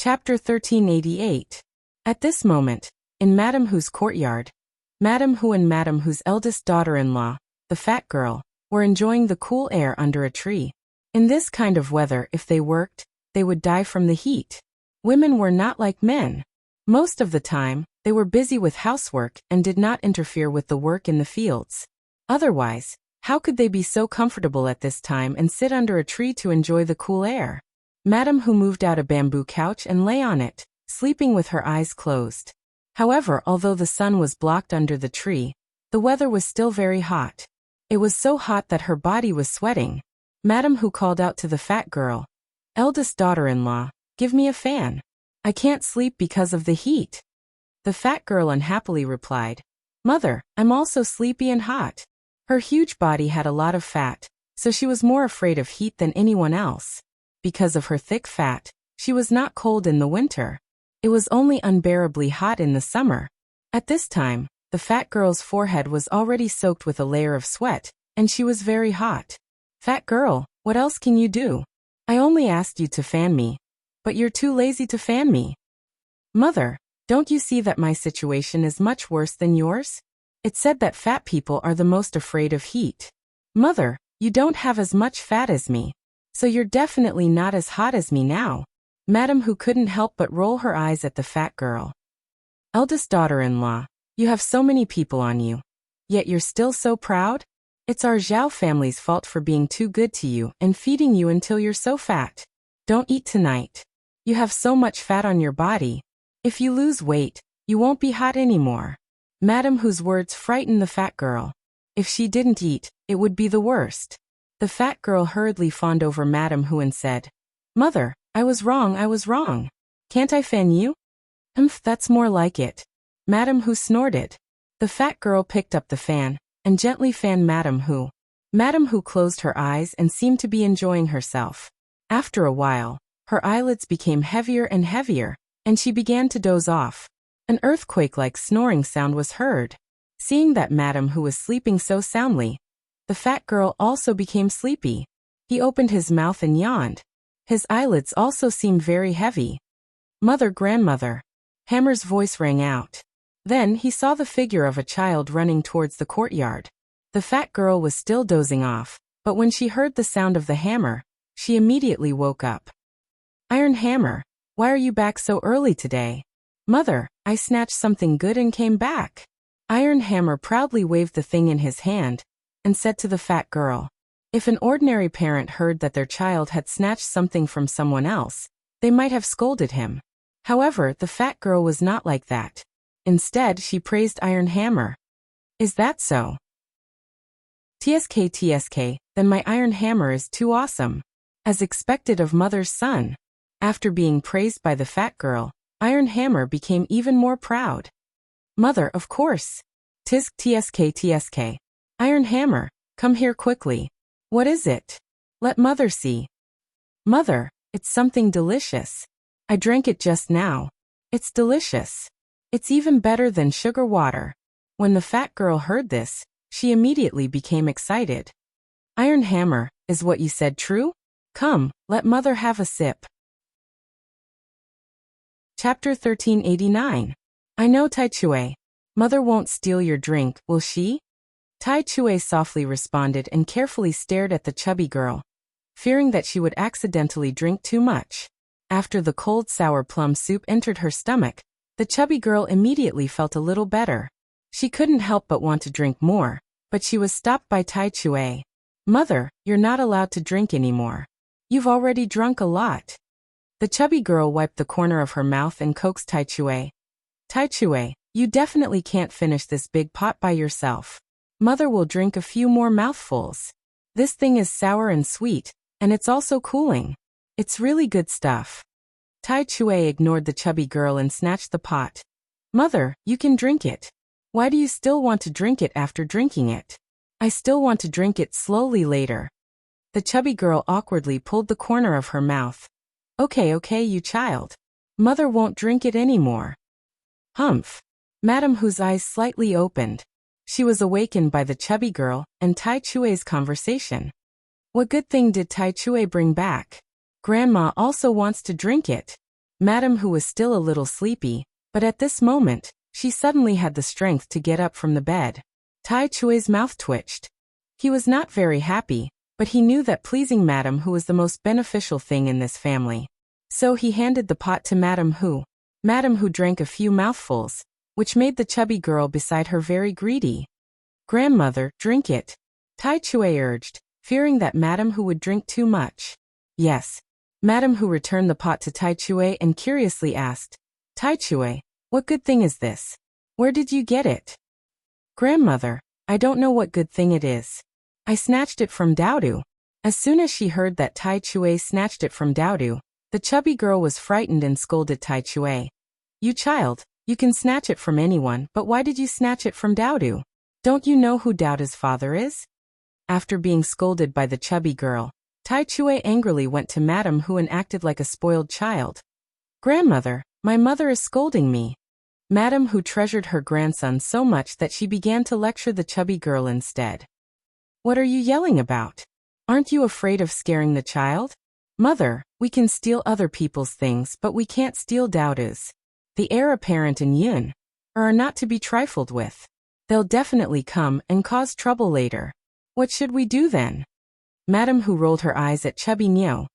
Chapter 1388. At this moment, in Madame Hu's courtyard, Madame Hu and Madame Hu's eldest daughter-in-law, the fat girl, were enjoying the cool air under a tree. In this kind of weather, if they worked, they would die from the heat. Women were not like men. Most of the time, they were busy with housework and did not interfere with the work in the fields. Otherwise, how could they be so comfortable at this time and sit under a tree to enjoy the cool air? Madame Hu moved out a bamboo couch and lay on it, sleeping with her eyes closed. However, although the sun was blocked under the tree, the weather was still very hot. It was so hot that her body was sweating. Madame Hu called out to the fat girl, "Eldest daughter-in-law, give me a fan. I can't sleep because of the heat." The fat girl unhappily replied, "Mother, I'm also sleepy and hot." Her huge body had a lot of fat, so she was more afraid of heat than anyone else. Because of her thick fat, she was not cold in the winter. It was only unbearably hot in the summer. At this time, the fat girl's forehead was already soaked with a layer of sweat, and she was very hot. "Fat girl, what else can you do? I only asked you to fan me, but you're too lazy to fan me." "Mother, don't you see that my situation is much worse than yours? It said that fat people are the most afraid of heat." "Mother, you don't have as much fat as me, so you're definitely not as hot as me now." Madame Hu couldn't help but roll her eyes at the fat girl. "Eldest daughter-in-law, you have so many people on you, yet you're still so proud? It's our Zhao family's fault for being too good to you and feeding you until you're so fat. Don't eat tonight. You have so much fat on your body. If you lose weight, you won't be hot anymore." Madame Hu's words frightened the fat girl. If she didn't eat, it would be the worst. The fat girl hurriedly fawned over Madame Hu and said, "Mother, I was wrong. Can't I fan you?" That's more like it." Madame Hu snorted. The fat girl picked up the fan and gently fanned Madame Hu. Madame Hu closed her eyes and seemed to be enjoying herself. After a while, her eyelids became heavier and heavier, and she began to doze off. An earthquake-like snoring sound was heard. Seeing that Madame Hu was sleeping so soundly, the fat girl also became sleepy. He opened his mouth and yawned. His eyelids also seemed very heavy. "Mother, grandmother." Hammer's voice rang out. Then he saw the figure of a child running towards the courtyard. The fat girl was still dozing off, but when she heard the sound of the hammer, she immediately woke up. "Iron Hammer, why are you back so early today?" "Mother, I snatched something good and came back." Iron Hammer proudly waved the thing in his hand and said to the fat girl, if an ordinary parent heard that their child had snatched something from someone else, they might have scolded him. However, the fat girl was not like that. Instead, she praised Iron Hammer. "Is that so? TSK, then my Iron Hammer is too awesome." As expected of mother's son. After being praised by the fat girl, Iron Hammer became even more proud. "Mother, of course. TSK. Iron Hammer, come here quickly." "What is it?" "Let mother see." "Mother, it's something delicious. I drank it just now. It's delicious. It's even better than sugar water." When the fat girl heard this, she immediately became excited. "Iron Hammer, is what you said true? Come, let mother have a sip." Chapter 1389. "I know, Tai Chui. Mother won't steal your drink, will she?" Tai Chui softly responded and carefully stared at the chubby girl, fearing that she would accidentally drink too much. After the cold sour plum soup entered her stomach, the chubby girl immediately felt a little better. She couldn't help but want to drink more, but she was stopped by Tai Chui. "Mother, you're not allowed to drink anymore. You've already drunk a lot." The chubby girl wiped the corner of her mouth and coaxed Tai Chui. "Tai Chui, you definitely can't finish this big pot by yourself. Mother will drink a few more mouthfuls. This thing is sour and sweet, and it's also cooling. It's really good stuff." Tai Chui ignored the chubby girl and snatched the pot. "Mother, you can drink it. Why do you still want to drink it after drinking it?" "I still want to drink it slowly later." The chubby girl awkwardly pulled the corner of her mouth. Okay, you child. Mother won't drink it anymore." "Humph." Madame Hu's eyes slightly opened. She was awakened by the chubby girl and Tai Chui's conversation. What good thing did Tai Chui bring back? Grandma also wants to drink it. Madame Hu was still a little sleepy, but at this moment, she suddenly had the strength to get up from the bed. Tai Chui's mouth twitched. He was not very happy, but he knew that pleasing Madame Hu was the most beneficial thing in this family. So he handed the pot to Madame Hu. Madame Hu drank a few mouthfuls, which made the chubby girl beside her very greedy. "Grandmother, drink it," Tai Chui urged, fearing that Madame Hu would drink too much. "Yes." Madame Hu returned the pot to Tai Chui and curiously asked, "Tai Chui, what good thing is this? Where did you get it?" "Grandmother, I don't know what good thing it is. I snatched it from Daodu." As soon as she heard that Tai Chui snatched it from Daodu, the chubby girl was frightened and scolded Tai Chui. "You child, you can snatch it from anyone, but why did you snatch it from Daodu? Don't you know who Daodu's father is?" After being scolded by the chubby girl, Tai Chui angrily went to Madame Hu and acted like a spoiled child. "Grandmother, my mother is scolding me." Madame Hu treasured her grandson so much that she began to lecture the chubby girl instead. "What are you yelling about? Aren't you afraid of scaring the child? Mother, we can steal other people's things, but we can't steal Daodu's. The heir apparent and Yun are not to be trifled with. They'll definitely come and cause trouble later. What should we do then?" Madame Hu rolled her eyes at Chubby Niu.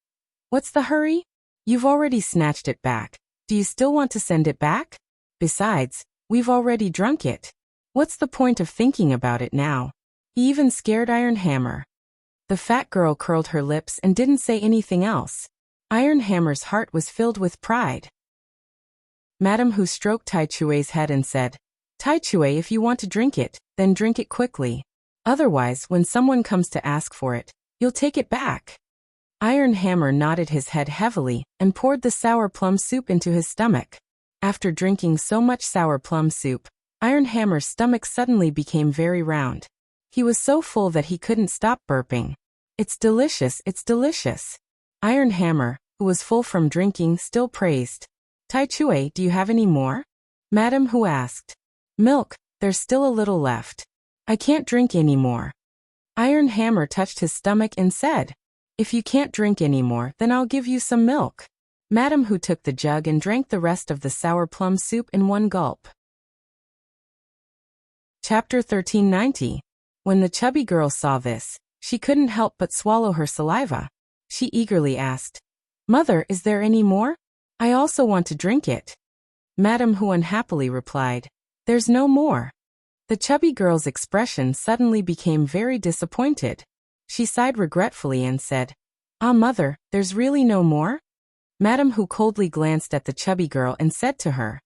"What's the hurry? You've already snatched it back. Do you still want to send it back? Besides, we've already drunk it. What's the point of thinking about it now?" He even scared Iron Hammer. The fat girl curled her lips and didn't say anything else. Iron Hammer's heart was filled with pride. Madame Hu stroked Tai Chui's head and said, "Tai Chui, if you want to drink it, then drink it quickly. Otherwise, when someone comes to ask for it, you'll take it back." Iron Hammer nodded his head heavily and poured the sour plum soup into his stomach. After drinking so much sour plum soup, Iron Hammer's stomach suddenly became very round. He was so full that he couldn't stop burping. "It's delicious, it's delicious." Iron Hammer, who was full from drinking, still praised. "Tai Chui, do you have any more?" Madame Hu asked. "Milk, there's still a little left. I can't drink any more." Iron Hammer touched his stomach and said, "If you can't drink any more, then I'll give you some milk." Madame Hu took the jug and drank the rest of the sour plum soup in one gulp. Chapter 1390. When the chubby girl saw this, she couldn't help but swallow her saliva. She eagerly asked, "Mother, is there any more? I also want to drink it." Madame Hu unhappily replied, "There's no more." The chubby girl's expression suddenly became very disappointed. She sighed regretfully and said, "Ah, mother, there's really no more?" Madame Hu coldly glanced at the chubby girl and said to her,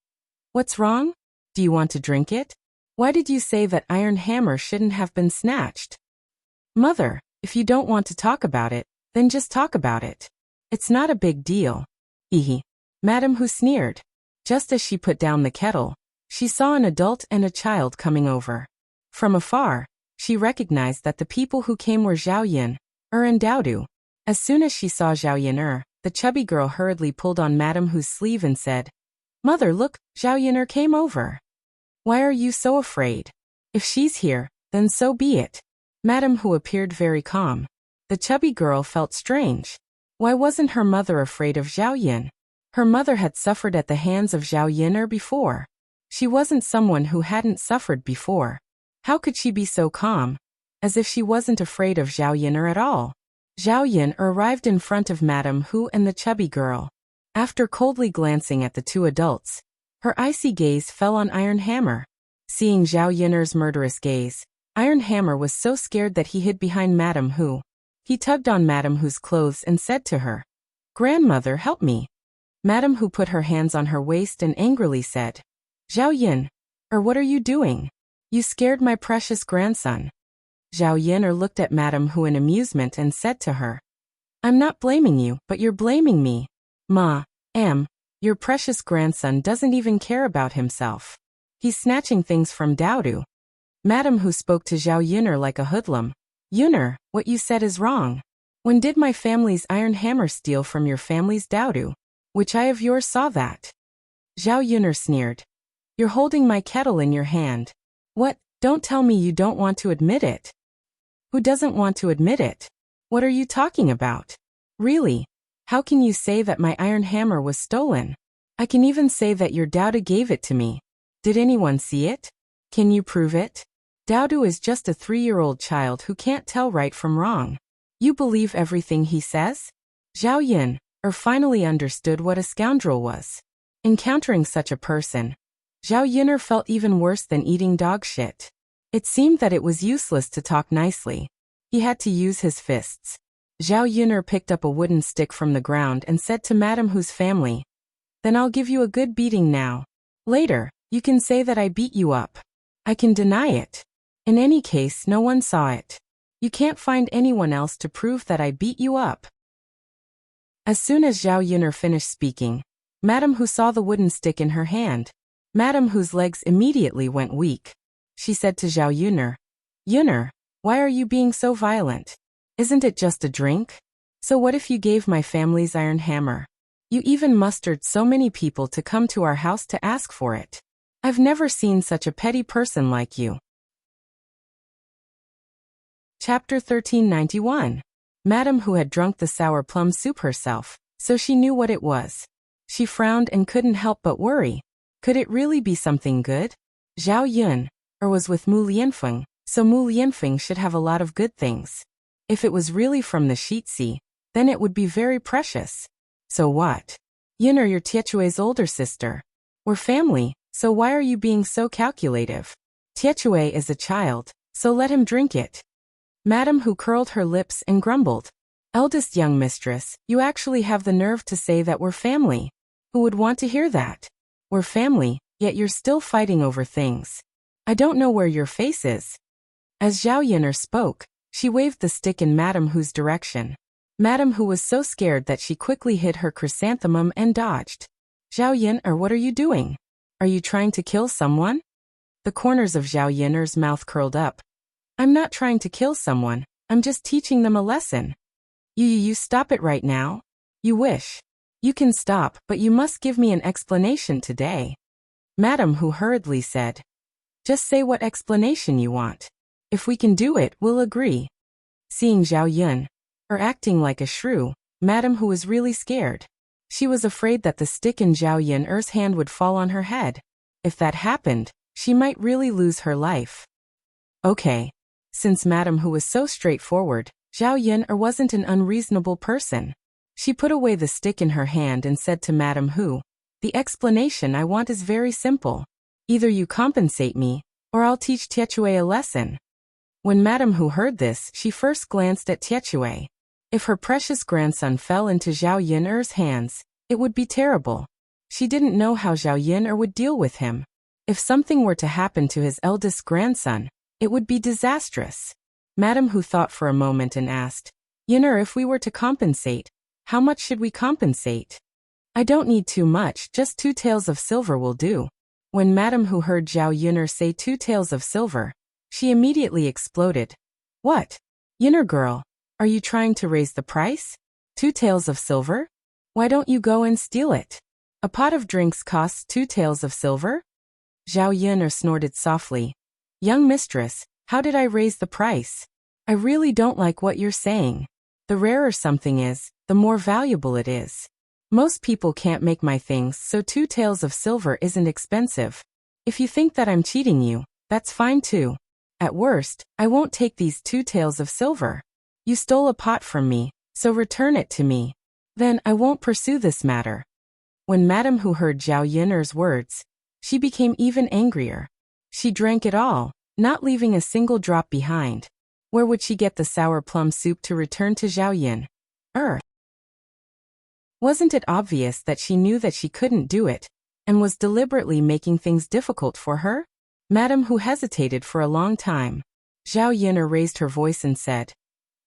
"What's wrong? Do you want to drink it? Why did you say that Iron Hammer shouldn't have been snatched?" "Mother, if you don't want to talk about it, then just talk about it. It's not a big deal." Hehe. Madame Hu sneered. Just as she put down the kettle, she saw an adult and a child coming over. From afar, she recognized that the people who came were Zhao Yin, and Daodu. As soon as she saw Zhao Yin, the chubby girl hurriedly pulled on Madame Hu's sleeve and said, "Mother, look, Zhao Yin came over. Why are you so afraid? If she's here, then so be it." Madame Hu appeared very calm. The chubby girl felt strange. Why wasn't her mother afraid of Zhao Yin? Her mother had suffered at the hands of Zhao Yin before. She wasn't someone who hadn't suffered before. How could she be so calm? As if she wasn't afraid of Zhao Yin at all. Zhao Yin arrived in front of Madame Hu and the chubby girl. After coldly glancing at the two adults, her icy gaze fell on Iron Hammer. Seeing Zhao Yin's murderous gaze, Iron Hammer was so scared that he hid behind Madame Hu. He tugged on Madame Hu's clothes and said to her, "Grandmother, help me." Madame Hu put her hands on her waist and angrily said, "Zhao Yin, what are you doing? You scared my precious grandson." Zhao Yin looked at Madame Hu in amusement and said to her, "I'm not blaming you, but you're blaming me. Your precious grandson doesn't even care about himself. He's snatching things from Daodu." Madame Hu spoke to Zhao Yin like a hoodlum. "Yin, what you said is wrong. When did my family's Iron Hammer steal from your family's Daodu? Which eye of yours saw that?" Zhao Yin sneered. "You're holding my kettle in your hand. What? Don't tell me you don't want to admit it." "Who doesn't want to admit it? What are you talking about? Really? How can you say that my Iron Hammer was stolen?" I can even say that your Dowda gave it to me. Did anyone see it? Can you prove it? Dowdu is just a 3-year-old child who can't tell right from wrong. You believe everything he says? Zhao Yin finally understood what a scoundrel was. Encountering such a person, Zhao Yin'er felt even worse than eating dog shit. It seemed that it was useless to talk nicely. He had to use his fists. Zhao Yin'er picked up a wooden stick from the ground and said to Madame Hu's family, "Then I'll give you a good beating now. Later, you can say that I beat you up. I can deny it. In any case, no one saw it. You can't find anyone else to prove that I beat you up." As soon as Zhao Yin'er finished speaking, Madame Hu saw the wooden stick in her hand. Madame Hu's legs immediately went weak. She said to Zhao Yin'er, "Yin'er, why are you being so violent? Isn't it just a drink? So what if you gave my family's iron hammer? You even mustered so many people to come to our house to ask for it. I've never seen such a petty person like you." Chapter 1391. Madame Hu had drunk the sour plum soup herself, so she knew what it was. She frowned and couldn't help but worry. Could it really be something good? Zhao Yun was with Mu Lianfeng, so Mu Lianfeng should have a lot of good things. If it was really from the Shitsi, then it would be very precious. So what? Yin'er, you're Tietue's older sister. We're family, so why are you being so calculative? Tietue is a child, so let him drink it. Madame Hu curled her lips and grumbled. "Eldest young mistress, you actually have the nerve to say that we're family. Who would want to hear that? We're family, yet you're still fighting over things. I don't know where your face is." As Zhao Yin'er spoke, she waved the stick in Madame Hu's direction. Madame Hu was so scared that she quickly hid her chrysanthemum and dodged. "Zhao Yin'er, what are you doing? Are you trying to kill someone?" The corners of Zhao Yin'er's mouth curled up. "I'm not trying to kill someone, I'm just teaching them a lesson." You stop it right now? You wish. You can stop, but you must give me an explanation today." Madame Hu hurriedly said. "Just say what explanation you want. If we can do it, we'll agree." Seeing Zhao Yun acting like a shrew, Madame Hu was really scared. She was afraid that the stick in Zhao Yin'er's hand would fall on her head. If that happened, she might really lose her life. Okay. Since Madame Hu was so straightforward, Zhao Yin'er wasn't an unreasonable person. She put away the stick in her hand and said to Madame Hu, "The explanation I want is very simple. Either you compensate me, or I'll teach Tietue a lesson." When Madame Hu heard this, she first glanced at Tietue. If her precious grandson fell into Zhao Yin'er's hands, it would be terrible. She didn't know how Zhao Yin'er would deal with him. If something were to happen to his eldest grandson, it would be disastrous. Madame Hu thought for a moment and asked, "Yin'er, if we were to compensate, how much should we compensate?" "I don't need too much, just 2 taels of silver will do." When Madame Hu heard Zhao Yin'er say 2 taels of silver, she immediately exploded. "What? Yin'er girl, are you trying to raise the price? 2 taels of silver? Why don't you go and steal it? A pot of drinks costs 2 taels of silver?" Zhao Yin'er snorted softly. "Young mistress, how did I raise the price? I really don't like what you're saying. The rarer something is, the more valuable it is. Most people can't make my things, so 2 taels of silver isn't expensive. If you think that I'm cheating you, that's fine too. At worst, I won't take these 2 taels of silver. You stole a pot from me, so return it to me. Then I won't pursue this matter." When Madame Hu heard Zhao Yin'er's words, she became even angrier. She drank it all, not leaving a single drop behind. Where would she get the sour plum soup to return to Zhao Yin? Wasn't it obvious that she knew that she couldn't do it, and was deliberately making things difficult for her? Madame Hu hesitated for a long time. Zhao Yin'er raised her voice and said,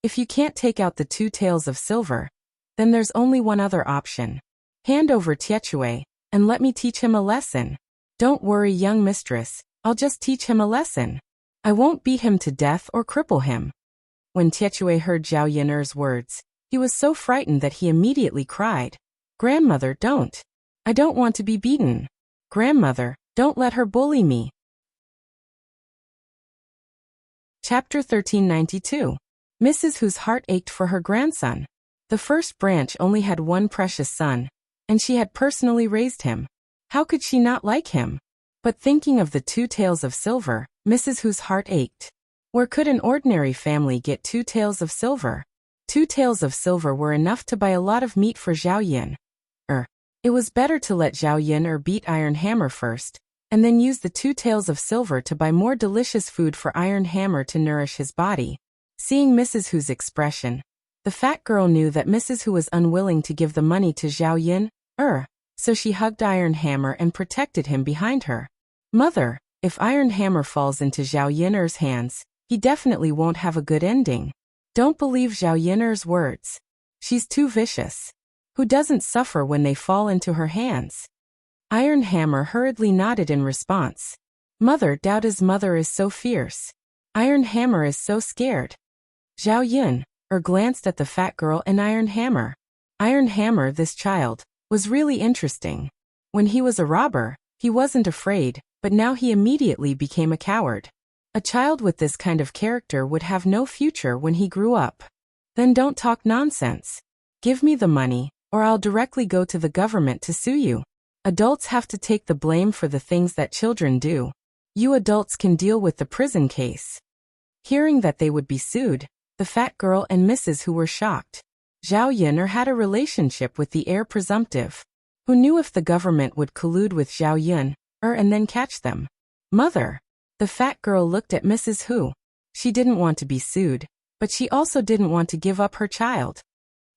"If you can't take out the 2 taels of silver, then there's only one other option. Hand over Tietue, and let me teach him a lesson. Don't worry, young mistress, I'll just teach him a lesson. I won't beat him to death or cripple him." When Tietue heard Zhao Yin'er's words, he was so frightened that he immediately cried, "Grandmother, don't. I don't want to be beaten. Grandmother, don't let her bully me." Chapter 1392. Mrs. Hu's heart ached for her grandson. The first branch only had one precious son, and she had personally raised him. How could she not like him? But thinking of the 2 taels of silver, Mrs. Hu's heart ached. Where could an ordinary family get 2 taels of silver? 2 taels of silver were enough to buy a lot of meat for Zhao Yun. It was better to let Zhao Yun beat Iron Hammer first, and then use the 2 taels of silver to buy more delicious food for Iron Hammer to nourish his body. Seeing Mrs. Hu's expression, the fat girl knew that Mrs. Hu was unwilling to give the money to Zhao Yun, so she hugged Iron Hammer and protected him behind her. Mother, if Iron Hammer falls into Zhao Yun's hands, he definitely won't have a good ending. Don't believe Zhao Yun's words. She's too vicious. Who doesn't suffer when they fall into her hands? Iron Hammer hurriedly nodded in response. Mother, Doubta's mother is so fierce. Iron Hammer is so scared. Zhao Yun glanced at the fat girl and Iron Hammer. Iron Hammer, this child, was really interesting. When he was a robber, he wasn't afraid, but now he immediately became a coward. A child with this kind of character would have no future when he grew up. Then don't talk nonsense. Give me the money, or I'll directly go to the government to sue you. Adults have to take the blame for the things that children do. You adults can deal with the prison case. Hearing that they would be sued, the fat girl and Mrs. Hu were shocked. Zhao Yun had a relationship with the heir presumptive. Who knew if the government would collude with Zhao Yun, and then catch them? Mother. The fat girl looked at Mrs. Hu. She didn't want to be sued, but she also didn't want to give up her child.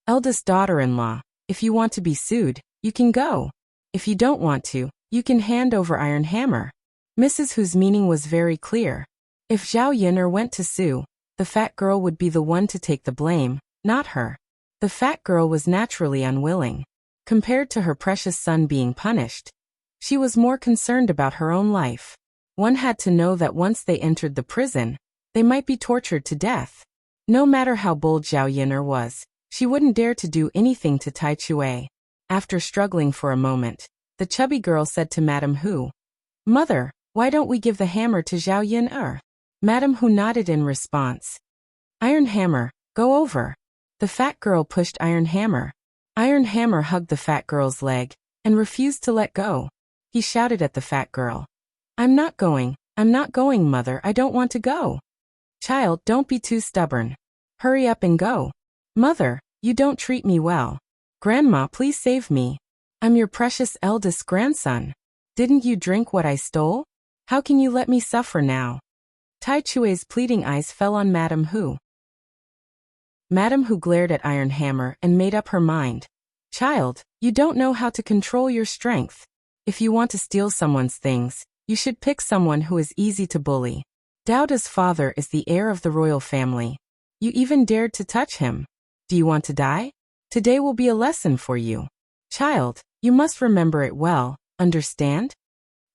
Eldest daughter-in-law, if you want to be sued, you can go. If you don't want to, you can hand over Iron Hammer. Mrs. Hu's meaning was very clear. If Zhao Yun went to sue, the fat girl would be the one to take the blame, not her. The fat girl was naturally unwilling. Compared to her precious son being punished, she was more concerned about her own life. One had to know that once they entered the prison, they might be tortured to death. No matter how bold Zhao Yun was, she wouldn't dare to do anything to Tai Chui. After struggling for a moment, the chubby girl said to Madame Hu, Mother, why don't we give the hammer to Zhao Yun? Madame Hu nodded in response. Iron Hammer, go over. The fat girl pushed Iron Hammer. Iron Hammer hugged the fat girl's leg and refused to let go. He shouted at the fat girl. I'm not going, mother, I don't want to go. Child, don't be too stubborn. Hurry up and go. Mother, you don't treat me well. Grandma, please save me. I'm your precious eldest grandson. Didn't you drink what I stole? How can you let me suffer now? Tai Chui's pleading eyes fell on Madame Hu. Madame Hu glared at Iron Hammer and made up her mind. Child, you don't know how to control your strength. If you want to steal someone's things, you should pick someone who is easy to bully. Doubta's father is the heir of the royal family. You even dared to touch him. Do you want to die? Today will be a lesson for you. Child, you must remember it well, understand?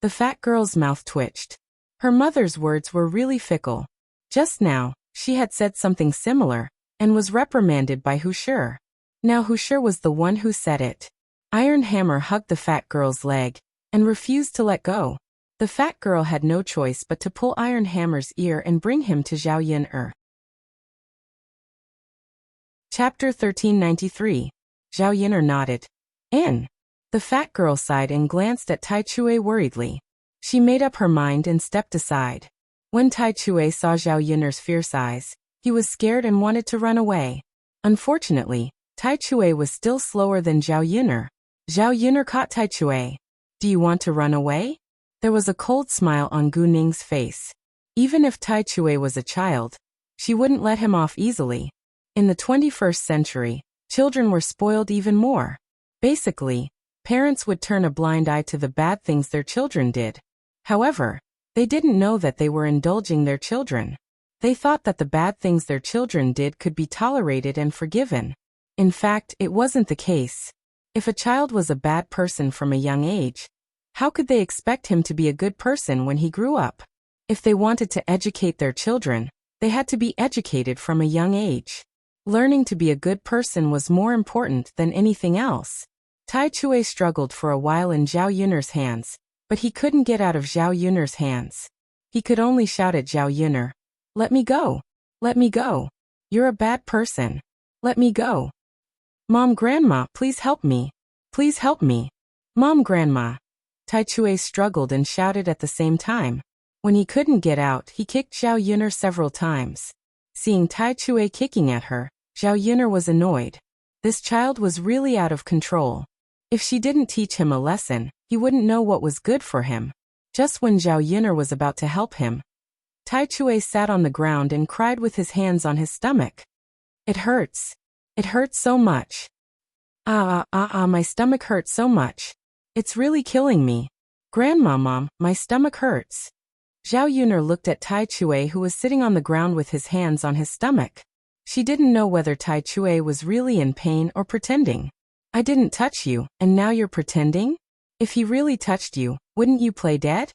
The fat girl's mouth twitched. Her mother's words were really fickle. Just now, she had said something similar, and was reprimanded by Wuxia. Now Wuxia was the one who said it. Iron Hammer hugged the fat girl's leg, and refused to let go. The fat girl had no choice but to pull Iron Hammer's ear and bring him to Zhao Yun. Chapter 1393. Zhao Yun nodded. In. The fat girl sighed and glanced at Tai Chui worriedly. She made up her mind and stepped aside. When Tai Chui saw Zhao Yun's fierce eyes, he was scared and wanted to run away. Unfortunately, Tai Chui was still slower than Zhao Yun. Zhao Yun caught Tai Chui. Do you want to run away? There was a cold smile on Gu Ning's face. Even if Tai Chui was a child, she wouldn't let him off easily. In the 21st century, children were spoiled even more. Basically, parents would turn a blind eye to the bad things their children did. However, they didn't know that they were indulging their children. They thought that the bad things their children did could be tolerated and forgiven. In fact, it wasn't the case. If a child was a bad person from a young age, how could they expect him to be a good person when he grew up? If they wanted to educate their children, they had to be educated from a young age. Learning to be a good person was more important than anything else. Tai Chui struggled for a while in Zhao Yun's hands, but he couldn't get out of Zhao Yun's hands. He could only shout at Zhao Yun, Let me go. Let me go. You're a bad person. Let me go. Mom, Grandma, please help me. Please help me. Mom, Grandma. Taichue struggled and shouted at the same time. When he couldn't get out, he kicked Zhao Yun'er several times. Seeing Taichue kicking at her, Zhao Yun'er was annoyed. This child was really out of control. If she didn't teach him a lesson, he wouldn't know what was good for him. Just when Zhao Yun'er was about to help him, Taichue sat on the ground and cried with his hands on his stomach. It hurts. It hurts so much. My stomach hurts so much. It's really killing me. Grandma, Mom, my stomach hurts. Zhao Yun'er looked at Taichue, who was sitting on the ground with his hands on his stomach. She didn't know whether Taichue was really in pain or pretending. I didn't touch you, and now you're pretending? If he really touched you, wouldn't you play dead?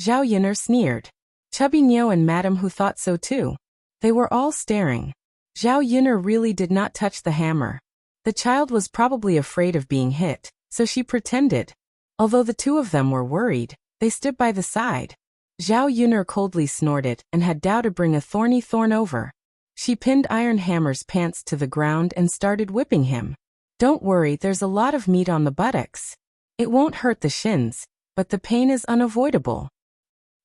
Zhao Yun'er sneered. Chubby Niu and Madame Hu thought so too. They were all staring. Zhao Yun'er really did not touch the hammer. The child was probably afraid of being hit, so she pretended. Although the two of them were worried, they stood by the side. Zhao Yun'er coldly snorted and had Dao to bring a thorny thorn over. She pinned Iron Hammer's pants to the ground and started whipping him. Don't worry, there's a lot of meat on the buttocks. It won't hurt the shins, but the pain is unavoidable.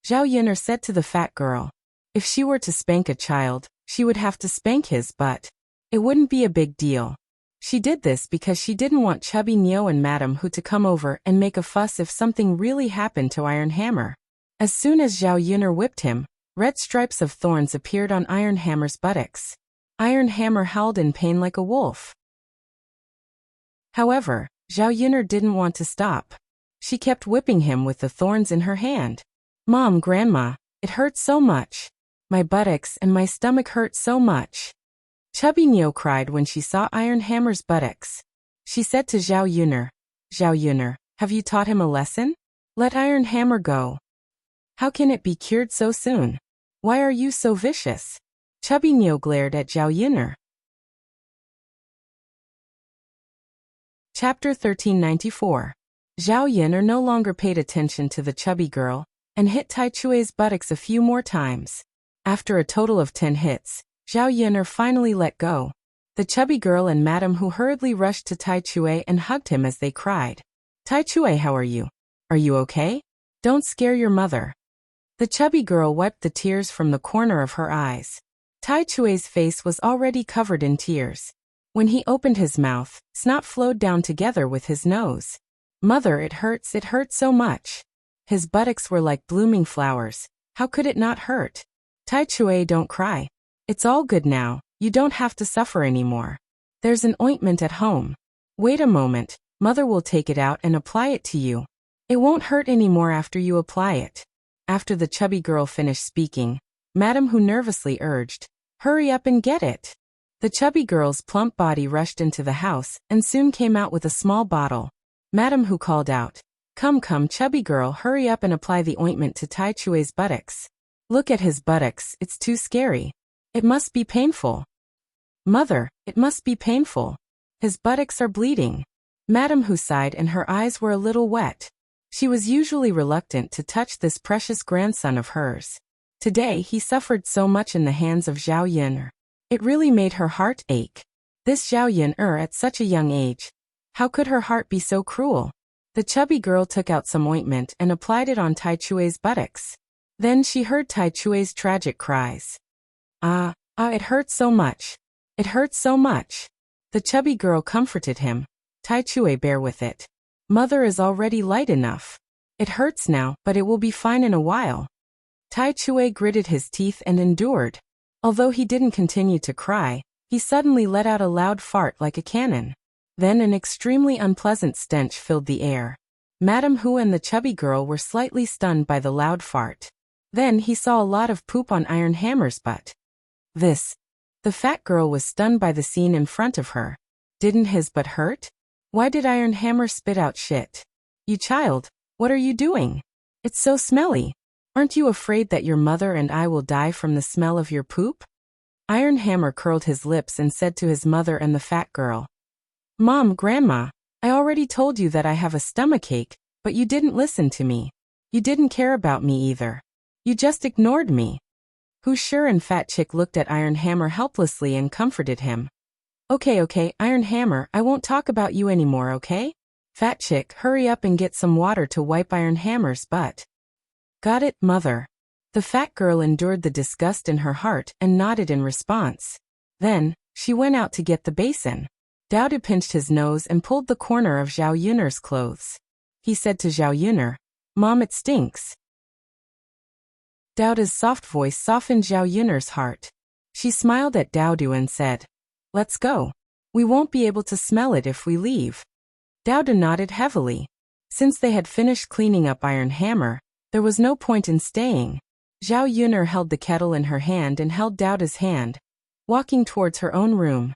Zhao Yun'er said to the fat girl. If she were to spank a child, she would have to spank his butt. It wouldn't be a big deal. She did this because she didn't want Chubby Niu and Madame Hu to come over and make a fuss if something really happened to Iron Hammer. As soon as Zhao Yun'er whipped him, red stripes of thorns appeared on Iron Hammer's buttocks. Iron Hammer howled in pain like a wolf. However, Zhao Yun'er didn't want to stop. She kept whipping him with the thorns in her hand. Mom, Grandma, it hurts so much. My buttocks and my stomach hurt so much. Chubby Niu cried when she saw Iron Hammer's buttocks. She said to Zhao Yun'er, Zhao Yun'er, have you taught him a lesson? Let Iron Hammer go. How can it be cured so soon? Why are you so vicious? Chubby Niu glared at Zhao Yun'er. Chapter 1394. Zhao Yun'er no longer paid attention to the chubby girl and hit Taichue's buttocks a few more times. After a total of 10 hits, Zhao Yun'er finally let go. The chubby girl and Madame Hu hurriedly rushed to Taichue and hugged him as they cried. Taichue, how are you? Are you okay? Don't scare your mother. The chubby girl wiped the tears from the corner of her eyes. Taichue's face was already covered in tears. When he opened his mouth, snot flowed down together with his nose. Mother, it hurts so much. His buttocks were like blooming flowers. How could it not hurt? Taichue, don't cry. It's all good now, you don't have to suffer anymore. There's an ointment at home. Wait a moment, Mother will take it out and apply it to you. It won't hurt anymore after you apply it. After the chubby girl finished speaking, Madame Hu nervously urged, hurry up and get it. The chubby girl's plump body rushed into the house and soon came out with a small bottle. Madame Hu called out, come, chubby girl, hurry up and apply the ointment to Taichue's buttocks. Look at his buttocks, it's too scary. It must be painful. Mother, it must be painful. His buttocks are bleeding. Madame Hu sighed and her eyes were a little wet. She was usually reluctant to touch this precious grandson of hers. Today he suffered so much in the hands of Zhao Yun'er. It really made her heart ache. This Zhao Yun'er at such a young age. How could her heart be so cruel? The chubby girl took out some ointment and applied it on Taichue's buttocks. Then she heard Taichue's tragic cries. It hurts so much. It hurts so much. The chubby girl comforted him. Taichue, bear with it. Mother is already light enough. It hurts now, but it will be fine in a while. Taichue gritted his teeth and endured. Although he didn't continue to cry, he suddenly let out a loud fart like a cannon. Then an extremely unpleasant stench filled the air. Madame Hu and the chubby girl were slightly stunned by the loud fart. Then he saw a lot of poop on Iron Hammer's butt. The fat girl was stunned by the scene in front of her. Didn't his butt hurt? Why did Iron Hammer spit out shit? You child, what are you doing? It's so smelly. Aren't you afraid that your mother and I will die from the smell of your poop? Iron Hammer curled his lips and said to his mother and the fat girl, Mom, Grandma, I already told you that I have a stomachache, but you didn't listen to me. You didn't care about me either. You just ignored me. Who sure and Fat Chick looked at Iron Hammer helplessly and comforted him. Okay, Iron Hammer, I won't talk about you anymore, okay? Fat chick, hurry up and get some water to wipe Iron Hammer's butt. Got it, mother. The fat girl endured the disgust in her heart and nodded in response. Then, she went out to get the basin. Dowdy pinched his nose and pulled the corner of Zhao Yun'er's clothes. He said to Zhao Yun'er, "Mom, it stinks." Dowda's soft voice softened Zhao Yun'er's heart. She smiled at Dowdu and said, "Let's go. We won't be able to smell it if we leave." Dowda nodded heavily. Since they had finished cleaning up Iron Hammer, there was no point in staying. Zhao Yun'er held the kettle in her hand and held Dowda's hand, walking towards her own room.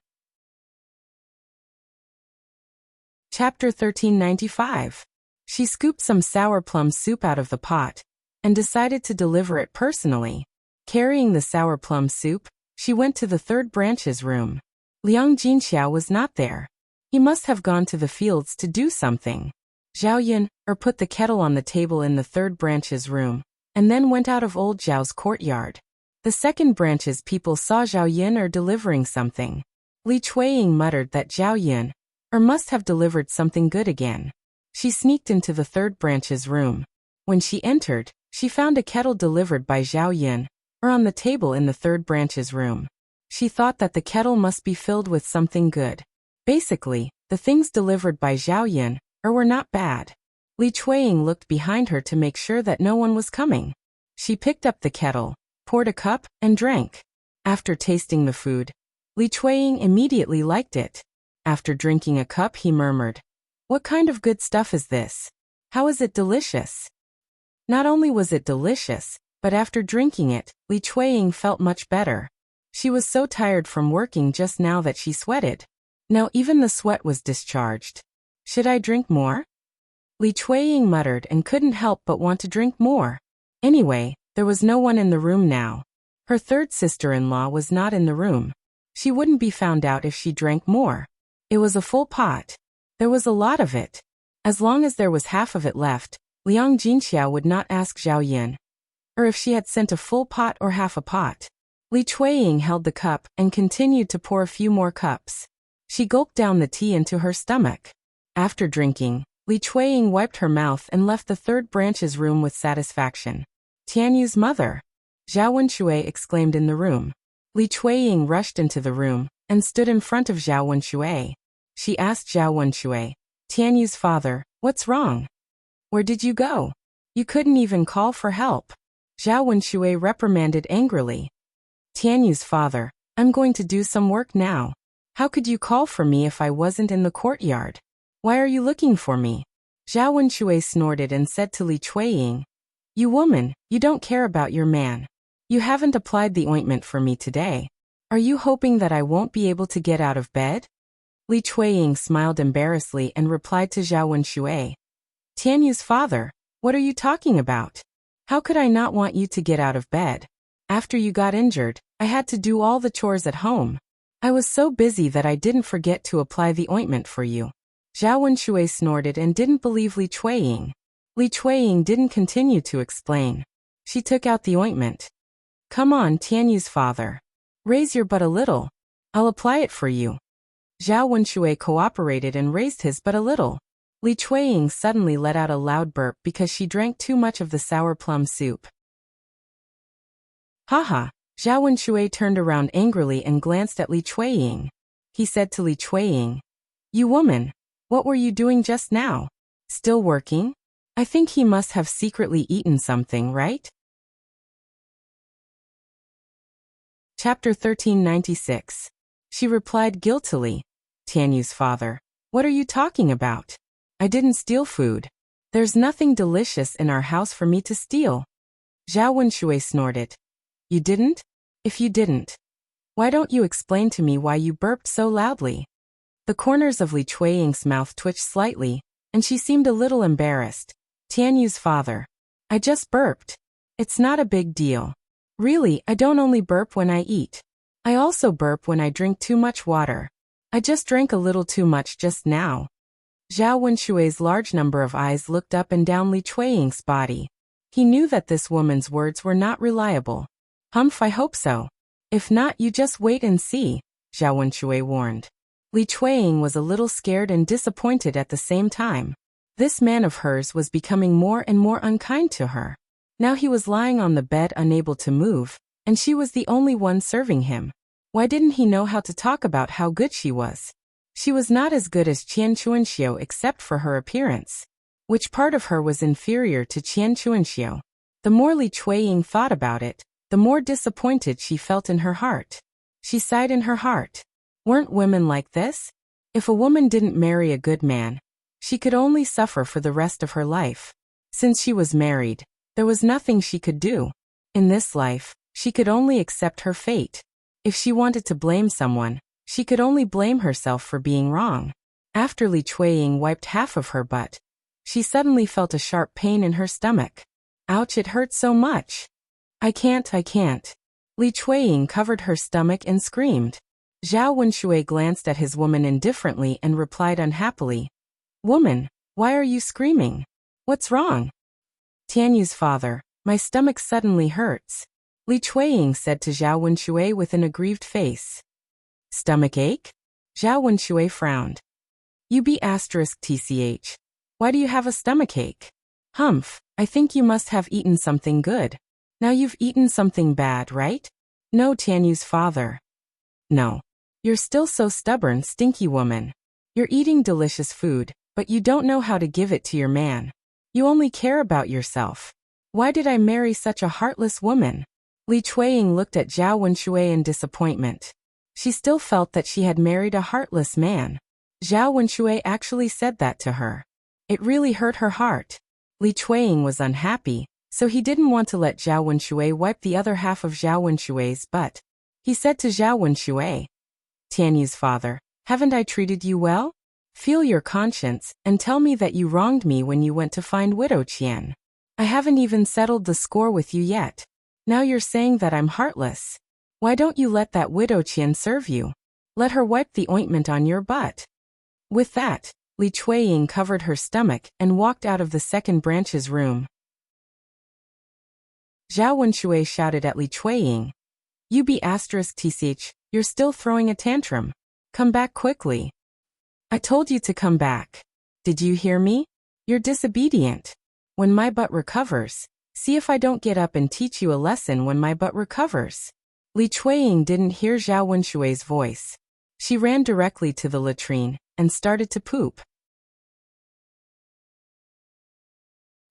Chapter 1395. She scooped some sour plum soup out of the pot and decided to deliver it personally. Carrying the sour plum soup, she went to the third branch's room. Liang Jinxiao was not there. He must have gone to the fields to do something. Zhao Yun'er put the kettle on the table in the third branch's room, and then went out of old Zhao's courtyard. The second branch's people saw Zhao Yun'er delivering something. Li Chuiying muttered that Zhao Yun'er must have delivered something good again. She sneaked into the third branch's room. When she entered, she found a kettle delivered by Zhao Yun'er on the table in the third branch's room. She thought that the kettle must be filled with something good. Basically, the things delivered by Zhao Yun'er were not bad. Li Chuiying looked behind her to make sure that no one was coming. She picked up the kettle, poured a cup, and drank. After tasting the food, Li Chuiying immediately liked it. After drinking a cup, he murmured, "What kind of good stuff is this? How is it delicious?" Not only was it delicious, but after drinking it, Li Chuiying felt much better. She was so tired from working just now that she sweated. Now even the sweat was discharged. "Should I drink more?" Li Chuiying muttered and couldn't help but want to drink more. Anyway, there was no one in the room now. Her third sister-in-law was not in the room. She wouldn't be found out if she drank more. It was a full pot. There was a lot of it. As long as there was half of it left, Liang Jinxiao would not ask Zhao Yun'er if she had sent a full pot or half a pot. Li Chuiying held the cup and continued to pour a few more cups. She gulped down the tea into her stomach. After drinking, Li Chuiying wiped her mouth and left the third branch's room with satisfaction. "Tianyu's mother!" Zhao Wenshui exclaimed in the room. Li Chuiying rushed into the room and stood in front of Zhao Wenshui. She asked Zhao Wenshui, "Tianyu's father, what's wrong? Where did you go? You couldn't even call for help." Zhao Wenshui reprimanded angrily. "Tianyu's father, I'm going to do some work now. How could you call for me if I wasn't in the courtyard? Why are you looking for me?" Zhao Wenshui snorted and said to Li Chuiying, "You woman, you don't care about your man. You haven't applied the ointment for me today. Are you hoping that I won't be able to get out of bed?" Li Chuiying smiled embarrassedly and replied to Zhao Wenshui, "Tianyu's father, what are you talking about? How could I not want you to get out of bed? After you got injured, I had to do all the chores at home. I was so busy that I didn't forget to apply the ointment for you." Zhao Wenshui snorted and didn't believe Li Chuiying. Li Chuiying didn't continue to explain. She took out the ointment. "Come on, Tianyu's father. Raise your butt a little. I'll apply it for you." Zhao Wenshui cooperated and raised his butt a little. Li Chuiying suddenly let out a loud burp because she drank too much of the sour plum soup. "Haha." Zhao Wenshui turned around angrily and glanced at Li Chuiying. He said to Li Chuiying, "You woman, what were you doing just now? Still working? I think he must have secretly eaten something, right?" Chapter 1396. She replied guiltily, "Tianyu's father, what are you talking about? I didn't steal food. There's nothing delicious in our house for me to steal." Zhao Wenshui snorted. "You didn't? If you didn't, why don't you explain to me why you burped so loudly?" The corners of Li Chuiying's mouth twitched slightly, and she seemed a little embarrassed. "Tianyu's father, I just burped. It's not a big deal. Really, I don't only burp when I eat. I also burp when I drink too much water. I just drank a little too much just now." Zhao Wenshui's large number of eyes looked up and down Li Chuiying's body. He knew that this woman's words were not reliable. "Humph, I hope so. If not, you just wait and see," Zhao Wenshui warned. Li Chuiying was a little scared and disappointed at the same time. This man of hers was becoming more and more unkind to her. Now he was lying on the bed unable to move, and she was the only one serving him. Why didn't he know how to talk about how good she was? She was not as good as Qian Chuanxiu except for her appearance. Which part of her was inferior to Qian Chuanxiu? The more Li Chuiying thought about it, the more disappointed she felt in her heart. She sighed in her heart. Weren't women like this? If a woman didn't marry a good man, she could only suffer for the rest of her life. Since she was married, there was nothing she could do. In this life, she could only accept her fate. If she wanted to blame someone, she could only blame herself for being wrong. After Li Chuiying wiped half of her butt, she suddenly felt a sharp pain in her stomach. Ouch, it hurt so much. I can't. Li Chuiying covered her stomach and screamed. Zhao Wenshui glanced at his woman indifferently and replied unhappily. Woman, why are you screaming? What's wrong? Tianyu's father, my stomach suddenly hurts. Li Chuiying said to Zhao Wenshui with an aggrieved face. Stomach ache? Zhao Wenshui frowned. TCH. Why do you have a stomachache? Humph, I think you must have eaten something good. Now you've eaten something bad, right? No, Tianyu's father. No. You're still so stubborn, stinky woman. You're eating delicious food, but you don't know how to give it to your man. You only care about yourself. Why did I marry such a heartless woman? Li Chuiying looked at Zhao Wenshui in disappointment. She still felt that she had married a heartless man. Zhao Wenshui actually said that to her. It really hurt her heart. Li Chuiying was unhappy, so he didn't want to let Zhao Wenshui wipe the other half of Zhao Wenshui's butt. He said to Zhao Wenshui, Tianyu's father, haven't I treated you well? Feel your conscience and tell me that you wronged me when you went to find Widow Qian. I haven't even settled the score with you yet. Now you're saying that I'm heartless. Why don't you let that Widow Qian serve you? Let her wipe the ointment on your butt. With that, Li Chuiying covered her stomach and walked out of the second branch's room. Zhao Wenshui shouted at Li Chuiying. TCH, you're still throwing a tantrum. Come back quickly. I told you to come back. Did you hear me? You're disobedient. When my butt recovers, see if I don't get up and teach you a lesson when my butt recovers. Li Chuiying didn't hear Zhao Wenshui's voice. She ran directly to the latrine and started to poop.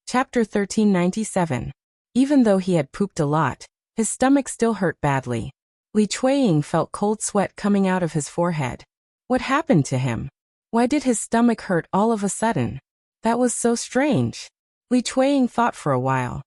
Chapter 1397. Even though he had pooped a lot, his stomach still hurt badly. Li Chuiying felt cold sweat coming out of his forehead. What happened to him? Why did his stomach hurt all of a sudden? That was so strange. Li Chuiying thought for a while.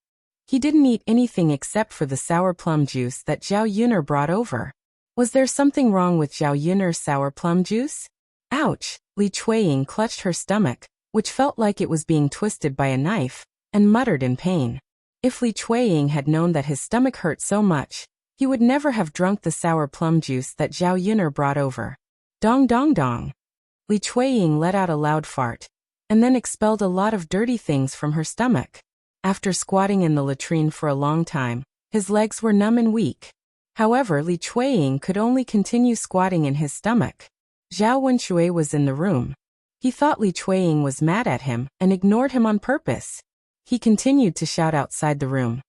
He didn't eat anything except for the sour plum juice that Zhao Yuner brought over. Was there something wrong with Zhao Yuner's sour plum juice? Ouch! Li Chuiying clutched her stomach, which felt like it was being twisted by a knife, and muttered in pain. If Li Chuiying had known that his stomach hurt so much, he would never have drunk the sour plum juice that Zhao Yuner brought over. Dong dong dong. Li Chuiying let out a loud fart, and then expelled a lot of dirty things from her stomach. After squatting in the latrine for a long time, his legs were numb and weak. However, Li Chuiying could only continue squatting in his stomach. Zhao Wenshui was in the room. He thought Li Chuiying was mad at him and ignored him on purpose. He continued to shout outside the room.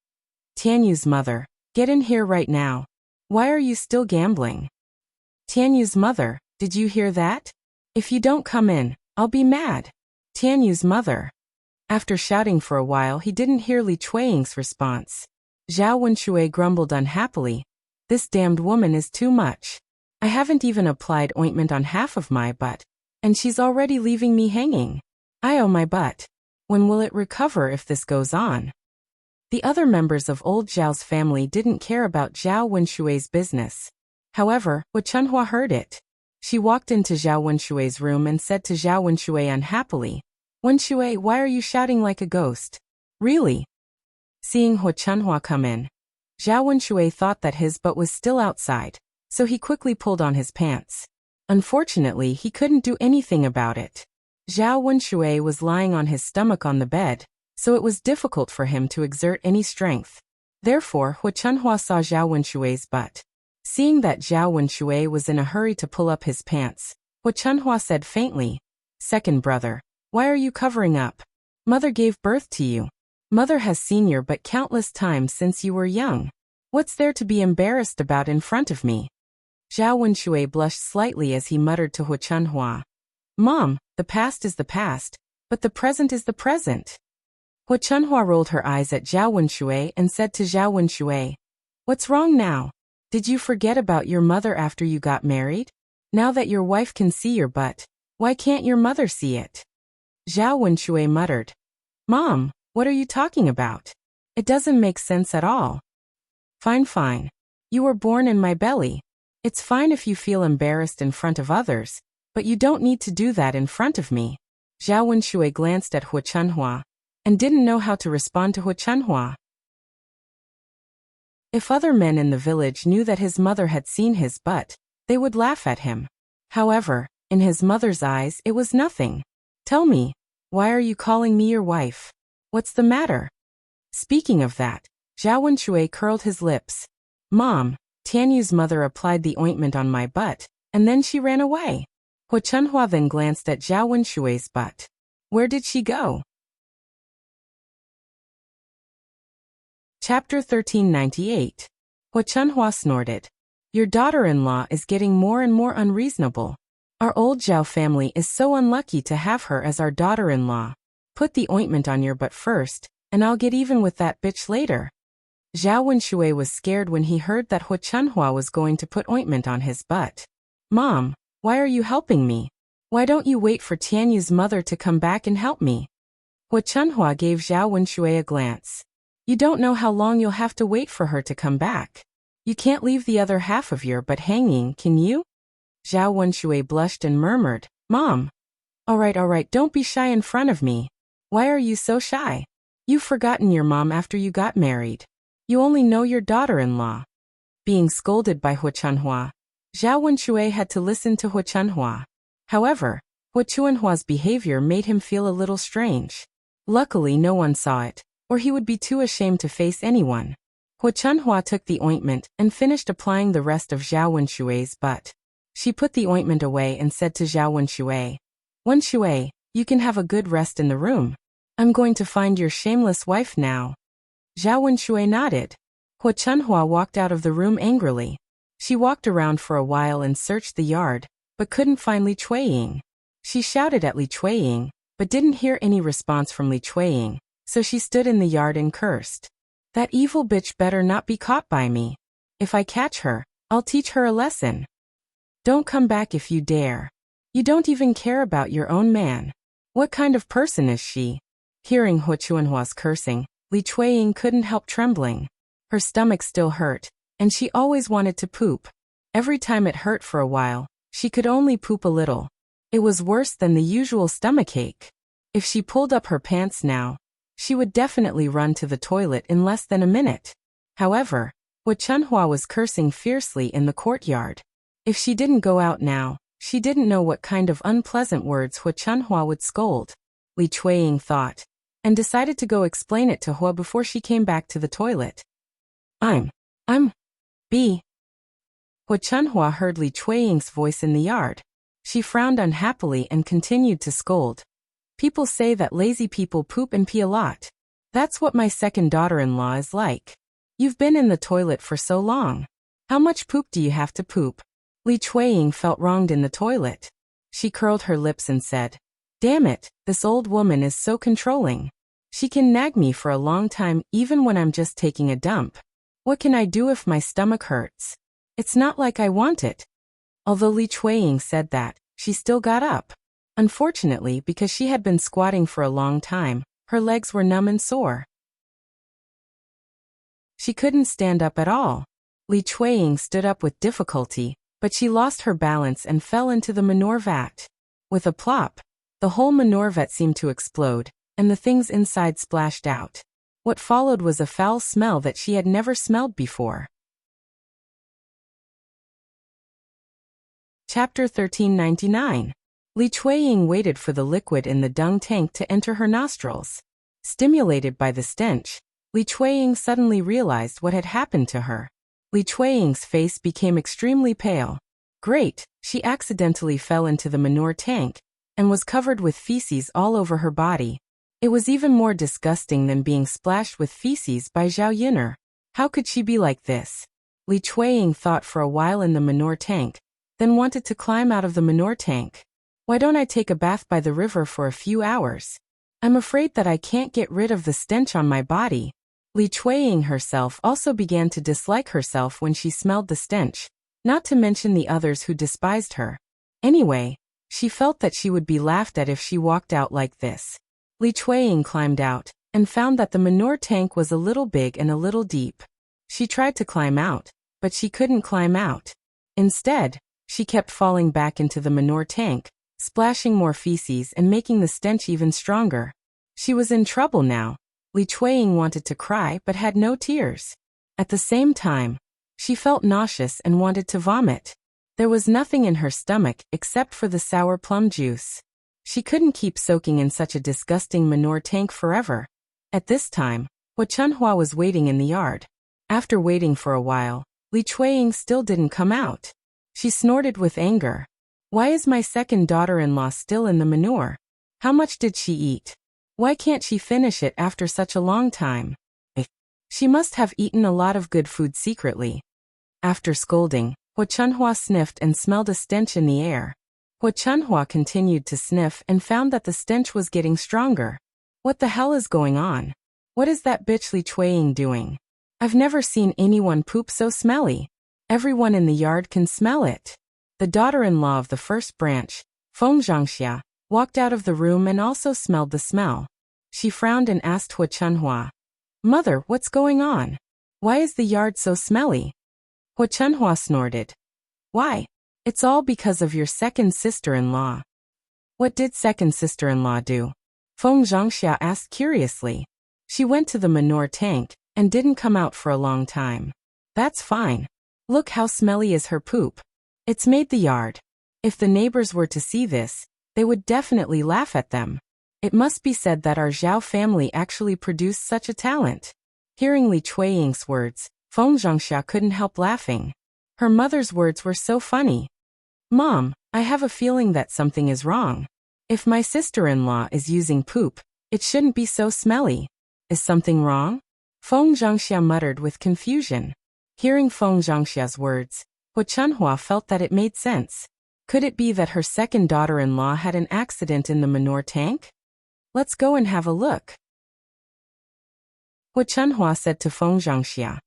Tianyu's mother, get in here right now. Why are you still gambling? Tianyu's mother, did you hear that? If you don't come in, I'll be mad. Tianyu's mother. After shouting for a while, he didn't hear Li Chuiying's response. Zhao Wenshui grumbled unhappily. This damned woman is too much. I haven't even applied ointment on half of my butt, and she's already leaving me hanging. I owe my butt. When will it recover if this goes on? The other members of old Zhao's family didn't care about Zhao Wenshui's business. However, Hu Chunhua heard it. She walked into Zhao Wenshui's room and said to Zhao Wenshui unhappily, Wenshui, why are you shouting like a ghost? Really? Seeing Hu Chunhua come in, Zhao Wenshui thought that his butt was still outside, so he quickly pulled on his pants. Unfortunately, he couldn't do anything about it. Zhao Wenshui was lying on his stomach on the bed, so it was difficult for him to exert any strength. Therefore, Hu Chunhua saw Zhao Wenshui's butt. Seeing that Zhao Wenshui was in a hurry to pull up his pants, Hua Chunhua said faintly. Second brother. Why are you covering up? Mother gave birth to you. Mother has seen you but countless times since you were young. What's there to be embarrassed about in front of me? Zhao Wenxue blushed slightly as he muttered to Hua Chunhua. Mom, the past is the past, but the present is the present. Hua Chunhua rolled her eyes at Zhao Wenxue and said to Zhao Wenxue, What's wrong now? Did you forget about your mother after you got married? Now that your wife can see your butt, why can't your mother see it? Zhao Wenxue muttered. Mom, what are you talking about? It doesn't make sense at all. Fine, fine. You were born in my belly. It's fine if you feel embarrassed in front of others, but you don't need to do that in front of me. Zhao Wenxue glanced at Hua Chunhua and didn't know how to respond to Hua Chunhua. If other men in the village knew that his mother had seen his butt, they would laugh at him. However, in his mother's eyes it was nothing. Tell me, why are you calling me your wife? What's the matter? Speaking of that, Zhao Wenxue curled his lips. Mom, Tianyu's mother applied the ointment on my butt, and then she ran away. Hua Chunhua then glanced at Zhao Wenshue's butt. Where did she go? Chapter 1398. Hua Chunhua snorted. Your daughter-in-law is getting more and more unreasonable. Our old Zhao family is so unlucky to have her as our daughter-in-law. Put the ointment on your butt first, and I'll get even with that bitch later. Zhao Wenxue was scared when he heard that Hua Chunhua was going to put ointment on his butt. Mom, why are you helping me? Why don't you wait for Tianyu's mother to come back and help me? Hua Chunhua gave Zhao Wenxue a glance. You don't know how long you'll have to wait for her to come back. You can't leave the other half of your butt hanging, can you? Zhao Wenxue blushed and murmured, Mom. All right, don't be shy in front of me. Why are you so shy? You've forgotten your mom after you got married. You only know your daughter-in-law. Being scolded by Hua Chunhua, Zhao Wenxue had to listen to Hua Chunhua. However, Hua Chunhua's behavior made him feel a little strange. Luckily no one saw it, or he would be too ashamed to face anyone. Hua Chunhua took the ointment and finished applying the rest of Zhao Wenshue's butt. She put the ointment away and said to Zhao Wenxue, Wenxue, you can have a good rest in the room. I'm going to find your shameless wife now. Zhao Wenxue nodded. Hua Chunhua walked out of the room angrily. She walked around for a while and searched the yard, but couldn't find Li Chueying. She shouted at Li Chueying, but didn't hear any response from Li Chueying, so she stood in the yard and cursed. That evil bitch better not be caught by me. If I catch her, I'll teach her a lesson. Don't come back if you dare. You don't even care about your own man. What kind of person is she? Hearing Hua Chunhua's cursing, Li Chueying couldn't help trembling. Her stomach still hurt, and she always wanted to poop. Every time it hurt for a while, she could only poop a little. It was worse than the usual stomachache. If she pulled up her pants now, she would definitely run to the toilet in less than a minute. However, Hua Chunhua was cursing fiercely in the courtyard. If she didn't go out now, she didn't know what kind of unpleasant words Hua Chunhua would scold. Li Chueying thought, and decided to go explain it to Hua before she came back to the toilet. I'm B. Hua Chunhua heard Li Chueying's voice in the yard. She frowned unhappily and continued to scold. People say that lazy people poop and pee a lot. That's what my second daughter-in-law is like. You've been in the toilet for so long. How much poop do you have to poop? Li Chueying felt wronged in the toilet. She curled her lips and said, Damn it, this old woman is so controlling. She can nag me for a long time even when I'm just taking a dump. What can I do if my stomach hurts? It's not like I want it. Although Li Chueying said that, she still got up. Unfortunately, because she had been squatting for a long time, her legs were numb and sore. She couldn't stand up at all. Li Chueying stood up with difficulty, but she lost her balance and fell into the manure vat. With a plop, the whole manure vat seemed to explode, and the things inside splashed out. What followed was a foul smell that she had never smelled before. Chapter 1399. Li Chueying waited for the liquid in the dung tank to enter her nostrils. Stimulated by the stench, Li Chueying suddenly realized what had happened to her. Li Chueying's face became extremely pale. Great, She accidentally fell into the manure tank and was covered with feces all over her body. It was even more disgusting than being splashed with feces by Zhao Yin'er. How could she be like this? Li Chueying thought for a while in the manure tank, then wanted to climb out of the manure tank. Why don't I take a bath by the river for a few hours? I'm afraid that I can't get rid of the stench on my body. Li Chueying herself also began to dislike herself when she smelled the stench, not to mention the others who despised her. Anyway, she felt that she would be laughed at if she walked out like this. Li Chueying climbed out and found that the manure tank was a little big and a little deep. She tried to climb out, but she couldn't climb out. Instead, she kept falling back into the manure tank, splashing more feces and making the stench even stronger. She was in trouble now. Li Chueying wanted to cry but had no tears. At the same time, she felt nauseous and wanted to vomit. There was nothing in her stomach except for the sour plum juice. She couldn't keep soaking in such a disgusting manure tank forever. At this time, Hua Chunhua was waiting in the yard. After waiting for a while, Li Chueying still didn't come out. She snorted with anger. Why is my second daughter-in-law still in the manure? How much did she eat? Why can't she finish it after such a long time? She must have eaten a lot of good food secretly. After scolding, Hua Chunhua sniffed and smelled a stench in the air. Hua Chunhua continued to sniff and found that the stench was getting stronger. What the hell is going on? What is that bitch Li Chueying doing? I've never seen anyone poop so smelly. Everyone in the yard can smell it. The daughter-in-law of the first branch, Feng Zhangxia, walked out of the room and also smelled the smell. She frowned and asked Hua Chunhua, "Mother, what's going on? Why is the yard so smelly?" Hua Chunhua snorted. "Why? It's all because of your second sister-in-law." "What did second sister-in-law do?" Feng Zhangxia asked curiously. "She went to the manure tank and didn't come out for a long time." "That's fine. Look how smelly is her poop. It's made the yard. If the neighbors were to see this, they would definitely laugh at them. It must be said that our Zhao family actually produced such a talent." Hearing Li Chueying's words, Feng Zhangxia couldn't help laughing. Her mother's words were so funny. "Mom, I have a feeling that something is wrong. If my sister-in-law is using poop, it shouldn't be so smelly. Is something wrong?" Feng Zhangxia muttered with confusion. Hearing Feng Zhangxia's words, Hua Chunhua felt that it made sense. Could it be that her second daughter-in-law had an accident in the manure tank? "Let's go and have a look," Hua Chunhua said to Feng Zhangxia.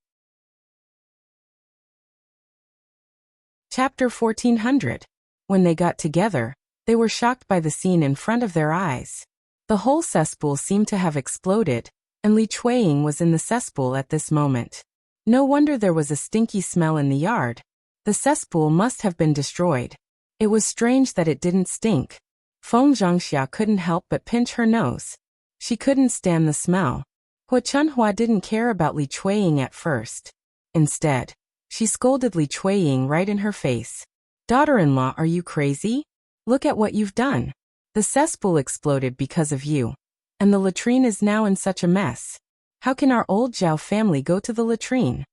Chapter 1400. When they got together, they were shocked by the scene in front of their eyes. The whole cesspool seemed to have exploded, and Li Chueying was in the cesspool at this moment. No wonder there was a stinky smell in the yard. The cesspool must have been destroyed. It was strange that it didn't stink. Feng Zhangxia couldn't help but pinch her nose. She couldn't stand the smell. Hua Chunhua didn't care about Li Chueying at first. Instead, she scolded Li Chueying right in her face. "Daughter-in-law, are you crazy? Look at what you've done. The cesspool exploded because of you. And the latrine is now in such a mess. How can our old Zhao family go to the latrine?"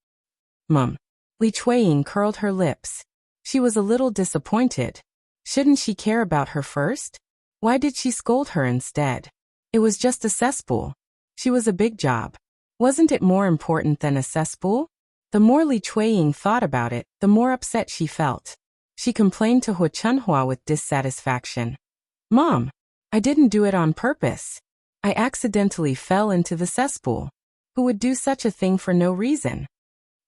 "Mum." Li Chueying curled her lips. She was a little disappointed. Shouldn't she care about her first? Why did she scold her instead? It was just a cesspool. She was a big job. Wasn't it more important than a cesspool? The more Li Chueying thought about it, the more upset she felt. She complained to Hua Chunhua with dissatisfaction. "Mom, I didn't do it on purpose. I accidentally fell into the cesspool. Who would do such a thing for no reason?"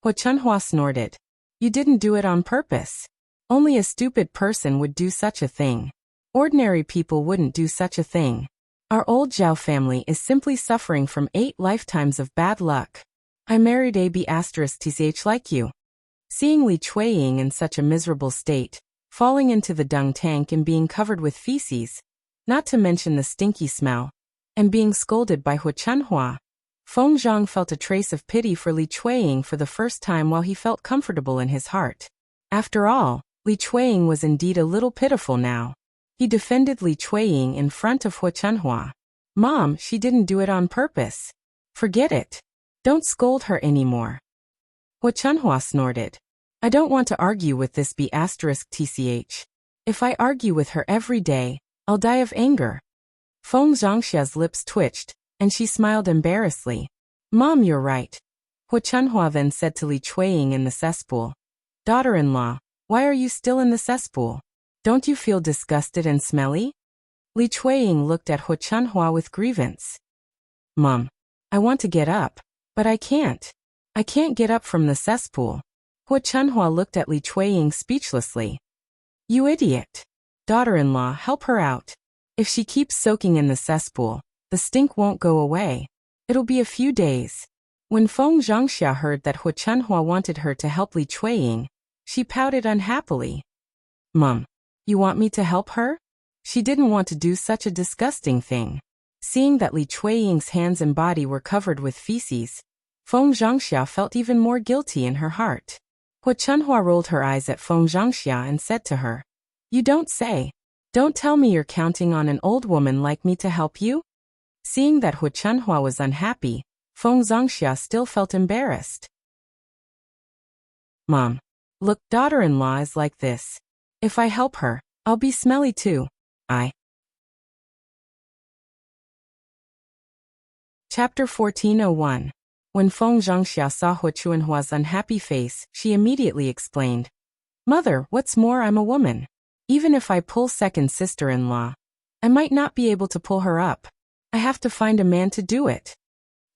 Hua Chunhua snorted. "You didn't do it on purpose. Only a stupid person would do such a thing. Ordinary people wouldn't do such a thing. Our old Zhao family is simply suffering from 8 lifetimes of bad luck. I married a B*th like you." Seeing Li Chueying in such a miserable state, falling into the dung tank and being covered with feces, not to mention the stinky smell, and being scolded by Hua Chunhua, Feng Zhang felt a trace of pity for Li Chueying for the first time while he felt comfortable in his heart. After all, Li Chueying was indeed a little pitiful now. He defended Li Chueying in front of Hua Chunhua. "Mom, she didn't do it on purpose. Forget it. Don't scold her anymore." Hua Chunhua snorted. I don't want to argue with this B***tch. If I argue with her every day, I'll die of anger. Feng Zhangxia's lips twitched, and she smiled embarrassedly. Mom, you're right. Hu Chunhua then said to Li Chuiying in the cesspool. Daughter-in-law, why are you still in the cesspool? Don't you feel disgusted and smelly? Li Chuiying looked at Hu Chunhua with grievance. Mom, I want to get up, but I can't. I can't get up from the cesspool. Hu Chunhua looked at Li Chuiying speechlessly. You idiot. Daughter-in-law, help her out. If she keeps soaking in the cesspool, the stink won't go away. It'll be a few days. When Feng Zhangxia heard that Hu Chunhua wanted her to help Li Chuiying, she pouted unhappily. Mom, you want me to help her? She didn't want to do such a disgusting thing. Seeing that Li Chuiying's hands and body were covered with feces, Feng Zhangxia felt even more guilty in her heart. Hu Chunhua rolled her eyes at Feng Zhangxia and said to her, You don't say. Don't tell me you're counting on an old woman like me to help you? Seeing that Hu Chunhua was unhappy, Feng Zhangxia still felt embarrassed. Mom, look, daughter-in-law is like this. If I help her, I'll be smelly too. Chapter 1401. When Feng Zhangxia saw Hu Chunhua's unhappy face, she immediately explained, Mother, what's more, I'm a woman. Even if I pull second sister-in-law, I might not be able to pull her up. I have to find a man to do it.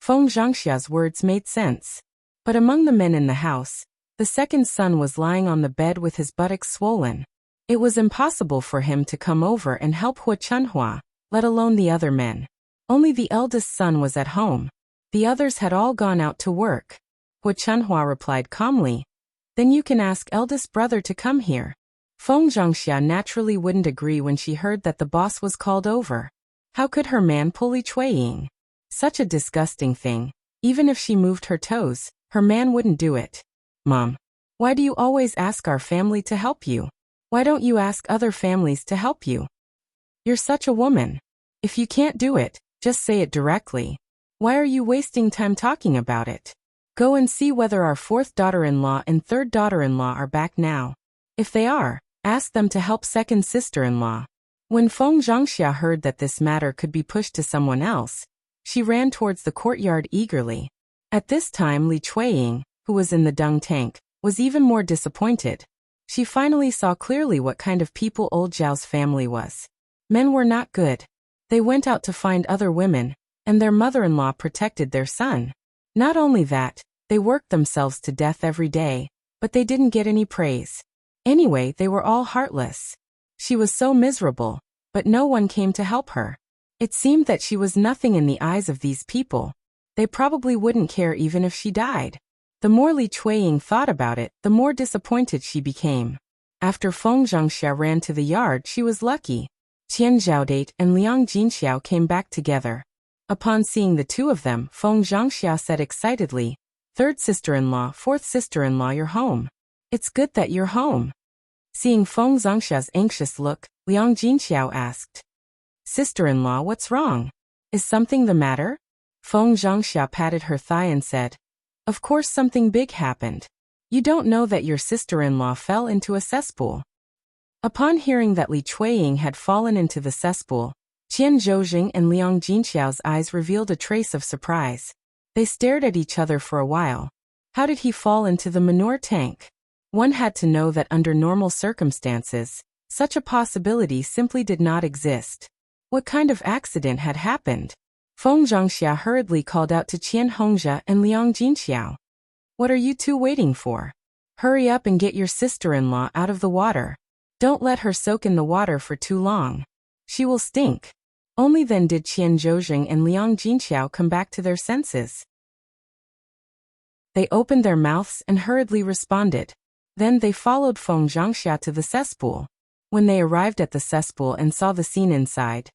Feng Zhangxia's words made sense. But among the men in the house, the second son was lying on the bed with his buttocks swollen. It was impossible for him to come over and help Hu Chunhua, let alone the other men. Only the eldest son was at home. The others had all gone out to work. Hu Chunhua replied calmly, Then you can ask eldest brother to come here. Feng Zhangxia naturally wouldn't agree when she heard that the boss was called over. How could her man pull Li Chuiying? Such a disgusting thing. Even if she moved her toes, her man wouldn't do it. Mom, why do you always ask our family to help you? Why don't you ask other families to help you? You're such a woman. If you can't do it, just say it directly. Why are you wasting time talking about it? Go and see whether our fourth daughter-in-law and third daughter-in-law are back now. If they are, ask them to help second sister-in-law. When Feng Zhangxia heard that this matter could be pushed to someone else, she ran towards the courtyard eagerly. At this time Li Chuiying, who was in the dung tank, was even more disappointed. She finally saw clearly what kind of people old Zhao's family was. Men were not good. They went out to find other women, and their mother-in-law protected their son. Not only that, they worked themselves to death every day, but they didn't get any praise. Anyway, they were all heartless. She was so miserable, but no one came to help her. It seemed that she was nothing in the eyes of these people. They probably wouldn't care even if she died. The more Li Chuiying thought about it, the more disappointed she became. After Feng Zhangxia ran to the yard, she was lucky. Qian Zhaodate and Liang Jinxiao came back together. Upon seeing the two of them, Feng Zhangxia said excitedly, Third sister-in-law, fourth sister-in-law, you're home. It's good that you're home. Seeing Feng Zhangxia's anxious look, Liang Jinxiao asked, Sister-in-law, what's wrong? Is something the matter? Feng Zhangxia patted her thigh and said, Of course something big happened. You don't know that your sister-in-law fell into a cesspool. Upon hearing that Li Chuiying had fallen into the cesspool, Qian Zhoujing and Liang Jinxiao's eyes revealed a trace of surprise. They stared at each other for a while. How did he fall into the manure tank? One had to know that under normal circumstances, such a possibility simply did not exist. What kind of accident had happened? Feng Zhangxia hurriedly called out to Qian Hongxia and Liang Jinxiao. What are you two waiting for? Hurry up and get your sister-in-law out of the water. Don't let her soak in the water for too long. She will stink. Only then did Qian Zhoujing and Liang Jinxiao come back to their senses. They opened their mouths and hurriedly responded. Then they followed Feng Zhangxia to the cesspool. When they arrived at the cesspool and saw the scene inside,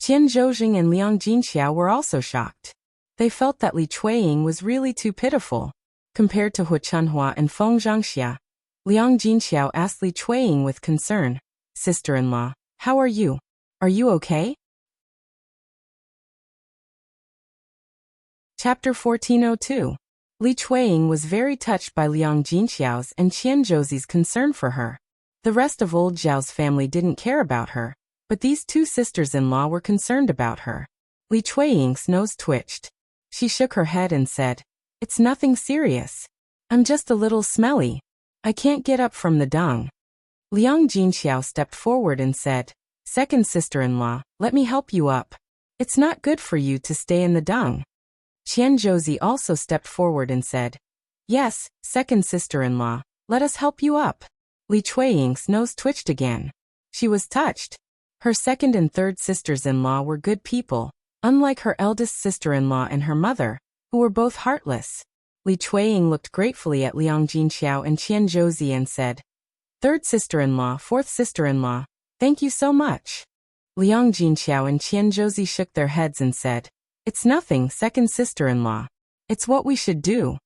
Qian Zhoujing and Liang Jinxiao were also shocked. They felt that Li Chuiying was really too pitiful. Compared to Hu Chunhua and Feng Zhangxia, Liang Jinxiao asked Li Chuiying with concern, Sister-in-law, how are you? Are you okay? Chapter 1402. Li Chuiying was very touched by Liang Jinxiao's and Qian Zhouzi's concern for her. The rest of old Zhao's family didn't care about her, but these two sisters-in-law were concerned about her. Li Chuiying's nose twitched. She shook her head and said, "It's nothing serious. I'm just a little smelly. I can't get up from the dung." Liang Jinxiao stepped forward and said, "Second sister-in-law, let me help you up. It's not good for you to stay in the dung." Qian Zhouzi also stepped forward and said, "Yes, second sister-in-law, let us help you up." Li Chuiying's nose twitched again. She was touched. Her second and third sisters-in-law were good people, unlike her eldest sister-in-law and her mother, who were both heartless. Li Chuiying looked gratefully at Liang Jinxiao and Qian Zhouzi and said, "Third sister-in-law, fourth sister-in-law, thank you so much." Liang Jinxiao and Qian Zhouzi shook their heads and said, "It's nothing, second sister-in-law. It's what we should do."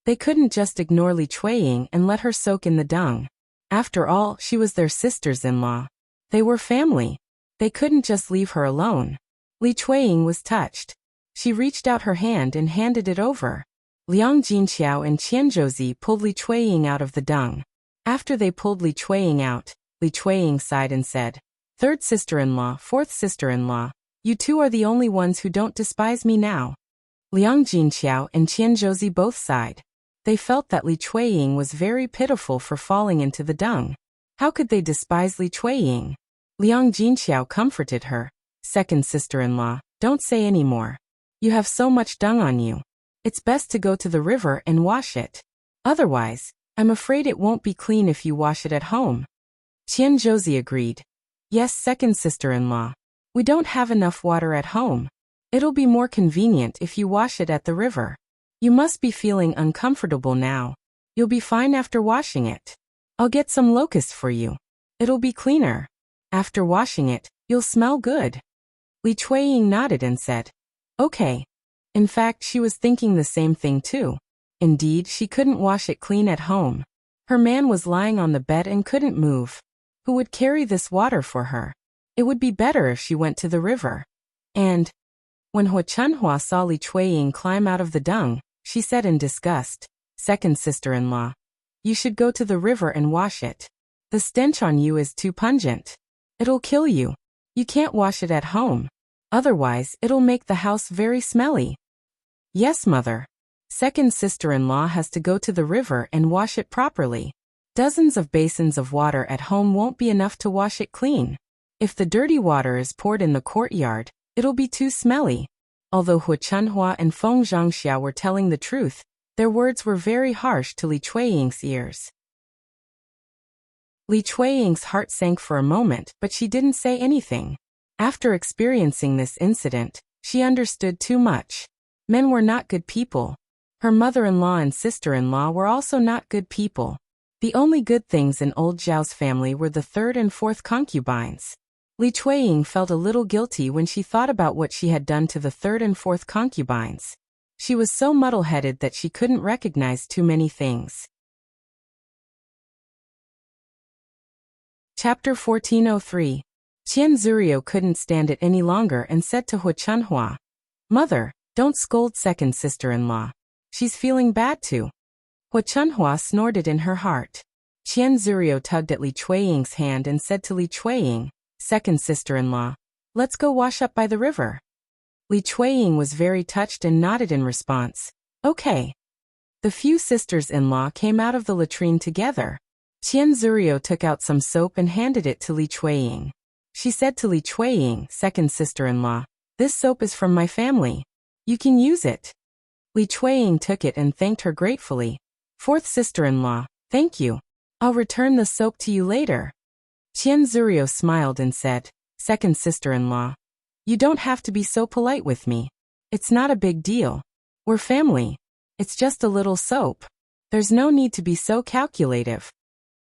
They couldn't just ignore Li Chuiying and let her soak in the dung. After all, she was their sisters-in-law. They were family. They couldn't just leave her alone. Li Chuiying was touched. She reached out her hand and handed it over. Liang Jinxiao and Qian Zhouzi pulled Li Chuiying out of the dung. After they pulled Li Chuiying out, Li Chuiying sighed and said, "Third sister-in-law, fourth sister-in-law, you two are the only ones who don't despise me now." Liang Jinxiao and Qian Zhouzi both sighed. They felt that Li Chuiying was very pitiful for falling into the dung. How could they despise Li Chuiying? Liang Jinxiao comforted her. "Second sister-in-law, don't say any more. You have so much dung on you. It's best to go to the river and wash it. Otherwise, I'm afraid it won't be clean if you wash it at home." Qian Zhouzi agreed. "Yes, second sister-in-law. We don't have enough water at home. It'll be more convenient if you wash it at the river. You must be feeling uncomfortable now. You'll be fine after washing it. I'll get some locusts for you. It'll be cleaner. After washing it, you'll smell good." Li Chuiying nodded and said, "Okay." In fact, she was thinking the same thing too. Indeed, she couldn't wash it clean at home. Her man was lying on the bed and couldn't move. Who would carry this water for her? It would be better if she went to the river. And when Hua Chunhua saw Li Chuiying climb out of the dung, she said in disgust, "Second sister-in-law, you should go to the river and wash it. The stench on you is too pungent. It'll kill you. You can't wash it at home. Otherwise, it'll make the house very smelly." "Yes, mother. Second sister-in-law has to go to the river and wash it properly. Dozens of basins of water at home won't be enough to wash it clean. If the dirty water is poured in the courtyard, it'll be too smelly." Although Hua Chunhua and Feng Zhangxia were telling the truth, their words were very harsh to Li Chuiying's ears. Li Chuiying's heart sank for a moment, but she didn't say anything. After experiencing this incident, she understood too much. Men were not good people. Her mother-in-law and sister-in-law were also not good people. The only good things in old Zhao's family were the third and fourth concubines. Li Chuiying felt a little guilty when she thought about what she had done to the third and fourth concubines. She was so muddle-headed that she couldn't recognize too many things. Chapter 1403. Qian Zurio couldn't stand it any longer and said to Hua Chunhua, "Mother, don't scold second sister-in-law. She's feeling bad too." Hua Chunhua snorted in her heart. Qian Zurio tugged at Li Chuiying's hand and said to Li Chuiying, "Second sister-in-law, let's go wash up by the river." Li Chuiying was very touched and nodded in response. "Okay." The few sisters-in-law came out of the latrine together. Qian Zurio took out some soap and handed it to Li Chuiying. She said to Li Chuiying, "Second sister-in-law, this soap is from my family. You can use it." Li Chuiying took it and thanked her gratefully. "Fourth sister-in-law, thank you. I'll return the soap to you later." Qian Zurio smiled and said, "Second sister-in-law, you don't have to be so polite with me. It's not a big deal. We're family. It's just a little soap. There's no need to be so calculative."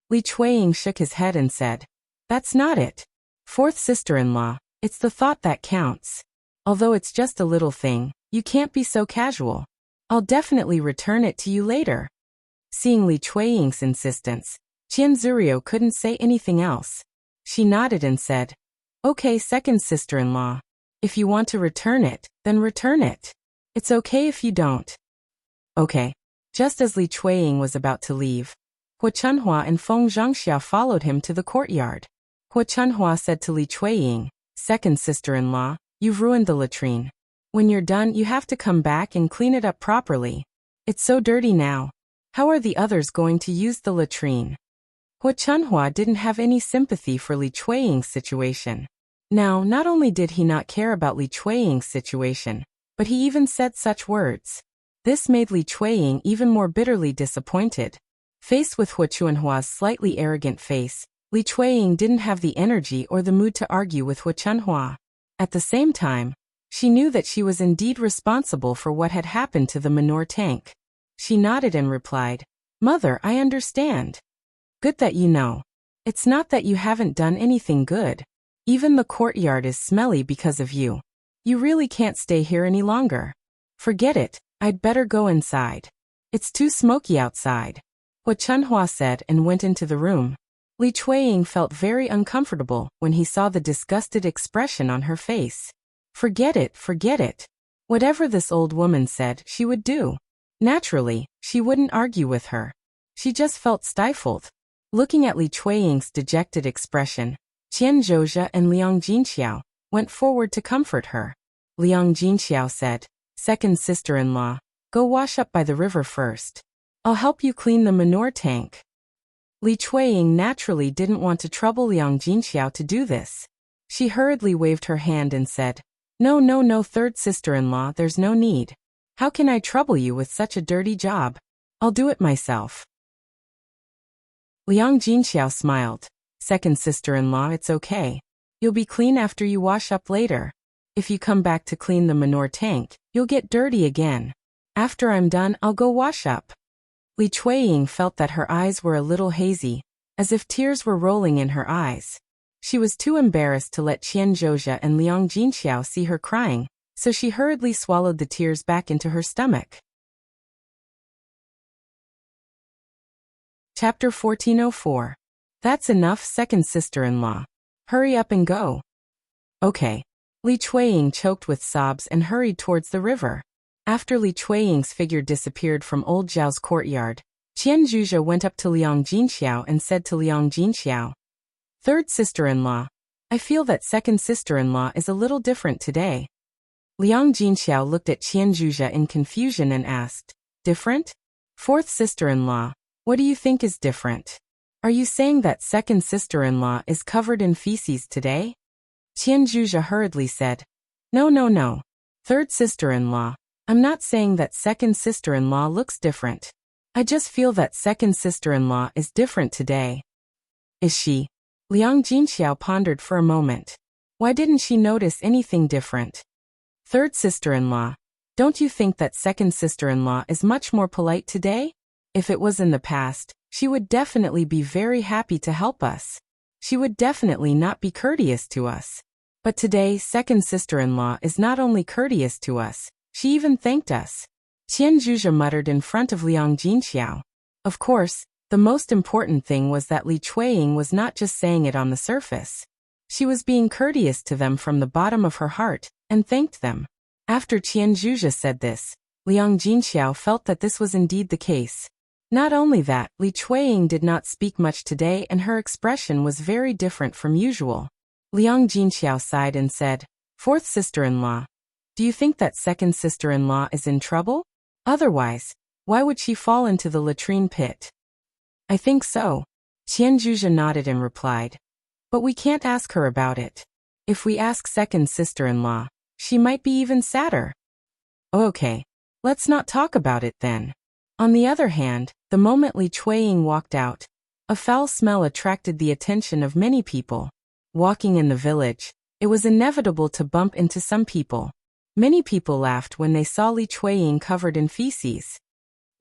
Li Chuiying shook his head and said, "That's not it. Fourth sister-in-law, it's the thought that counts. Although it's just a little thing, you can't be so casual. I'll definitely return it to you later." Seeing Li Chuiying's insistence, Qian Zurio couldn't say anything else. She nodded and said, "Okay, second sister-in-law. If you want to return it, then return it. It's okay if you don't." "Okay." Just as Li Chuiying was about to leave, Hua Chunhua and Feng Zhangxia followed him to the courtyard. Hua Chunhua said to Li Chuiying, "Second sister-in-law, you've ruined the latrine. When you're done, you have to come back and clean it up properly. It's so dirty now. How are the others going to use the latrine?" Hua Chunhua didn't have any sympathy for Li Chuiying's situation. Now, not only did he not care about Li Chuiying's situation, but he even said such words. This made Li Chuiying even more bitterly disappointed. Faced with Hua Chunhua's slightly arrogant face, Li Chuiying didn't have the energy or the mood to argue with Hua Chunhua. At the same time, she knew that she was indeed responsible for what had happened to the manure tank. She nodded and replied, "Mother, I understand. Good that you know. It's not that you haven't done anything good. Even the courtyard is smelly because of you. You really can't stay here any longer. Forget it, I'd better go inside. It's too smoky outside," Hua Chunhua said and went into the room. Li Chuiying felt very uncomfortable when he saw the disgusted expression on her face. Forget it, forget it. Whatever this old woman said, she would do. Naturally, she wouldn't argue with her. She just felt stifled. Looking at Li Chuiying's dejected expression, Qian Zhozha and Liang Jinxiao went forward to comfort her. Liang Jinxiao said, "Second sister-in-law, go wash up by the river first. I'll help you clean the manure tank." Li Chuiying naturally didn't want to trouble Liang Jinxiao to do this. She hurriedly waved her hand and said, No, third sister-in-law, there's no need. How can I trouble you with such a dirty job? I'll do it myself." Liang Jinxiao smiled. "Second sister-in-law, it's okay. You'll be clean after you wash up later. If you come back to clean the manure tank, you'll get dirty again. After I'm done, I'll go wash up." Li Chuiying felt that her eyes were a little hazy, as if tears were rolling in her eyes. She was too embarrassed to let Qian Zhozha and Liang Jinxiao see her crying, so she hurriedly swallowed the tears back into her stomach. Chapter 1404. That's enough, second sister-in-law. Hurry up and go. Okay. Li Chuiying choked with sobs and hurried towards the river. After Li Chuiying's figure disappeared from old Zhao's courtyard, Qian Zhuzha went up to Liang Jinxiao and said to Liang Jinxiao, "Third sister-in-law, I feel that second sister-in-law is a little different today." Liang Jinxiao looked at Qian Zhuzha in confusion and asked, "Different? Fourth sister-in-law, what do you think is different? Are you saying that second sister-in-law is covered in feces today?" Qian Zhuzha hurriedly said, No. Third sister-in-law, I'm not saying that second sister-in-law looks different. I just feel that second sister-in-law is different today." "Is she?" Liang Jinxiao pondered for a moment. Why didn't she notice anything different? "Third sister-in-law, don't you think that second sister-in-law is much more polite today? If it was in the past, she would definitely be very happy to help us. She would definitely not be courteous to us. But today, second sister-in-law is not only courteous to us, she even thanked us." Qian Zhuzha muttered in front of Liang Jinxiao. Of course, the most important thing was that Li Chuiying was not just saying it on the surface. She was being courteous to them from the bottom of her heart, and thanked them. After Qian Zhuzha said this, Liang Jinxiao felt that this was indeed the case. Not only that, Li Chuiying did not speak much today and her expression was very different from usual. Liang Jinxiao sighed and said, "Fourth sister-in-law, do you think that second sister-in-law is in trouble? Otherwise, why would she fall into the latrine pit?" "I think so." Qian Zhuzha nodded and replied. "But we can't ask her about it. If we ask second sister-in-law, she might be even sadder." "Okay. Let's not talk about it then." On the other hand, the moment Li Chuiying walked out, a foul smell attracted the attention of many people. Walking in the village, it was inevitable to bump into some people. Many people laughed when they saw Li Chuiying covered in feces.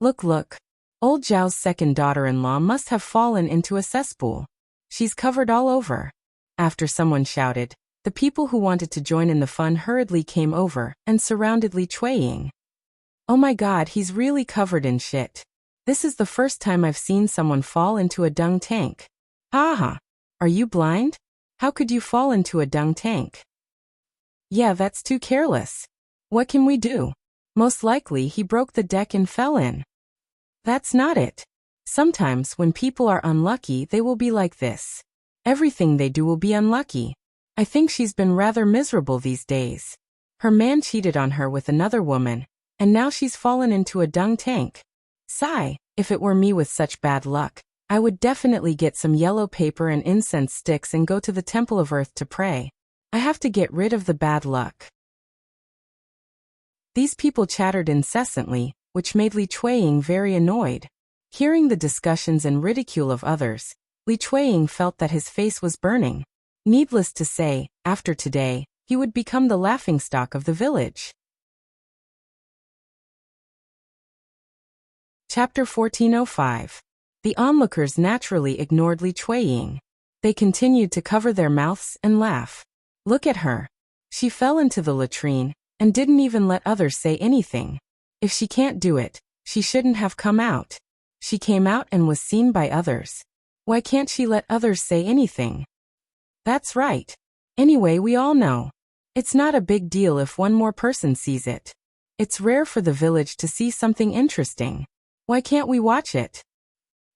Look. Old Zhao's second daughter-in-law must have fallen into a cesspool. She's covered all over. After someone shouted, the people who wanted to join in the fun hurriedly came over and surrounded Li Chuiying. "Oh my god, he's really covered in shit. This is the first time I've seen someone fall into a dung tank. Haha. Are you blind? How could you fall into a dung tank?" "Yeah, that's too careless. What can we do? Most likely he broke the deck and fell in." That's not it. Sometimes when people are unlucky they will be like this. Everything they do will be unlucky. I think she's been rather miserable these days. Her man cheated on her with another woman, and now she's fallen into a dung tank. Sigh, if it were me with such bad luck, I would definitely get some yellow paper and incense sticks and go to the Temple of Earth to pray. I have to get rid of the bad luck. These people chattered incessantly, which made Li Chuiying very annoyed. Hearing the discussions and ridicule of others, Li Chuiying felt that his face was burning. Needless to say, after today, he would become the laughingstock of the village. Chapter 1405. The onlookers naturally ignored Li Chuiying. They continued to cover their mouths and laugh. Look at her. She fell into the latrine, and didn't even let others say anything. If she can't do it, she shouldn't have come out. She came out and was seen by others. Why can't she let others say anything? That's right. Anyway, we all know. It's not a big deal if one more person sees it. It's rare for the village to see something interesting. Why can't we watch it?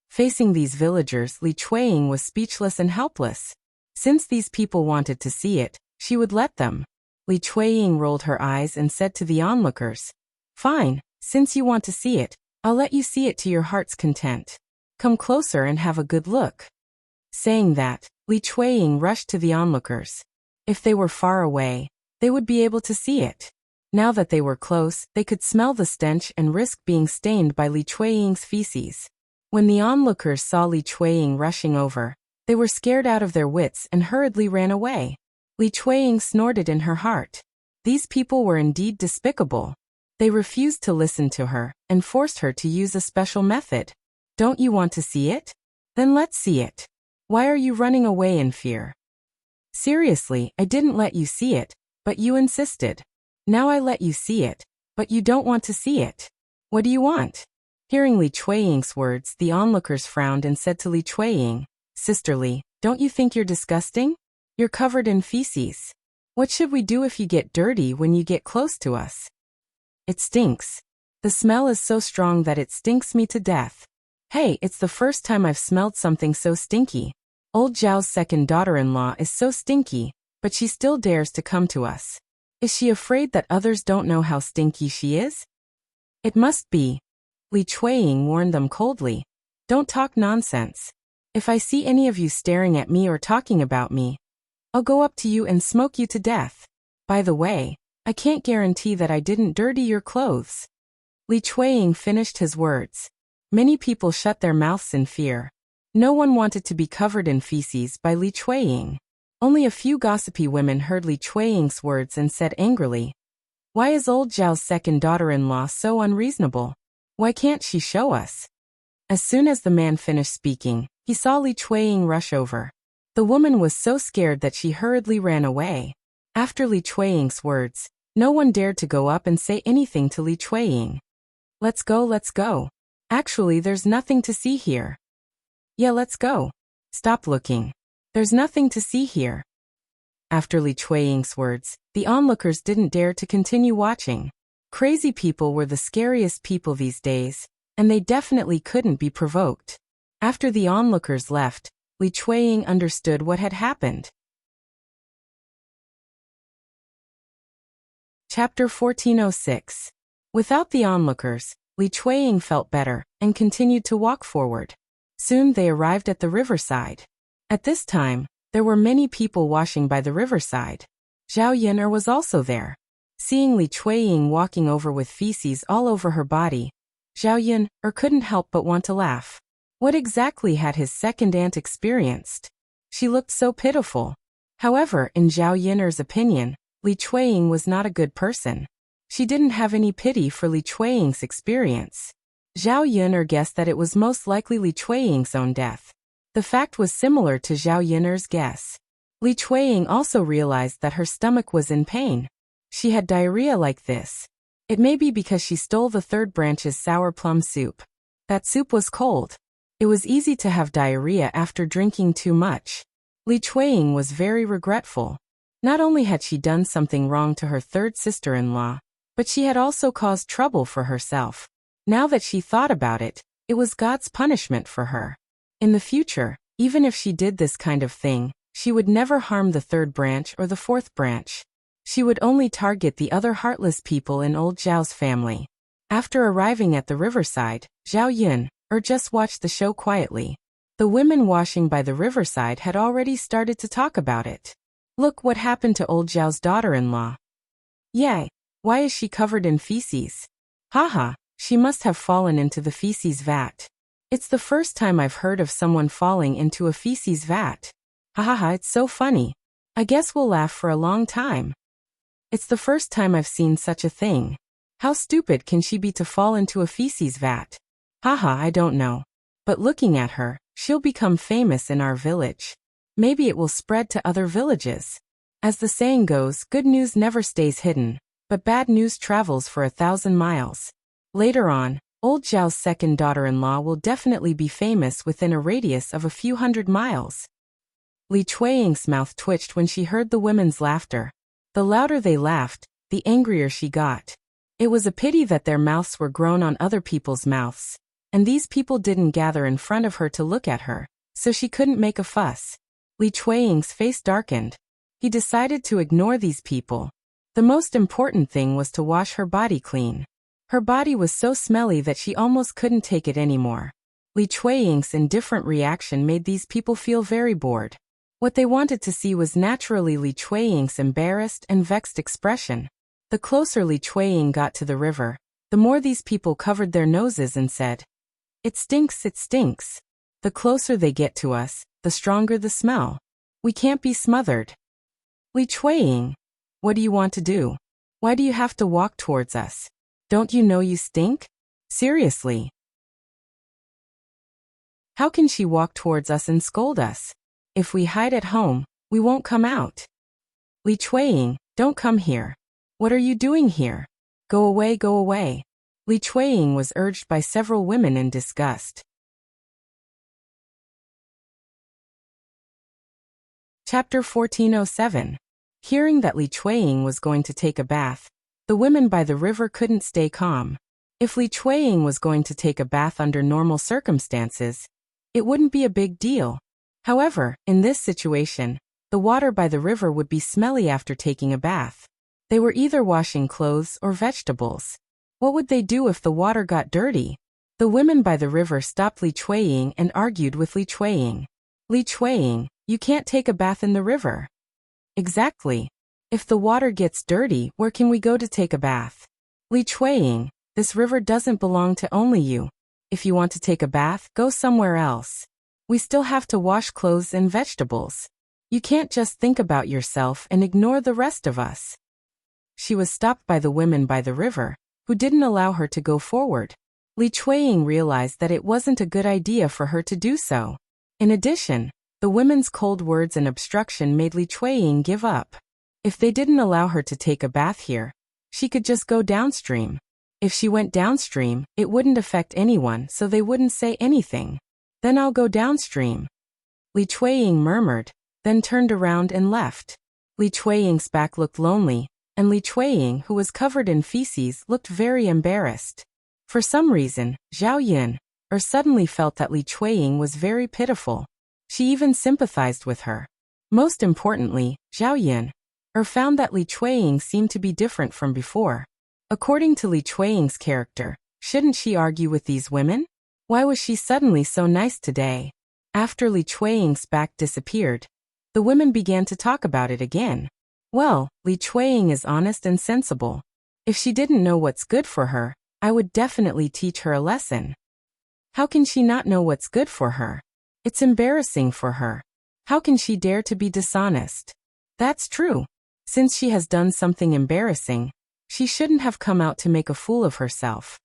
Facing these villagers, Li Chuiying was speechless and helpless. Since these people wanted to see it, she would let them. Li Chuiying rolled her eyes and said to the onlookers, "Fine, since you want to see it, I'll let you see it to your heart's content. Come closer and have a good look." Saying that, Li Chuiying rushed to the onlookers. If they were far away, they would be able to see it. Now that they were close, they could smell the stench and risk being stained by Li Chuiying's feces. When the onlookers saw Li Chuiying rushing over, they were scared out of their wits and hurriedly ran away. Li Chuiying snorted in her heart. These people were indeed despicable. They refused to listen to her, and forced her to use a special method. Don't you want to see it? Then let's see it. Why are you running away in fear? Seriously, I didn't let you see it, but you insisted. Now I let you see it, but you don't want to see it. What do you want? Hearing Li Chuiying's words, the onlookers frowned and said to Li Chuiying, "Sister Li, don't you think you're disgusting? You're covered in feces. What should we do if you get dirty when you get close to us?" "It stinks. The smell is so strong that it stinks me to death." "Hey, it's the first time I've smelled something so stinky. Old Zhao's second daughter-in-law is so stinky, but she still dares to come to us. Is she afraid that others don't know how stinky she is?" "It must be." Li Chuiying warned them coldly. "Don't talk nonsense. If I see any of you staring at me or talking about me, I'll go up to you and smoke you to death. By the way, I can't guarantee that I didn't dirty your clothes." Li Chuiying finished his words. Many people shut their mouths in fear. No one wanted to be covered in feces by Li Chuiying. Only a few gossipy women heard Li Chuiying's words and said angrily, "Why is old Zhao's second daughter-in-law so unreasonable? Why can't she show us?" As soon as the man finished speaking, he saw Li Chuiying rush over. The woman was so scared that she hurriedly ran away. After Li Chuiying's words, no one dared to go up and say anything to Li Chuiying. Let's go, let's go. Actually, there's nothing to see here." "Yeah, let's go." "Stop looking. There's nothing to see here." After Li Chuiying's words, the onlookers didn't dare to continue watching. Crazy people were the scariest people these days, and they definitely couldn't be provoked. After the onlookers left, Li Chuiying understood what had happened. Chapter 1406. Without the onlookers, Li Chuiying felt better, and continued to walk forward. Soon they arrived at the riverside. At this time, there were many people washing by the riverside. Zhao Yin'er was also there. Seeing Li Chuiying walking over with feces all over her body, Zhao Yin'er couldn't help but want to laugh. What exactly had his second aunt experienced? She looked so pitiful. However, in Zhao Yin'er's opinion, Li Chuiying was not a good person. She didn't have any pity for Li Chuiying's experience. Zhao Yin'er guessed that it was most likely Li Chuiying's own death. The fact was similar to Zhao Yin'er's guess. Li Chuiying also realized that her stomach was in pain. She had diarrhea like this. It may be because she stole the third branch's sour plum soup. That soup was cold. It was easy to have diarrhea after drinking too much. Li Chuiying was very regretful. Not only had she done something wrong to her third sister-in-law, but she had also caused trouble for herself. Now that she thought about it, It was God's punishment for her. In the future, even if she did this kind of thing, she would never harm the third branch or the fourth branch. She would only target the other heartless people in old Zhao's family. After arriving at the riverside, Zhao Yun, just watched the show quietly. The women washing by the riverside had already started to talk about it. Look what happened to old Zhao's daughter-in-law. Yay! Why is she covered in feces? Haha, she must have fallen into the feces vat. It's the first time I've heard of someone falling into a feces vat. Hahaha, it's so funny. I guess we'll laugh for a long time. It's the first time I've seen such a thing. How stupid can she be to fall into a feces vat? Haha, I don't know. But looking at her, she'll become famous in our village. Maybe it will spread to other villages. As the saying goes, good news never stays hidden, but bad news travels for 1,000 miles. Later on, old Zhao's second daughter-in-law will definitely be famous within a radius of a few hundred miles. Li Chuiying's mouth twitched when she heard the women's laughter. The louder they laughed, the angrier she got. It was a pity that their mouths were grown on other people's mouths, and these people didn't gather in front of her to look at her, so she couldn't make a fuss. Li Chuiying's face darkened. He decided to ignore these people. The most important thing was to wash her body clean. Her body was so smelly that she almost couldn't take it anymore. Li Chuiying's indifferent reaction made these people feel very bored. What they wanted to see was naturally Li Chuiying's embarrassed and vexed expression. The closer Li Chuiying got to the river, the more these people covered their noses and said, "It stinks, it stinks. The closer they get to us, the stronger the smell. We can't be smothered." Li Chuiying, what do you want to do? Why do you have to walk towards us? Don't you know you stink? Seriously. How can she walk towards us and scold us? If we hide at home, we won't come out. Li Chuiying, don't come here. What are you doing here? Go away, go away. Li Chuiying was urged by several women in disgust. Chapter 1407. Hearing that Li Chuiying was going to take a bath, the women by the river couldn't stay calm. If Li Chuiying was going to take a bath under normal circumstances, it wouldn't be a big deal. However, in this situation, the water by the river would be smelly after taking a bath. They were either washing clothes or vegetables. What would they do if the water got dirty? The women by the river stopped Li Chuiying and argued with Li Chuiying. Li Chuiying, you can't take a bath in the river. Exactly. If the water gets dirty, where can we go to take a bath? Li Chuiying, this river doesn't belong to only you. If you want to take a bath, go somewhere else. We still have to wash clothes and vegetables. You can't just think about yourself and ignore the rest of us. She was stopped by the women by the river, who didn't allow her to go forward. Li Chuiying realized that it wasn't a good idea for her to do so. In addition, the women's cold words and obstruction made Li Chuiying give up. If they didn't allow her to take a bath here, she could just go downstream. If she went downstream, it wouldn't affect anyone, so they wouldn't say anything. Then I'll go downstream. Li Chuiying murmured, then turned around and left. Li Chuiying's back looked lonely, and Li Chuiying, who was covered in feces, looked very embarrassed. For some reason, Zhao Yun, suddenly felt that Li Chuiying was very pitiful. She even sympathized with her. Most importantly, Zhao Yun, found that Li Chuiying seemed to be different from before. According to Li Chuiying's character, shouldn't she argue with these women? Why was she suddenly so nice today? After Li Chuiying's back disappeared, the women began to talk about it again. Well, Li Chuiying is honest and sensible. If she didn't know what's good for her, I would definitely teach her a lesson. How can she not know what's good for her? It's embarrassing for her. How can she dare to be dishonest? That's true. Since she has done something embarrassing, she shouldn't have come out to make a fool of herself.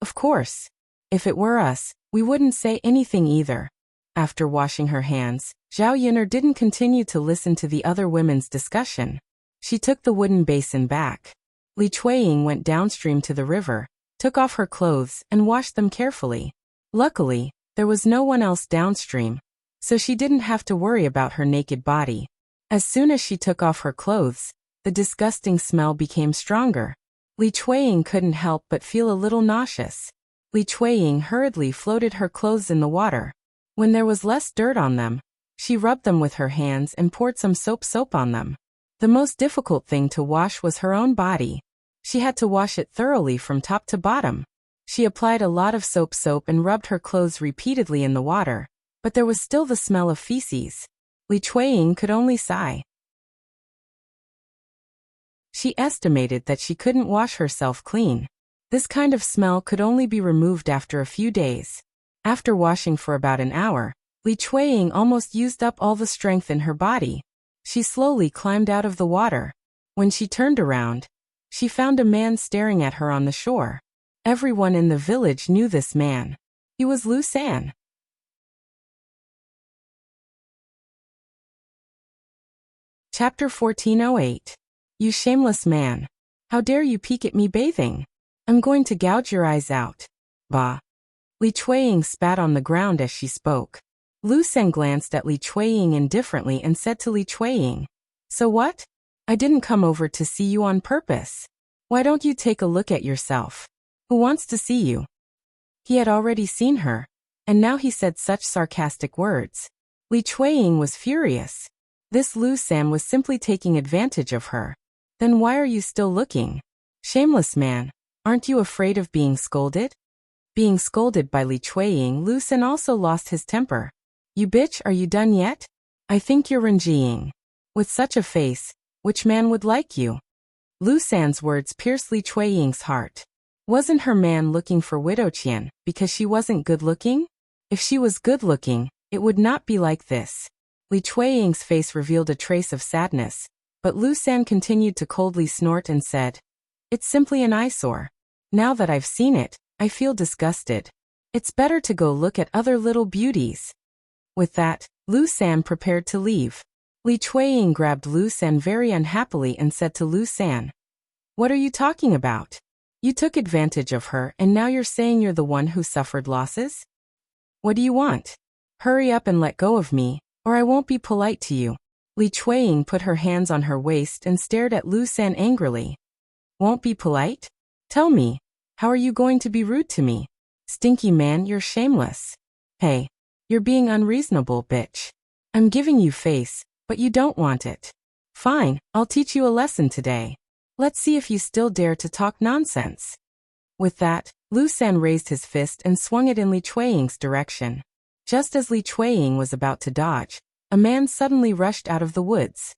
Of course, if it were us, we wouldn't say anything either. After washing her hands, Zhao Yun'er didn't continue to listen to the other women's discussion. She took the wooden basin back. Li Chuiying went downstream to the river, took off her clothes, and washed them carefully. Luckily, there was no one else downstream, so she didn't have to worry about her naked body. As soon as she took off her clothes, the disgusting smell became stronger. Li Chuiying couldn't help but feel a little nauseous. Li Chuiying hurriedly floated her clothes in the water. When there was less dirt on them, she rubbed them with her hands and poured some soap on them. The most difficult thing to wash was her own body. She had to wash it thoroughly from top to bottom. She applied a lot of soap and rubbed her clothes repeatedly in the water, but there was still the smell of feces. Li Chuiying could only sigh. She estimated that she couldn't wash herself clean. This kind of smell could only be removed after a few days. After washing for about an hour, Li Chuiying almost used up all the strength in her body. She slowly climbed out of the water. When she turned around, she found a man staring at her on the shore. Everyone in the village knew this man. He was Lu San. Chapter 1408. You shameless man. How dare you peek at me bathing? I'm going to gouge your eyes out. Bah. Li Chuiying spat on the ground as she spoke. Lu San glanced at Li Chuiying indifferently and said to Li Chuiying, "So what? I didn't come over to see you on purpose. Why don't you take a look at yourself? Who wants to see you?" He had already seen her, and now he said such sarcastic words. Li Chuiying was furious. This Lu San was simply taking advantage of her. Then why are you still looking? Shameless man, aren't you afraid of being scolded? Being scolded by Li Chuiying, Lu San also lost his temper. You bitch, are you done yet? I think you're renjiing. With such a face, which man would like you? Lu San's words pierced Li Chuiying's heart. Wasn't her man looking for Widow Qian because she wasn't good-looking? If she was good-looking, it would not be like this. Li Chuiying's face revealed a trace of sadness, but Lu San continued to coldly snort and said, "It's simply an eyesore. Now that I've seen it, I feel disgusted. It's better to go look at other little beauties." With that, Lu San prepared to leave. Li Chuiying grabbed Lu San very unhappily and said to Lu San, "What are you talking about? You took advantage of her and now you're saying you're the one who suffered losses? What do you want? Hurry up and let go of me, or I won't be polite to you." Li Chuiying put her hands on her waist and stared at Lu San angrily. "Won't be polite? Tell me, how are you going to be rude to me? Stinky man, you're shameless. Hey. You're being unreasonable, bitch. I'm giving you face, but you don't want it. Fine, I'll teach you a lesson today. Let's see if you still dare to talk nonsense." With that, Lu San raised his fist and swung it in Li Chuiying's direction. Just as Li Chuiying was about to dodge, a man suddenly rushed out of the woods.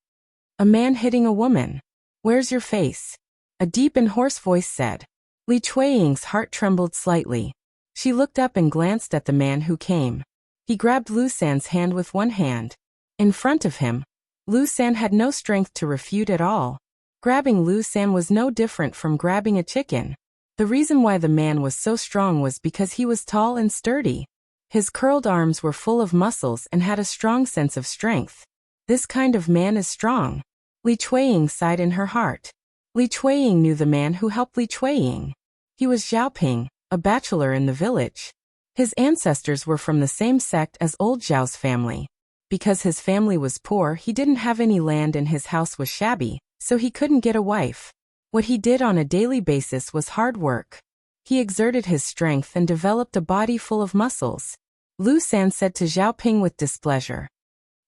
A man hitting a woman. "Where's your face?" A deep and hoarse voice said. Li Chuiying's heart trembled slightly. She looked up and glanced at the man who came. He grabbed Lu San's hand with one hand. In front of him, Lu San had no strength to refute at all. Grabbing Lu San was no different from grabbing a chicken. The reason why the man was so strong was because he was tall and sturdy. His curled arms were full of muscles and had a strong sense of strength. This kind of man is strong. Li Chuiying sighed in her heart. Li Chuiying knew the man who helped Li Chuiying. He was Zhao Ping, a bachelor in the village. His ancestors were from the same sect as old Zhao's family. Because his family was poor, he didn't have any land and his house was shabby, so he couldn't get a wife. What he did on a daily basis was hard work. He exerted his strength and developed a body full of muscles. Lu San said to Zhao Ping with displeasure,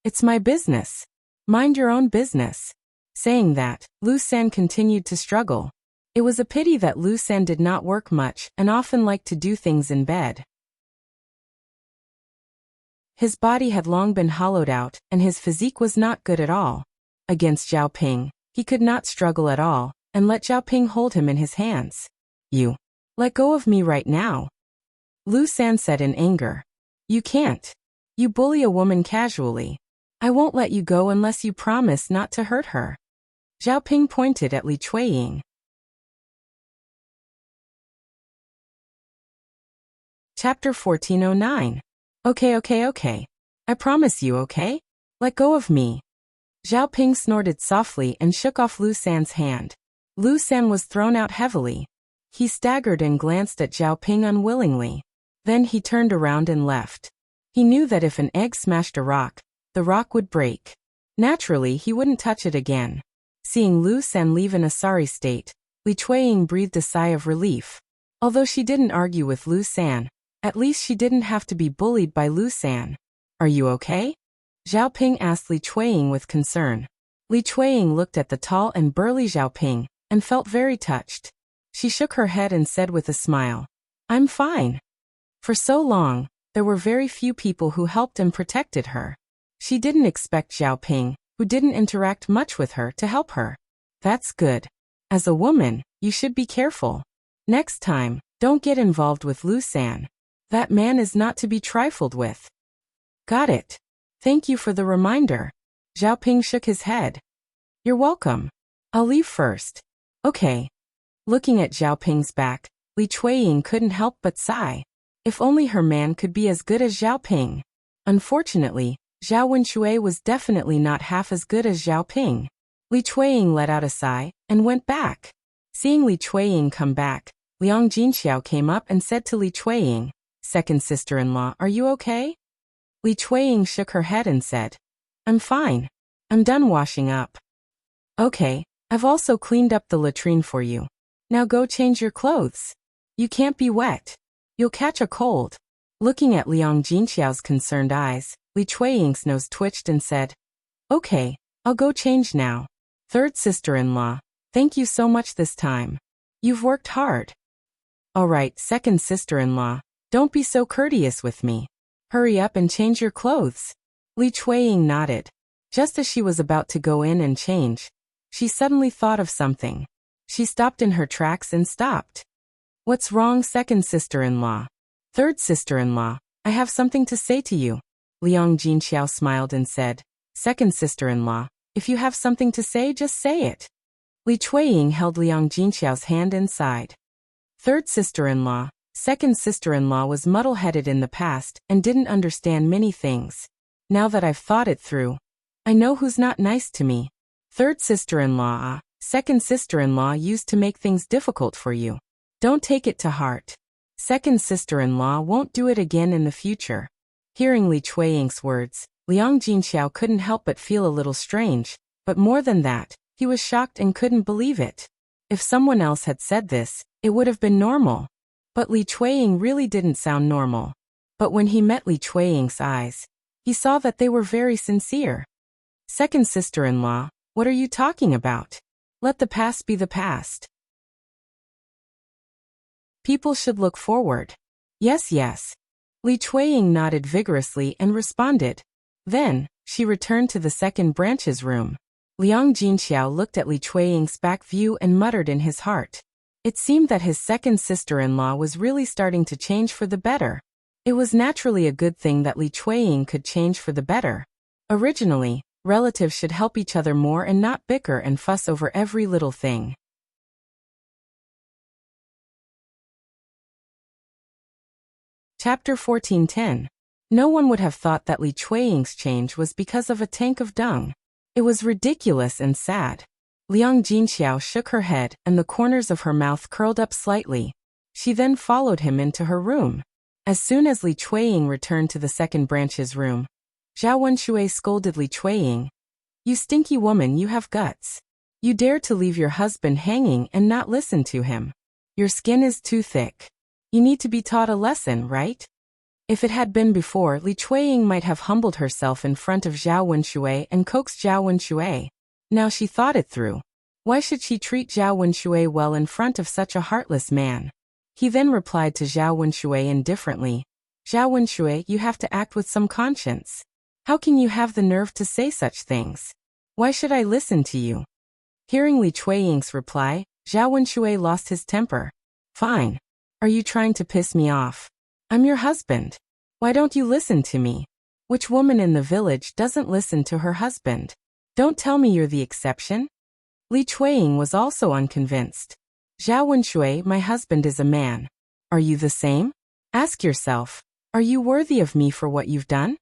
"It's my business. Mind your own business." Saying that, Lu San continued to struggle. It was a pity that Lu San did not work much and often liked to do things in bed. His body had long been hollowed out, and his physique was not good at all. Against Zhao Ping, he could not struggle at all, and let Zhao Ping hold him in his hands. "You. Let go of me right now." Lu San said in anger. "You can't. You bully a woman casually. I won't let you go unless you promise not to hurt her." Zhao Ping pointed at Li Chuiying. Chapter 1409. Okay. I promise you, okay? Let go of me." Zhao Ping snorted softly and shook off Lu San's hand. Lu San was thrown out heavily. He staggered and glanced at Zhao Ping unwillingly. Then he turned around and left. He knew that if an egg smashed a rock, the rock would break. Naturally, he wouldn't touch it again. Seeing Lu San leave in a sorry state, Li Chuiying breathed a sigh of relief. Although she didn't argue with Lu San, at least she didn't have to be bullied by Lu San. Are you okay? Zhao Ping asked Li Chueying with concern. Li Chueying looked at the tall and burly Zhao Ping and felt very touched. She shook her head and said with a smile, I'm fine. For so long, there were very few people who helped and protected her. She didn't expect Zhao Ping, who didn't interact much with her, to help her. That's good. As a woman, you should be careful. Next time, don't get involved with Lu San. That man is not to be trifled with. Got it. Thank you for the reminder. Zhao Ping shook his head. You're welcome. I'll leave first. Okay. Looking at Zhao Ping's back, Li Chueying couldn't help but sigh. If only her man could be as good as Zhao Ping. Unfortunately, Zhao Wenxue was definitely not half as good as Zhao Ping. Li Chueying let out a sigh and went back. Seeing Li Chueying come back, Liang Jinxiao came up and said to Li Chueying, Second sister-in-law, are you okay? Li Chueying shook her head and said, I'm fine. I'm done washing up. Okay, I've also cleaned up the latrine for you. Now go change your clothes. You can't be wet. You'll catch a cold. Looking at Liang Jinxiao's concerned eyes, Li Chueying's nose twitched and said, Okay, I'll go change now. Third sister-in-law, thank you so much this time. You've worked hard. All right, second sister-in-law, don't be so courteous with me. Hurry up and change your clothes. Li Chueying nodded. Just as she was about to go in and change, she suddenly thought of something. She stopped in her tracks and stopped. What's wrong, second sister-in-law? Third sister-in-law, I have something to say to you. Liang Jinxiao smiled and said, Second sister-in-law, if you have something to say, just say it. Li Chueying held Liang Jinxiao's hand and sighed. Third sister-in-law, second sister-in-law was muddle-headed in the past and didn't understand many things. Now that I've thought it through, I know who's not nice to me. Third sister-in-law, second sister-in-law used to make things difficult for you. Don't take it to heart. Second sister-in-law won't do it again in the future. Hearing Li Chueying's words, Liang Jinxiao couldn't help but feel a little strange, but more than that, he was shocked and couldn't believe it. If someone else had said this, it would have been normal. But Li Chueying really didn't sound normal. But when he met Li Chueying's eyes, he saw that they were very sincere. Second sister-in-law, what are you talking about? Let the past be the past. People should look forward. Yes, yes. Li Chueying nodded vigorously and responded. Then, she returned to the second branch's room. Liang Jinxiao looked at Li Chueying's back view and muttered in his heart. It seemed that his second sister-in-law was really starting to change for the better. It was naturally a good thing that Li Chueying could change for the better. Originally, relatives should help each other more and not bicker and fuss over every little thing. Chapter 1410. No one would have thought that Li Chueying's change was because of a tank of dung. It was ridiculous and sad. Liang Jinxiao shook her head and the corners of her mouth curled up slightly. She then followed him into her room. As soon as Li Chueying returned to the second branch's room, Zhao Wenxue scolded Li Chueying. You stinky woman, you have guts. You dare to leave your husband hanging and not listen to him. Your skin is too thick. You need to be taught a lesson, right? If it had been before, Li Chueying might have humbled herself in front of Zhao Wenxue and coaxed Zhao Wenxue. Now she thought it through. Why should she treat Zhao Wenxue well in front of such a heartless man? He then replied to Zhao Wenxue indifferently. Zhao Wenxue, you have to act with some conscience. How can you have the nerve to say such things? Why should I listen to you? Hearing Li Chueying's reply, Zhao Wenxue lost his temper. Fine. Are you trying to piss me off? I'm your husband. Why don't you listen to me? Which woman in the village doesn't listen to her husband? Don't tell me you're the exception. Li Chueying was also unconvinced. Zhao Wenxue, my husband is a man. Are you the same? Ask yourself, are you worthy of me for what you've done?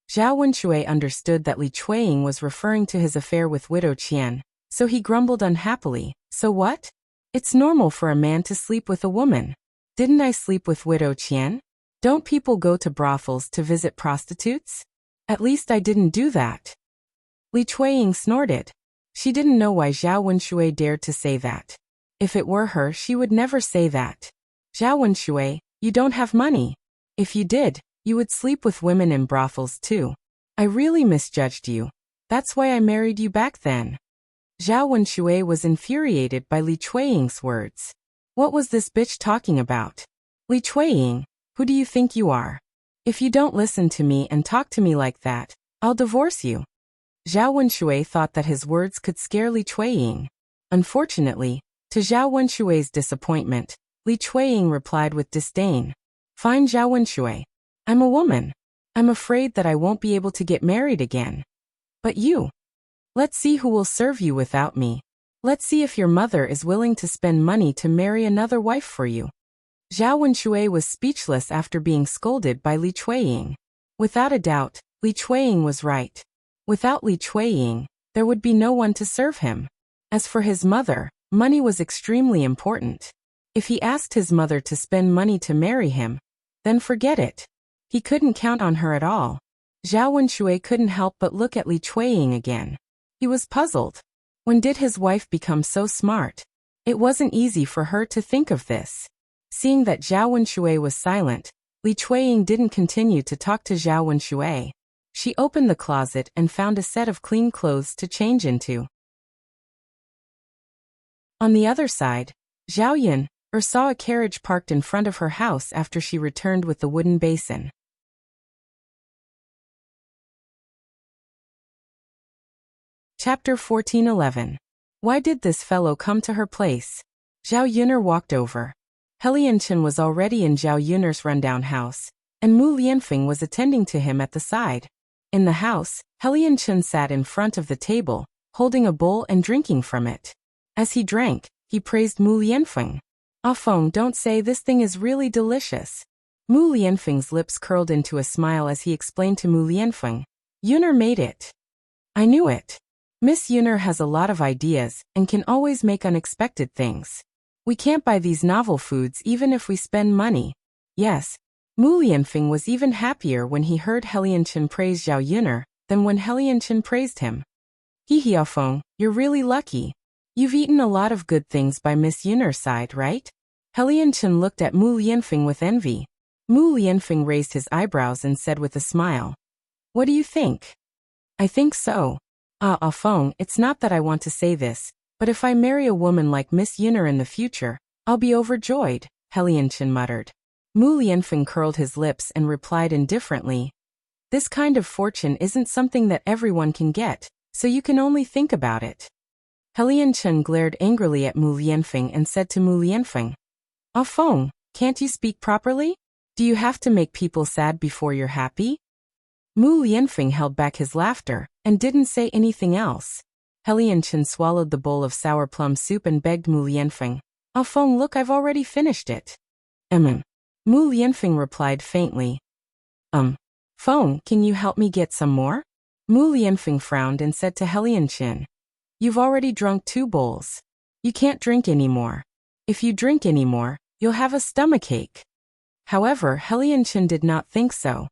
Zhao Wenxue understood that Li Chueying was referring to his affair with Widow Qian, so he grumbled unhappily. So what? It's normal for a man to sleep with a woman. Didn't I sleep with Widow Qian? Don't people go to brothels to visit prostitutes? At least I didn't do that. Li Chueying snorted. She didn't know why Zhao Wenxue dared to say that. If it were her, she would never say that. Zhao Wenshui, you don't have money. If you did, you would sleep with women in brothels too. I really misjudged you. That's why I married you back then. Zhao Wenshui was infuriated by Li Chuiying's words. What was this bitch talking about? Li Chuiying, who do you think you are? If you don't listen to me and talk to me like that, I'll divorce you. Zhao Wenshui thought that his words could scare Li Chuiying. Unfortunately, to Zhao Wenshui's disappointment, Li Chuiying replied with disdain. Fine, Zhao Wenshui. I'm a woman. I'm afraid that I won't be able to get married again. But you? Let's see who will serve you without me. Let's see if your mother is willing to spend money to marry another wife for you. Zhao Wenshui was speechless after being scolded by Li Chuiying. Without a doubt, Li Chuiying was right. Without Li Chuiying, there would be no one to serve him. As for his mother, money was extremely important. If he asked his mother to spend money to marry him, then forget it. He couldn't count on her at all. Zhao Wenshui couldn't help but look at Li Chuiying again. He was puzzled. When did his wife become so smart? It wasn't easy for her to think of this. Seeing that Zhao Wenshui was silent, Li Chuiying didn't continue to talk to Zhao Wenshui. She opened the closet and found a set of clean clothes to change into. On the other side, Zhao Yun saw a carriage parked in front of her house after she returned with the wooden basin. Chapter 14:11. Why did this fellow come to her place? Zhao Yun'er walked over. Helianchen was already in Zhao Yun'er's rundown house, and Mu Lianfeng was attending to him at the side. In the house, Helianchen sat in front of the table, holding a bowl and drinking from it. As he drank, he praised Mu Lianfeng. Ah Feng, don't say this thing is really delicious. Mu Lianfeng's lips curled into a smile as he explained to Mu Lianfeng. Yun'er made it. I knew it. Miss Yun'er has a lot of ideas and can always make unexpected things. We can't buy these novel foods even if we spend money. Yes. Mu Lianfeng was even happier when he heard Helianchen praise Zhao Yun'er than when Helianchen praised him. Ah Feng, you're really lucky. You've eaten a lot of good things by Miss Yun'er's side, right? Helianchen looked at Mu Lianfeng with envy. Mu Lianfeng raised his eyebrows and said with a smile. What do you think? I think so. Ah Feng, it's not that I want to say this, but if I marry a woman like Miss Yun'er in the future, I'll be overjoyed, Helianchen muttered. Mu Lianfeng curled his lips and replied indifferently. This kind of fortune isn't something that everyone can get, so you can only think about it. Helianchen glared angrily at Mu Lianfeng and said to Mu Lianfeng. Ah Feng, can't you speak properly? Do you have to make people sad before you're happy? Mu Lianfeng held back his laughter and didn't say anything else. Helianchen swallowed the bowl of sour plum soup and begged Mu Lianfeng. Ah Feng, look, I've already finished it. Mu Lianfeng replied faintly. Feng, can you help me get some more? Mu Lianfeng frowned and said to Helianchen. You've already drunk 2 bowls. You can't drink anymore. If you drink anymore, you'll have a stomachache. However, Helianchen did not think so.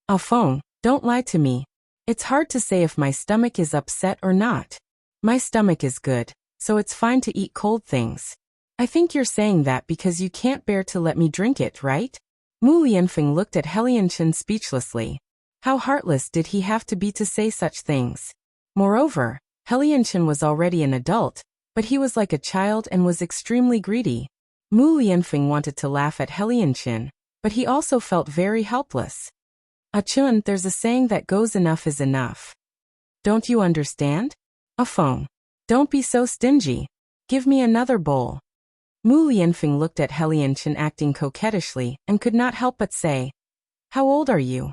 Ah Feng, don't lie to me. It's hard to say if my stomach is upset or not. My stomach is good, so it's fine to eat cold things. I think you're saying that because you can't bear to let me drink it, right? Mu Lianfeng looked at Helianchen speechlessly. How heartless did he have to be to say such things? Moreover, Helianchen was already an adult, but he was like a child and was extremely greedy. Mu Lianfeng wanted to laugh at Helianchen, but he also felt very helpless. Chun, there's a saying that goes enough is enough. Don't you understand? Ah Feng, don't be so stingy. Give me another bowl. Mu Lianfeng looked at Helianchen acting coquettishly and could not help but say, How old are you?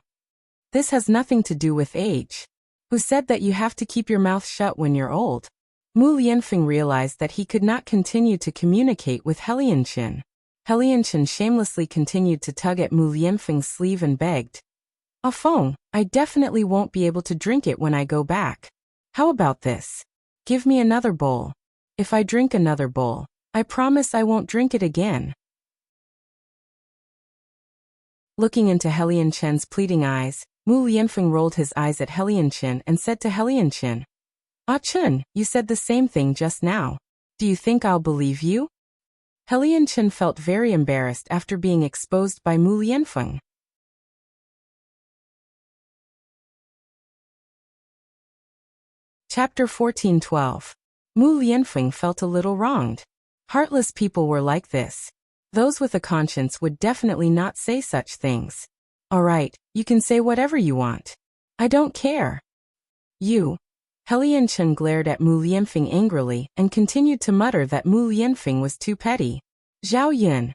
This has nothing to do with age. Who said that you have to keep your mouth shut when you're old? Mu Lianfeng realized that he could not continue to communicate with Helianchen. Helianchen shamelessly continued to tug at Mu Lianfeng's sleeve and begged. Ah Feng, I definitely won't be able to drink it when I go back. How about this? Give me another bowl. If I drink another bowl, I promise I won't drink it again. Looking into Helianchen's pleading eyes, Mu Lianfeng rolled his eyes at Helianchen and said to Helianchen, Ah Chun, you said the same thing just now. Do you think I'll believe you? Helianchen felt very embarrassed after being exposed by Mu Lianfeng. Chapter 14:12. Mu Lianfeng felt a little wronged. Heartless people were like this. Those with a conscience would definitely not say such things. Alright, you can say whatever you want. I don't care. You. Helianchen glared at Mu Lianfeng angrily and continued to mutter that Mu Lianfeng was too petty. Zhao Yun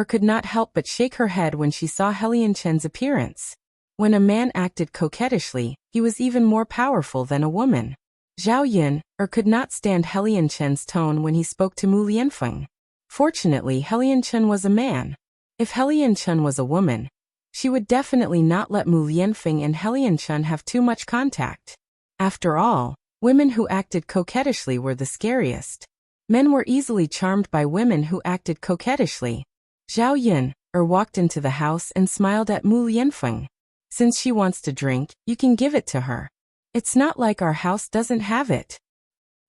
could not help but shake her head when she saw Helianchen's appearance. When a man acted coquettishly, he was even more powerful than a woman. Zhao Yun could not stand Helianchen's tone when he spoke to Mu Lianfeng. Fortunately, Helianchen was a man. If Helianchen was a woman, she would definitely not let Mu Lianfeng and Helianchen have too much contact. After all, women who acted coquettishly were the scariest. Men were easily charmed by women who acted coquettishly. Zhao Yun walked into the house and smiled at Mu Lianfeng. Since she wants to drink, you can give it to her. It's not like our house doesn't have it.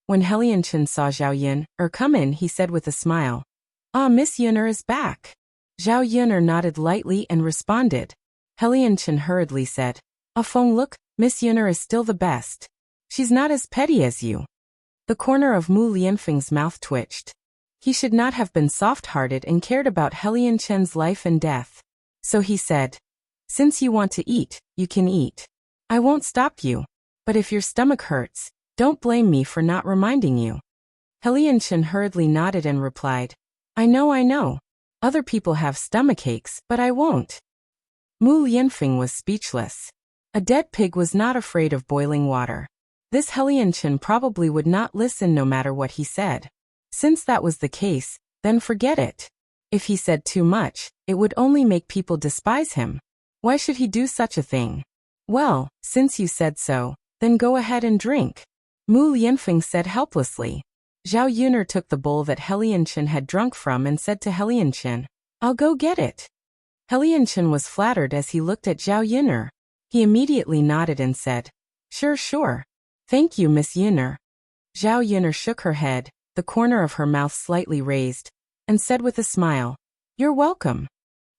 When Helianchen saw Zhao Yun come in, he said with a smile, "Ah, Miss Yun'er is back." Zhao Yun'er nodded lightly and responded. Helianchen hurriedly said, "Ah Feng, look, Miss Yun'er is still the best. She's not as petty as you." The corner of Mu Lianfeng's mouth twitched. He should not have been soft-hearted and cared about Helianchen's life and death. So he said, "Since you want to eat, you can eat. I won't stop you. But if your stomach hurts, don't blame me for not reminding you." Helianchen hurriedly nodded and replied, I know. Other people have stomachaches, but I won't." Mu Lianfeng was speechless. A dead pig was not afraid of boiling water. This Helianchen probably would not listen no matter what he said. Since that was the case, then forget it. If he said too much, it would only make people despise him. Why should he do such a thing? "Well, since you said so, then go ahead and drink," Mu Lianfeng said helplessly. Zhao Yun'er took the bowl that Helianchen had drunk from and said to Helianchen, "I'll go get it." Helianchen was flattered as he looked at Zhao Yun'er. He immediately nodded and said, Sure. Thank you, Miss Yun'er." Zhao Yun'er shook her head, the corner of her mouth slightly raised, and said with a smile, "You're welcome."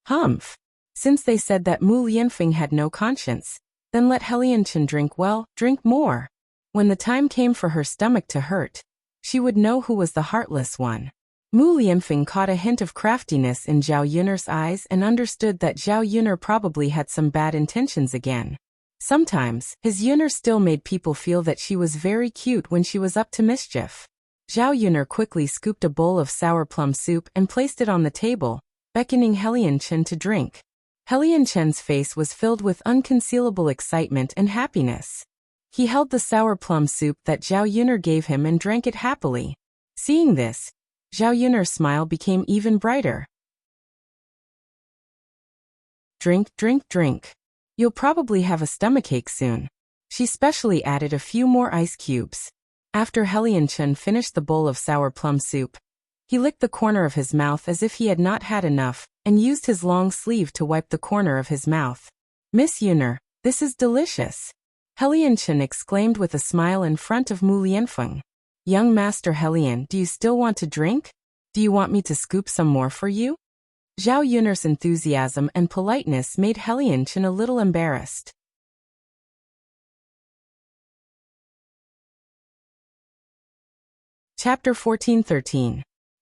Humph. Since they said that Mu Lianfeng had no conscience, then let Helianchen drink more. When the time came for her stomach to hurt, she would know who was the heartless one. Mu Lianfeng caught a hint of craftiness in Zhao Yun'er's eyes and understood that Zhao Yun'er probably had some bad intentions again. Sometimes, his Yun'er still made people feel that she was very cute when she was up to mischief. Zhao Yun'er quickly scooped a bowl of sour plum soup and placed it on the table, beckoning Helianchen to drink. Helianchen's face was filled with unconcealable excitement and happiness. He held the sour plum soup that Zhao Yun'er gave him and drank it happily. Seeing this, Zhao Yun'er's smile became even brighter. Drink. You'll probably have a stomachache soon." She specially added a few more ice cubes. After Helianchen finished the bowl of sour plum soup, he licked the corner of his mouth as if he had not had enough, and used his long sleeve to wipe the corner of his mouth. "Miss Yun'er, this is delicious," Helianchen exclaimed with a smile in front of Mu Lianfeng. "Young Master Helian, do you still want to drink? Do you want me to scoop some more for you?" Zhao Yun'er's enthusiasm and politeness made Helianchen a little embarrassed. Chapter 14:13.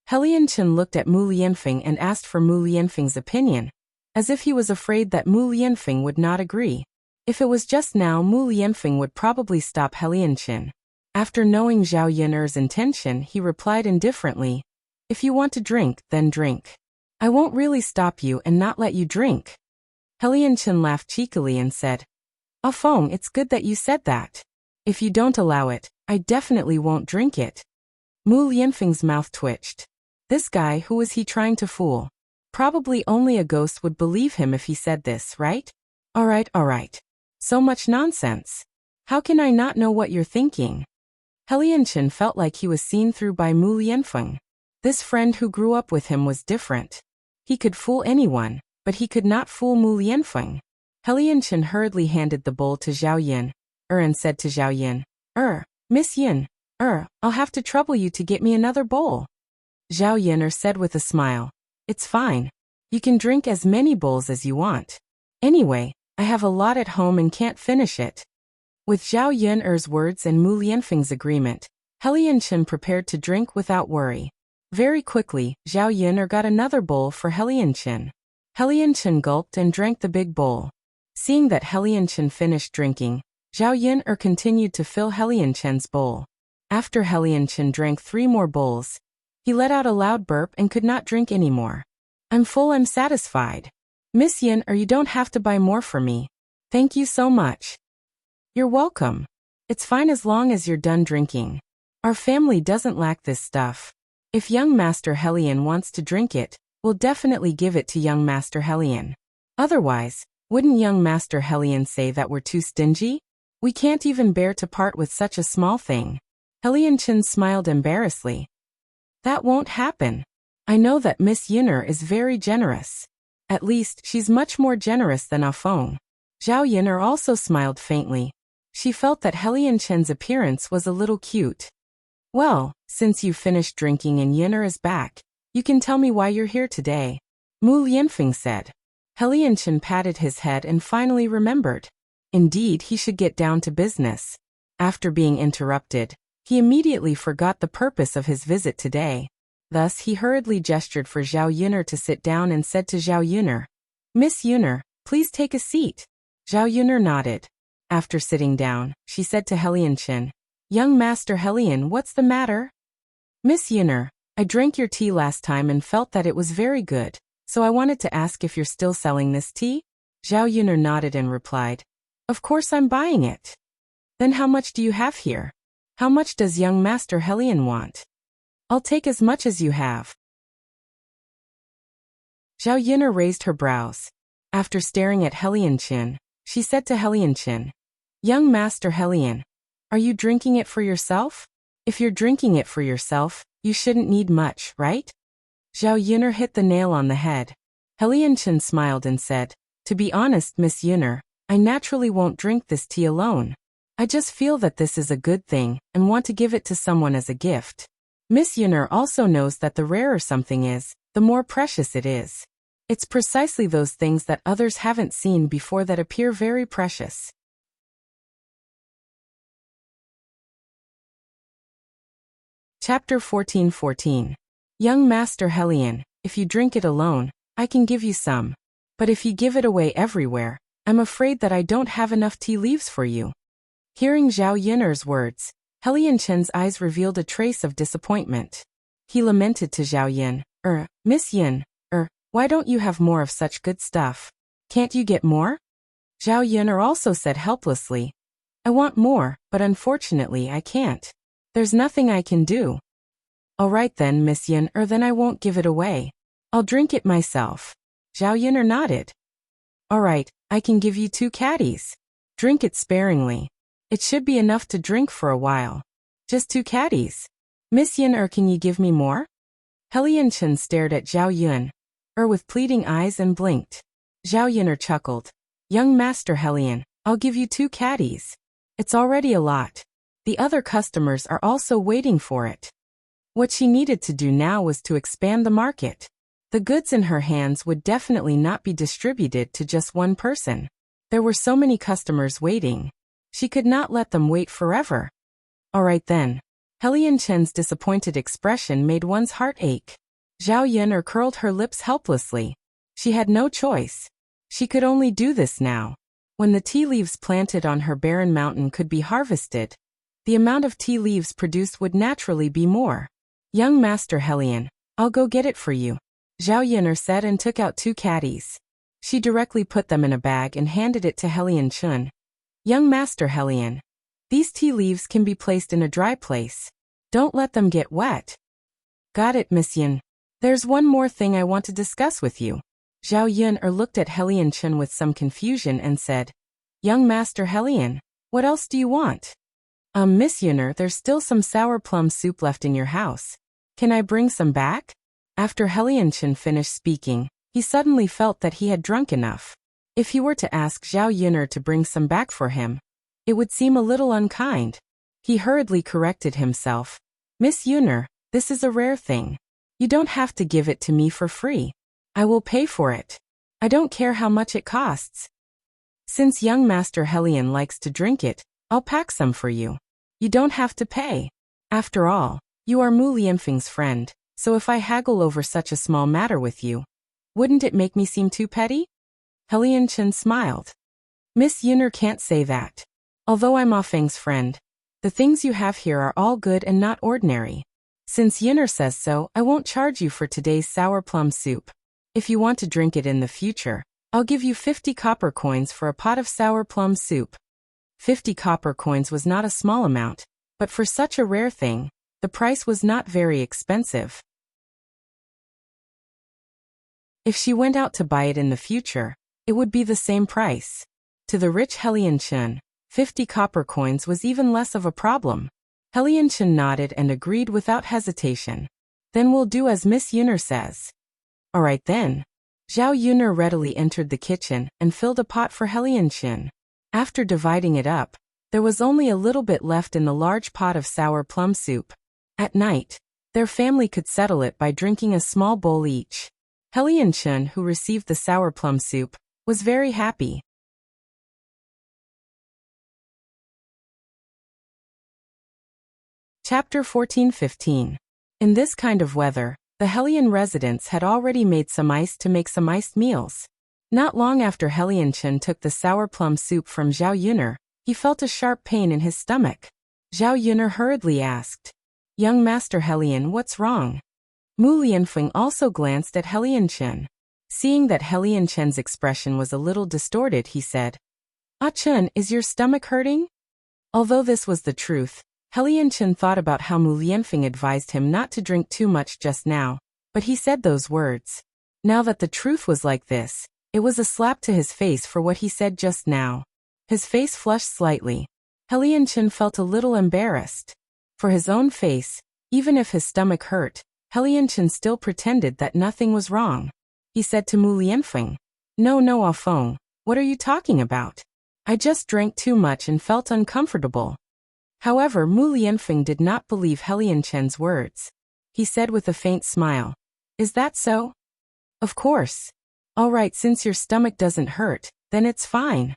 Helianchen looked at Mu Lianfeng and asked for Mu Lianfeng's opinion, as if he was afraid that Mu Lianfeng would not agree. If it was just now, Mu Lianfeng would probably stop Helianchen. After knowing Zhao Yun'er's intention, he replied indifferently, "If you want to drink, then drink. I won't really stop you and not let you drink." Helianchen laughed cheekily and said, "Ah Feng, it's good that you said that. If you don't allow it, I definitely won't drink it." Mu Lianfeng's mouth twitched. This guy, who was he trying to fool? Probably only a ghost would believe him if he said this, right? All right. So much nonsense. How can I not know what you're thinking? Helianchen felt like he was seen through by Mu Lianfeng. This friend who grew up with him was different. He could fool anyone, but he could not fool Mu Lianfeng. Helianchen hurriedly handed the bowl to Zhao Yun, and said to Zhao Yun, Miss Yun, I'll have to trouble you to get me another bowl." Zhao Yin'er said with a smile. It's fine. You can drink as many bowls as you want. Anyway, I have a lot at home and can't finish it. With Zhao Yin'er's words and Mu Lianfeng's agreement, He Lianchen prepared to drink without worry. Very quickly, Zhao Yin'er got another bowl for He Lianchen. He Lianchen gulped and drank the big bowl. Seeing that He Lianchen finished drinking, Zhao Yin'er continued to fill He Lianchen's bowl. After He Lianchen drank 3 more bowls, he let out a loud burp and could not drink anymore. I'm full, I'm satisfied. Miss Yin, or you don't have to buy more for me. Thank you so much. You're welcome. It's fine as long as you're done drinking. Our family doesn't lack this stuff. If young Master Helian wants to drink it, we'll definitely give it to young Master Helian. Otherwise, wouldn't young Master Helian say that we're too stingy? We can't even bear to part with such a small thing. Helianchen smiled embarrassedly. That won't happen. I know that Miss Yin'er is very generous. At least, she's much more generous than Afeng. Zhao Yin'er also smiled faintly. She felt that He Lianchen's appearance was a little cute. Well, since you finished drinking and Yin'er is back, you can tell me why you're here today. Mu Lianfeng said. He Lianchen patted his head and finally remembered. Indeed, he should get down to business. After being interrupted, he immediately forgot the purpose of his visit today. Thus, he hurriedly gestured for Zhao Yin'er to sit down and said to Zhao Yin'er, Miss Yin'er, please take a seat. Zhao Yin'er nodded. After sitting down, she said to He Lianchen, Young Master Helian, what's the matter? Miss Yin'er, I drank your tea last time and felt that it was very good, so I wanted to ask if you're still selling this tea? Zhao Yin'er nodded and replied, Of course I'm buying it. Then how much do you have here? How much does young Master Helian want? I'll take as much as you have. Zhao Yin'er raised her brows. After staring at He Lianchen, she said to He Lianchen, Young Master Helian, are you drinking it for yourself? If you're drinking it for yourself, you shouldn't need much, right? Zhao Yin'er hit the nail on the head. He Lianchen smiled and said, To be honest, Miss Yin'er, I naturally won't drink this tea alone. I just feel that this is a good thing and want to give it to someone as a gift. Miss Yin'er also knows that the rarer something is, the more precious it is. It's precisely those things that others haven't seen before that appear very precious. Chapter 14:14. Young Master Helian, if you drink it alone, I can give you some. But if you give it away everywhere, I'm afraid that I don't have enough tea leaves for you. Hearing Zhao Yin'er's words, He Lianchen's eyes revealed a trace of disappointment. He lamented to Zhao Yin, Miss Yin, why don't you have more of such good stuff? Can't you get more? Zhao Yin'er also said helplessly, I want more, but unfortunately I can't. There's nothing I can do. All right then, Miss Yin, then I won't give it away. I'll drink it myself. Zhao Yin'er nodded. All right, I can give you 2 caddies. Drink it sparingly. It should be enough to drink for a while. Just 2 caddies. Miss Yin, can you give me more? He Lianchen stared at Zhao Yin'er with pleading eyes and blinked. Zhao Yin'er chuckled. Young Master Helian, I'll give you 2 caddies. It's already a lot. The other customers are also waiting for it. What she needed to do now was to expand the market. The goods in her hands would definitely not be distributed to just one person. There were so many customers waiting. She could not let them wait forever. All right then. He Lianchen's disappointed expression made one's heart ache. Zhao Yin'er curled her lips helplessly. She had no choice. She could only do this now. When the tea leaves planted on her barren mountain could be harvested, the amount of tea leaves produced would naturally be more. Young Master Helian, I'll go get it for you. Zhao Yin'er said and took out 2 caddies. She directly put them in a bag and handed it to He Lianchen. Young Master Helian, these tea leaves can be placed in a dry place. Don't let them get wet. Got it, Miss Yin. There's one more thing I want to discuss with you. Zhao Yin'er looked at He Lianchen with some confusion and said, Young Master Helian, what else do you want? Miss Yin'er, there's still some sour plum soup left in your house. Can I bring some back? After He Lianchen finished speaking, he suddenly felt that he had drunk enough. If he were to ask Zhao Yin'er to bring some back for him, it would seem a little unkind. He hurriedly corrected himself. Miss Yin'er, this is a rare thing. You don't have to give it to me for free. I will pay for it. I don't care how much it costs. Since young Master Helion likes to drink it, I'll pack some for you. You don't have to pay. After all, you are Mu Lianfeng's friend, so if I haggle over such a small matter with you, wouldn't it make me seem too petty? Helion Chen smiled. Miss Yuner can't say that. Although I'm Ah Feng's friend, the things you have here are all good and not ordinary. Since Yuner says so, I won't charge you for today's sour plum soup. If you want to drink it in the future, I'll give you 50 copper coins for a pot of sour plum soup. 50 copper coins was not a small amount, but for such a rare thing, the price was not very expensive. If she went out to buy it in the future, it would be the same price. To the rich Helion Chen, 50 copper coins was even less of a problem. Helion Chen nodded and agreed without hesitation. Then we'll do as Miss Yuner says. All right then. Zhao Yuner readily entered the kitchen and filled a pot for Helion Chen. After dividing it up, there was only a little bit left in the large pot of sour plum soup. At night, their family could settle it by drinking a small bowl each. Helion Chen, who received the sour plum soup, was very happy. Chapter 14-15. In this kind of weather, the Helion residents had already made some ice to make some iced meals. Not long after Helion Chen took the sour plum soup from Zhao Yuner, he felt a sharp pain in his stomach. Zhao Yuner hurriedly asked, Young Master Helion, what's wrong? Mu Lianfeng also glanced at Helion Chen. Seeing that Helion Chen's expression was a little distorted, he said, Ah Chen, is your stomach hurting? Although this was the truth, Helion Chen thought about how Mu Lianfeng advised him not to drink too much just now, but he said those words. Now that the truth was like this, it was a slap to his face for what he said just now. His face flushed slightly. Helion Chen felt a little embarrassed. For his own face, even if his stomach hurt, Helion Chen still pretended that nothing was wrong. He said to Mu Lianfeng, No, Ah Feng, what are you talking about? I just drank too much and felt uncomfortable. However, Mu Lianfeng did not believe Helion Chen's words. He said with a faint smile, Is that so? Of course. All right, since your stomach doesn't hurt, then it's fine.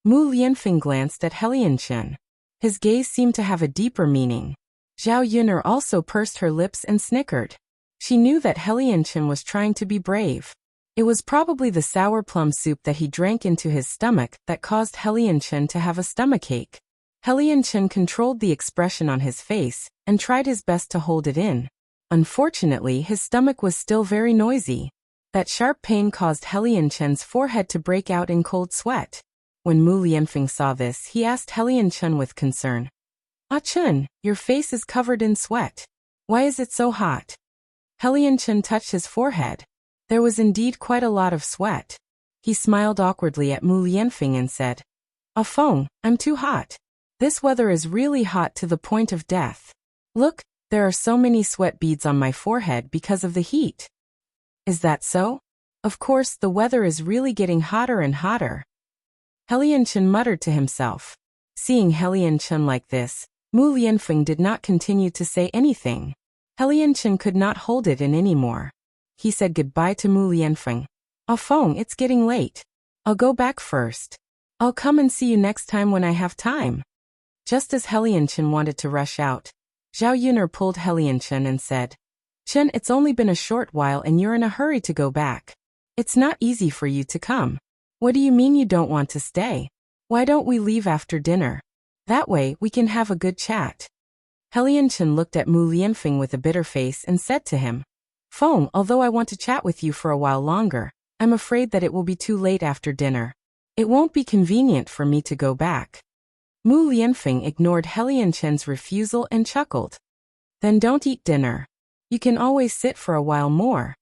Mu Lianfeng glanced at Helion Chen. His gaze seemed to have a deeper meaning. Zhao Yuner also pursed her lips and snickered. She knew that Helion Chen was trying to be brave. It was probably the sour plum soup that he drank into his stomach that caused Helion Chen to have a stomachache. Helion Chen controlled the expression on his face and tried his best to hold it in. Unfortunately, his stomach was still very noisy. That sharp pain caused Helion Chen's forehead to break out in cold sweat. When Mu Lianfeng saw this, he asked Helion Chen with concern, Ah Chen, your face is covered in sweat. Why is it so hot? Helion Chen touched his forehead. There was indeed quite a lot of sweat. He smiled awkwardly at Mu Lianfeng and said, Ah Feng, I'm too hot. This weather is really hot to the point of death. Look, there are so many sweat beads on my forehead because of the heat. Is that so? Of course, the weather is really getting hotter and hotter. Helion Chen muttered to himself. Seeing Helion Chen like this, Mu Lianfeng did not continue to say anything. Helion Chen could not hold it in anymore. He said goodbye to Mu Lianfeng. Ah Feng, it's getting late. I'll go back first. I'll come and see you next time when I have time. Just as Helion Chen wanted to rush out, Zhao Yuner pulled Helion Chen and said, Chen, it's only been a short while and you're in a hurry to go back. It's not easy for you to come. What do you mean you don't want to stay? Why don't we leave after dinner? That way, we can have a good chat. Helion Chen looked at Mu Lianfeng with a bitter face and said to him, Feng, although I want to chat with you for a while longer, I'm afraid that it will be too late after dinner. It won't be convenient for me to go back. Mu Lianfeng ignored Helion Chen's refusal and chuckled. Then don't eat dinner. You can always sit for a while more.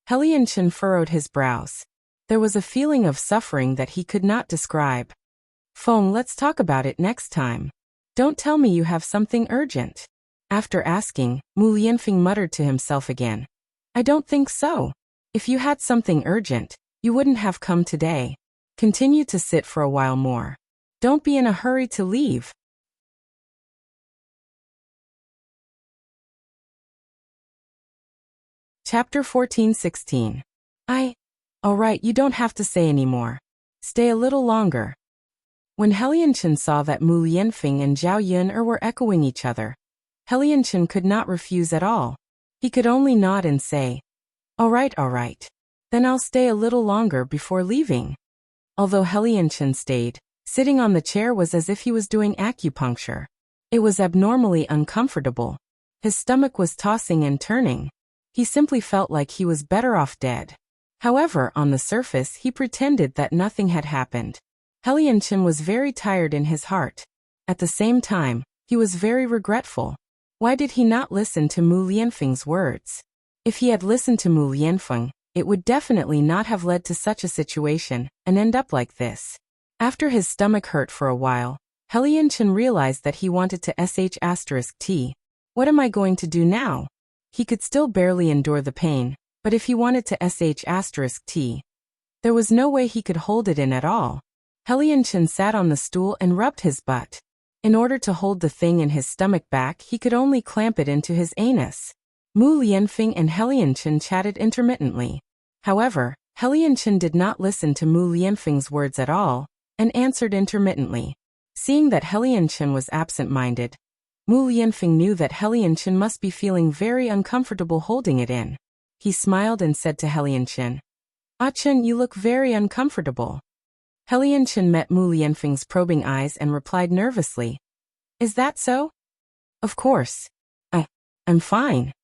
Helion Chen furrowed his brows. There was a feeling of suffering that he could not describe. Feng, let's talk about it next time. Don't tell me you have something urgent. After asking, Mu Lianfeng muttered to himself again. I don't think so. If you had something urgent, you wouldn't have come today. Continue to sit for a while more. Don't be in a hurry to leave. Chapter 14:16. Alright, you don't have to say anymore. Stay a little longer. When Helianchen saw that Mu Lianfeng and Zhao Yun'er were echoing each other, Helianchen could not refuse at all. He could only nod and say, alright. Then I'll stay a little longer before leaving. Although Helianchen stayed, sitting on the chair was as if he was doing acupuncture. It was abnormally uncomfortable. His stomach was tossing and turning. He simply felt like he was better off dead. However, on the surface he pretended that nothing had happened. Helianchen was very tired in his heart. At the same time, he was very regretful. Why did he not listen to Mu Lianfeng's words? If he had listened to Mu Lianfeng, it would definitely not have led to such a situation and end up like this. After his stomach hurt for a while, Helianchen realized that he wanted to sh*t. What am I going to do now? He could still barely endure the pain, but if he wanted to sh*t, there was no way he could hold it in at all. Helianchen sat on the stool and rubbed his butt. In order to hold the thing in his stomach back, he could only clamp it into his anus. Mu Lianfeng and Helianchen chatted intermittently. However, Helianchen did not listen to Mu Lianfeng's words at all, and answered intermittently. Seeing that Helianchen was absent-minded, Mu Lianfeng knew that Helianchen must be feeling very uncomfortable holding it in. He smiled and said to Helianchen, "Ah-chen, you look very uncomfortable." Helianchen met Mu Lianfeng's probing eyes and replied nervously, "Is that so?" "Of course. I'm fine."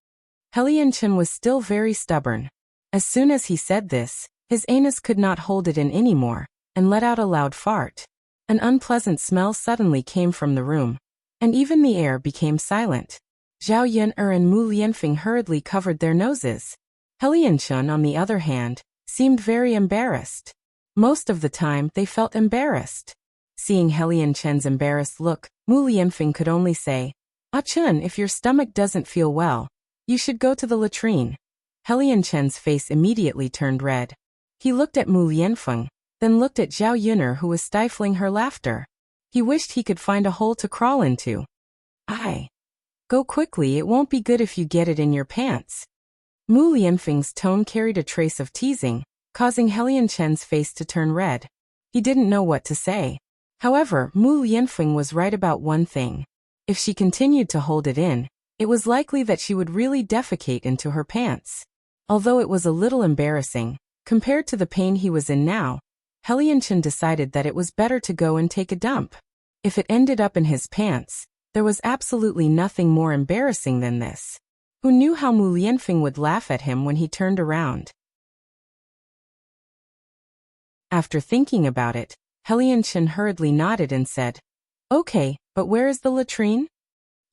Helianchen was still very stubborn. As soon as he said this, his anus could not hold it in anymore, and let out a loud fart. An unpleasant smell suddenly came from the room, and even the air became silent. Zhao Yun'er and Mu Lianfeng hurriedly covered their noses. Helianchen, on the other hand, seemed very embarrassed. Most of the time, they felt embarrassed. Seeing Helianchen's embarrassed look, Mu Lianfeng could only say, "Ah-chen, if your stomach doesn't feel well, you should go to the latrine." Helianchen's face immediately turned red. He looked at Mu Lianfeng, then looked at Zhao Yun'er, who was stifling her laughter. He wished he could find a hole to crawl into. Go quickly, it won't be good if you get it in your pants." Mu Lianfeng's tone carried a trace of teasing, causing Helianchen's face to turn red. He didn't know what to say. However, Mu Lianfeng was right about one thing. If she continued to hold it in, it was likely that she would really defecate into her pants. Although it was a little embarrassing, compared to the pain he was in now, Helianchen decided that it was better to go and take a dump. If it ended up in his pants, there was absolutely nothing more embarrassing than this. Who knew how Mu Lianfeng would laugh at him when he turned around? After thinking about it, Helianchen hurriedly nodded and said, "Okay, but where is the latrine?"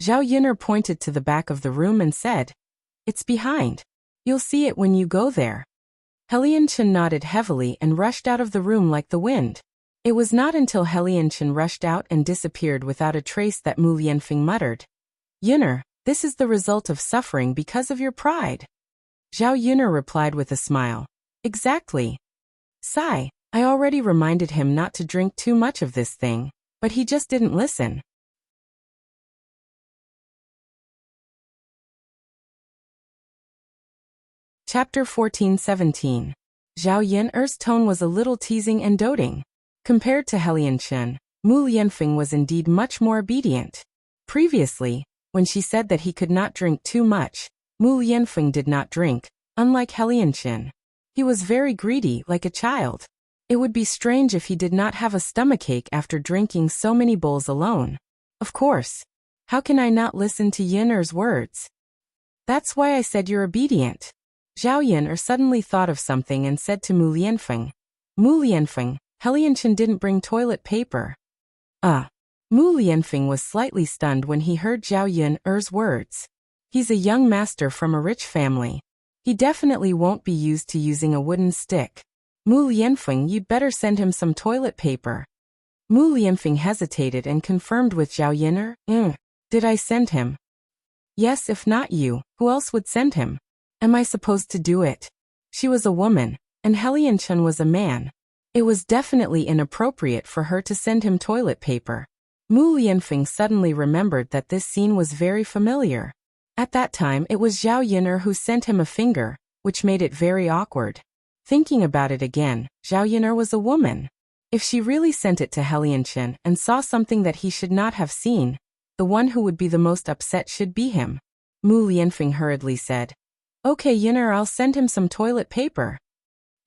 Zhao Yun'er pointed to the back of the room and said, "It's behind. You'll see it when you go there." Helianchen nodded heavily and rushed out of the room like the wind. It was not until Helianchen rushed out and disappeared without a trace that Mu Lianfeng muttered, "Yun'er, this is the result of suffering because of your pride." Zhao Yun'er replied with a smile, "Exactly. Sigh, I already reminded him not to drink too much of this thing, but he just didn't listen." Chapter 14:17. Zhao Yun'er's tone was a little teasing and doting. Compared to Helianchen, Mu Lianfeng was indeed much more obedient. Previously, when she said that he could not drink too much, Mu Lianfeng did not drink, unlike Helianchen. He was very greedy, like a child. It would be strange if he did not have a stomachache after drinking so many bowls alone. Of course. How can I not listen to Yun'er's words? That's why I said you're obedient. Zhao Yun'er suddenly thought of something and said to Mu Lianfeng, "Mu Lianfeng, Helianchen didn't bring toilet paper." Mu Lianfeng was slightly stunned when he heard Zhao Yun'er's words. He's a young master from a rich family. He definitely won't be used to using a wooden stick. Mu Lianfeng, you'd better send him some toilet paper. Mu Lianfeng hesitated and confirmed with Zhao Yun'er, Did I send him?" "Yes, if not you, who else would send him? Am I supposed to do it?" She was a woman, and Helianchen was a man. It was definitely inappropriate for her to send him toilet paper. Mu Lianfeng suddenly remembered that this scene was very familiar. At that time it was Zhao Yun'er who sent him a finger, which made it very awkward. Thinking about it again, Zhao Yun'er was a woman. If she really sent it to Helianchen and saw something that he should not have seen, the one who would be the most upset should be him. Mu Lianfeng hurriedly said, "Okay, Yun'er, I'll send him some toilet paper."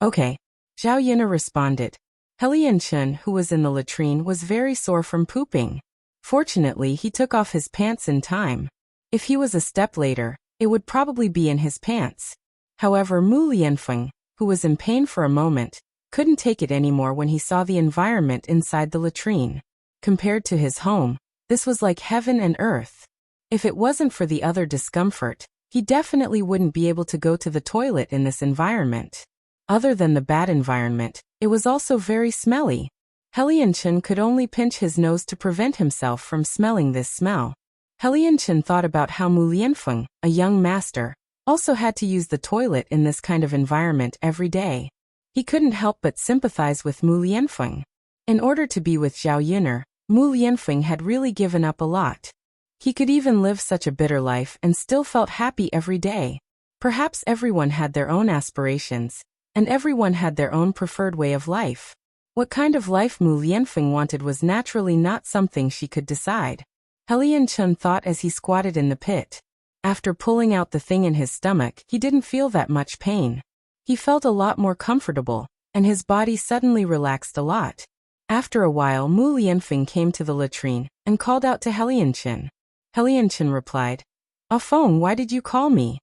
"Okay," Zhao Yun'er responded. Helianchen, who was in the latrine, was very sore from pooping. Fortunately, he took off his pants in time. If he was a step later, it would probably be in his pants. However, Mu Lianfeng, who was in pain for a moment, couldn't take it anymore when he saw the environment inside the latrine. Compared to his home, this was like heaven and earth. If it wasn't for the other discomfort, he definitely wouldn't be able to go to the toilet in this environment. Other than the bad environment, it was also very smelly. Helianchen could only pinch his nose to prevent himself from smelling this smell. Helianchen thought about how Mu Lianfeng, a young master, also had to use the toilet in this kind of environment every day. He couldn't help but sympathize with Mu Lianfeng. In order to be with Zhao Yun'er, Mu Lianfeng had really given up a lot. He could even live such a bitter life and still felt happy every day. Perhaps everyone had their own aspirations, and everyone had their own preferred way of life. What kind of life Mu Lianfeng wanted was naturally not something she could decide. Helianchen thought as he squatted in the pit. After pulling out the thing in his stomach, he didn't feel that much pain. He felt a lot more comfortable, and his body suddenly relaxed a lot. After a while, Mu Lianfeng came to the latrine and called out to Helianchen. Helianchen replied, "Afeng, why did you call me?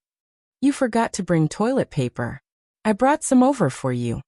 You forgot to bring toilet paper. I brought some over for you."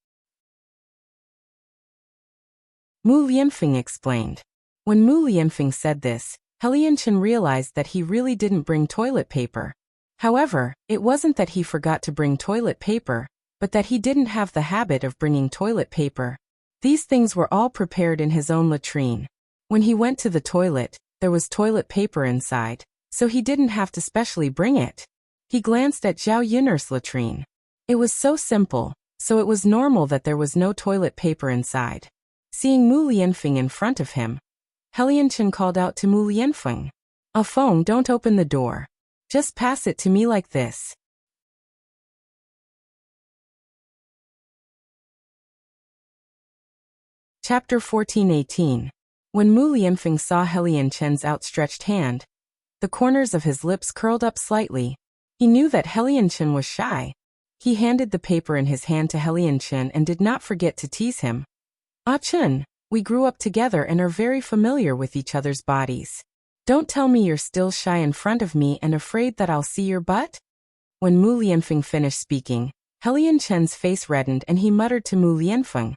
Mu Lianfeng explained. When Mu Lianfeng said this, Helianchen realized that he really didn't bring toilet paper. However, it wasn't that he forgot to bring toilet paper, but that he didn't have the habit of bringing toilet paper. These things were all prepared in his own latrine. When he went to the toilet, there was toilet paper inside, so he didn't have to specially bring it. He glanced at Zhao Yun'er's latrine. It was so simple, so it was normal that there was no toilet paper inside. Seeing Mu Lianfeng in front of him, Helianchen called out to Mu Lianfeng, "Afeng, don't open the door. Just pass it to me like this." Chapter 14:18. When Mu Lianfeng saw Helianchen's outstretched hand, the corners of his lips curled up slightly. He knew that Helianchen was shy. He handed the paper in his hand to Helianchen and did not forget to tease him. "Ah Chen, we grew up together and are very familiar with each other's bodies. Don't tell me you're still shy in front of me and afraid that I'll see your butt?" When Mu Lianfeng finished speaking, Helianchen's face reddened and he muttered to Mu Lianfeng,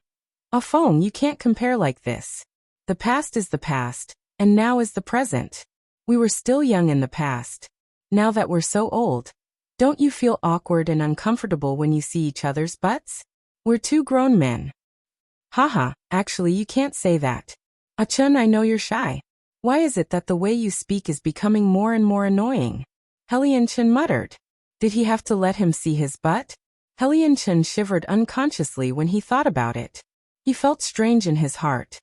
"Afeng, you can't compare like this. The past is the past, and now is the present. We were still young in the past. Now that we're so old, don't you feel awkward and uncomfortable when you see each other's butts? We're two grown men." "Haha, actually you can't say that. Achun, I know you're shy. Why is it that the way you speak is becoming more and more annoying?" Helianchen muttered. Did he have to let him see his butt? Helianchen shivered unconsciously when he thought about it. He felt strange in his heart.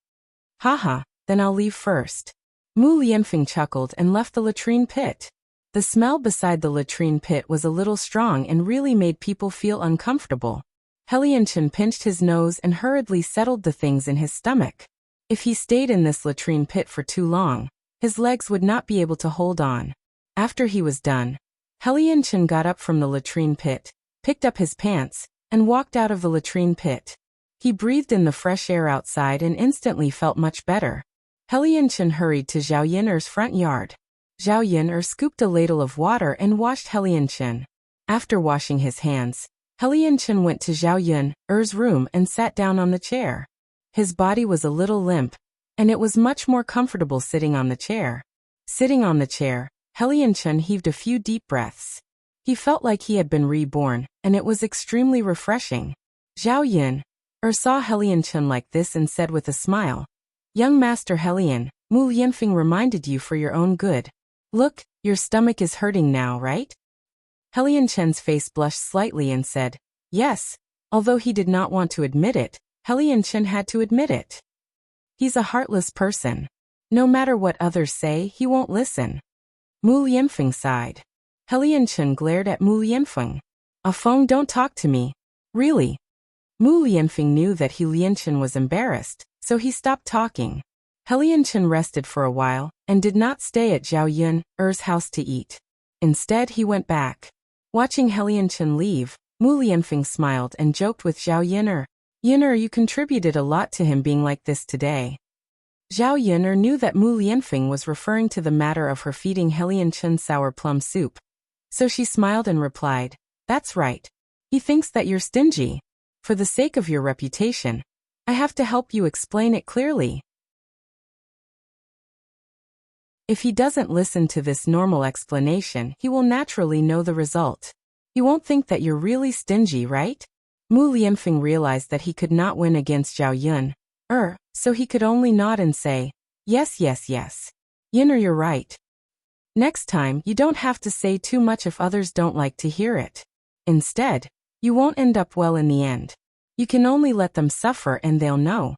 "Haha, then I'll leave first." Mu Lianfeng chuckled and left the latrine pit. The smell beside the latrine pit was a little strong and really made people feel uncomfortable. Helianchen pinched his nose and hurriedly settled the things in his stomach. If he stayed in this latrine pit for too long, his legs would not be able to hold on. After he was done, Helianchen got up from the latrine pit, picked up his pants, and walked out of the latrine pit. He breathed in the fresh air outside and instantly felt much better. Helianchen hurried to Zhao Yun'er's front yard. Zhao Yun'er scooped a ladle of water and washed Helianchen. After washing his hands, Helianchen went to Zhao Yun'er's room and sat down on the chair. His body was a little limp, and it was much more comfortable sitting on the chair. Sitting on the chair, Helianchen heaved a few deep breaths. He felt like he had been reborn, and it was extremely refreshing. Zhao Yun'er saw Helianchen like this and said with a smile, "Young Master Helian, Mu Lianfeng reminded you for your own good. Look, your stomach is hurting now, right?" Helianchen's face blushed slightly and said, "Yes." Although he did not want to admit it, Helianchen had to admit it. He's a heartless person. No matter what others say, he won't listen. Mu Lianfeng sighed. Helianchen glared at Mu Lianfeng. Afeng, don't talk to me. Really? Mu Lianfeng knew that He Lianchen was embarrassed, so he stopped talking. He Lianchen rested for a while, and did not stay at Zhao Yun's house to eat. Instead he went back. Watching He Lianchen leave, Mu Lianfeng smiled and joked with Zhao Yun'er. Yun'er, you contributed a lot to him being like this today. Zhao Yun'er knew that Mu Lianfeng was referring to the matter of her feeding He Lianchen sour plum soup. So she smiled and replied, that's right. He thinks that you're stingy. For the sake of your reputation, I have to help you explain it clearly. If he doesn't listen to this normal explanation, he will naturally know the result. He won't think that you're really stingy, right? Mu Lianfeng realized that he could not win against Zhao Yun'er, so he could only nod and say, yes, yes, yes. Yun'er, you're right. Next time, you don't have to say too much if others don't like to hear it. Instead, you won't end up well in the end. You can only let them suffer and they'll know.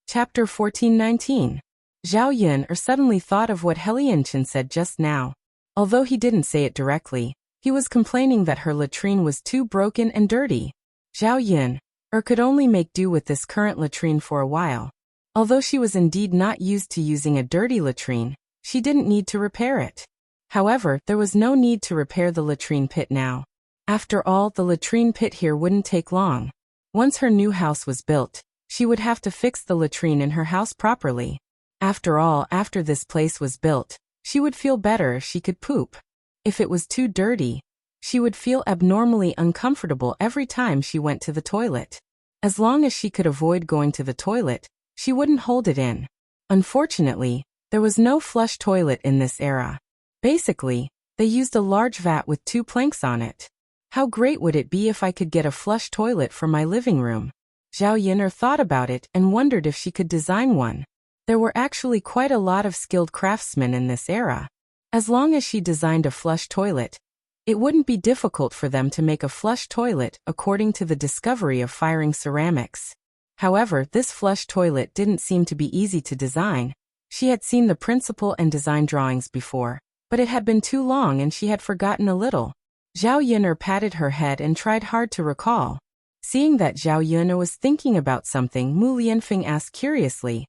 Chapter 14:19. Zhao Yun'er suddenly thought of what He Lianchen said just now. Although he didn't say it directly, he was complaining that her latrine was too broken and dirty. Zhao Yun'er could only make do with this current latrine for a while. Although she was indeed not used to using a dirty latrine, she didn't need to repair it. However, there was no need to repair the latrine pit now. After all, the latrine pit here wouldn't take long. Once her new house was built, she would have to fix the latrine in her house properly. After all, after this place was built, she would feel better if she could poop. If it was too dirty, she would feel abnormally uncomfortable every time she went to the toilet. As long as she could avoid going to the toilet, she wouldn't hold it in. Unfortunately, there was no flush toilet in this era. Basically, they used a large vat with 2 planks on it. How great would it be if I could get a flush toilet for my living room? Zhao Yun'er thought about it and wondered if she could design one. There were actually quite a lot of skilled craftsmen in this era. As long as she designed a flush toilet, it wouldn't be difficult for them to make a flush toilet according to the discovery of firing ceramics. However, this flush toilet didn't seem to be easy to design. She had seen the principle and design drawings before, but it had been too long and she had forgotten a little. Zhao Yun'er patted her head and tried hard to recall. Seeing that Zhao Yun'er was thinking about something, Mu Lianfeng asked curiously,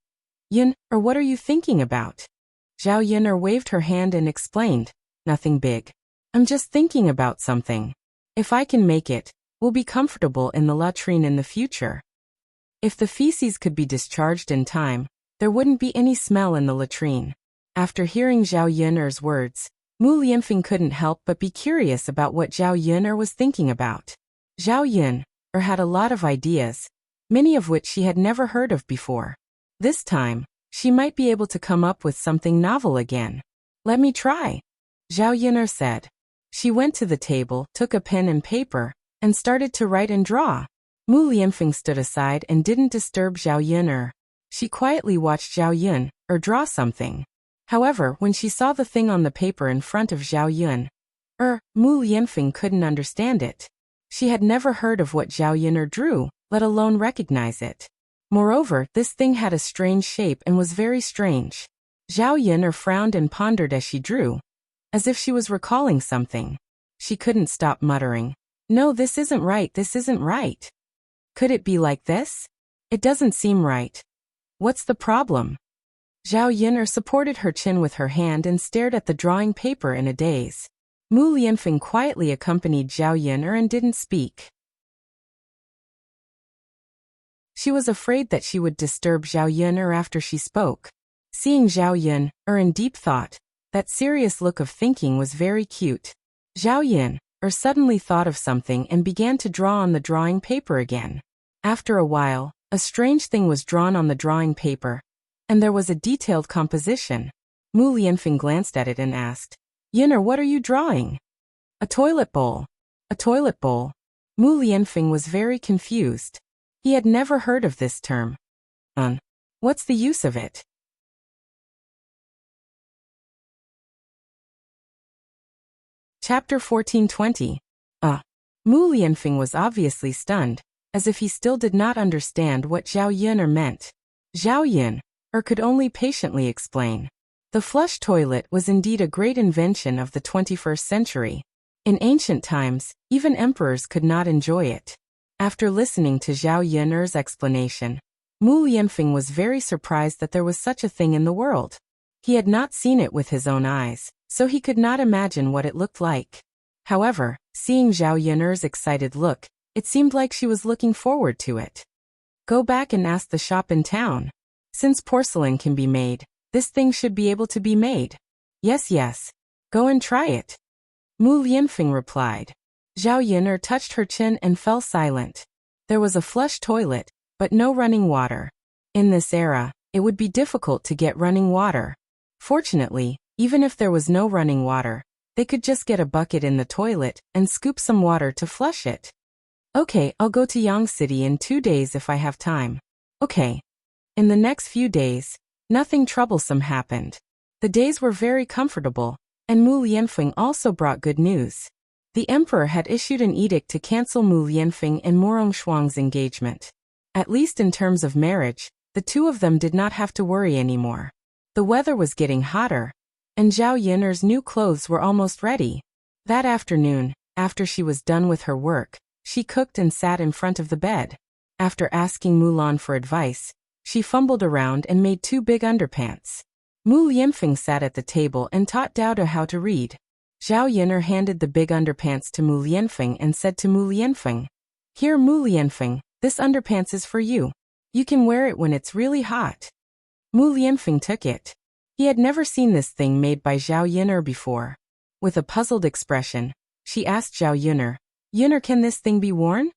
Yun'er, what are you thinking about? Zhao Yun'er waved her hand and explained, nothing big. I'm just thinking about something. If I can make it, we'll be comfortable in the latrine in the future. If the feces could be discharged in time, there wouldn't be any smell in the latrine. After hearing Zhao Yun'er's words, Mu Lianfeng couldn't help but be curious about what Zhao Yun'er was thinking about. Zhao Yun'er had a lot of ideas, many of which she had never heard of before. This time, she might be able to come up with something novel again. Let me try, Zhao Yun'er said. She went to the table, took a pen and paper, and started to write and draw. Mu Lianfeng stood aside and didn't disturb Zhao Yun'er. She quietly watched Zhao Yun'er draw something. However, when she saw the thing on the paper in front of Zhao Yun'er, Mu Lianfeng couldn't understand it. She had never heard of what Zhao Yun'er drew, let alone recognize it. Moreover, this thing had a strange shape and was very strange. Zhao Yun'er frowned and pondered as she drew, as if she was recalling something. She couldn't stop muttering, no, this isn't right, this isn't right. Could it be like this? It doesn't seem right. What's the problem? Zhao Yun'er supported her chin with her hand and stared at the drawing paper in a daze. Mu Lianfeng quietly accompanied Zhao Yun'er and didn't speak. She was afraid that she would disturb Zhao Yun'er after she spoke. Seeing Zhao Yun'er in deep thought, that serious look of thinking was very cute. Zhao Yun'er suddenly thought of something and began to draw on the drawing paper again. After a while, a strange thing was drawn on the drawing paper, and there was a detailed composition. Mu Lianfeng glanced at it and asked, Yun'er, what are you drawing? A toilet bowl. A toilet bowl. Mu Lianfeng was very confused. He had never heard of this term. What's the use of it? Chapter 14:20. Mu Lianfeng was obviously stunned, as if he still did not understand what Zhao Yun'er meant. Zhao Yun'er could only patiently explain. The flush toilet was indeed a great invention of the 21st century. In ancient times, even emperors could not enjoy it. After listening to Zhao Yun'er's explanation, Mu Lianfeng was very surprised that there was such a thing in the world. He had not seen it with his own eyes, so he could not imagine what it looked like. However, seeing Zhao Yun'er's excited look, it seemed like she was looking forward to it. Go back and ask the shop in town. Since porcelain can be made, this thing should be able to be made. Yes. Go and try it. Mu Lianfeng replied. Zhao Yun'er touched her chin and fell silent. There was a flush toilet, but no running water. In this era, it would be difficult to get running water. Fortunately, even if there was no running water, they could just get a bucket in the toilet and scoop some water to flush it. Okay, I'll go to Yang City in 2 days if I have time. Okay. In the next few days, nothing troublesome happened. The days were very comfortable, and Mu Lianfeng also brought good news. The emperor had issued an edict to cancel Mu Lianfeng and Morong Shuang's engagement. At least in terms of marriage, the two of them did not have to worry anymore. The weather was getting hotter, and Zhao Yun'er's new clothes were almost ready. That afternoon, after she was done with her work, she cooked and sat in front of the bed. After asking Mulan for advice, she fumbled around and made 2 big underpants. Mu Lianfeng sat at the table and taught Dao how to read. Zhao Yun'er handed the big underpants to Mu Lianfeng and said to Mu Lianfeng, "Here, Mu Lianfeng, this underpants is for you. You can wear it when it's really hot." Mu Lianfeng took it. He had never seen this thing made by Zhao Yun'er before. With a puzzled expression, she asked Zhao Yun'er, "Yun'er, can this thing be worn?"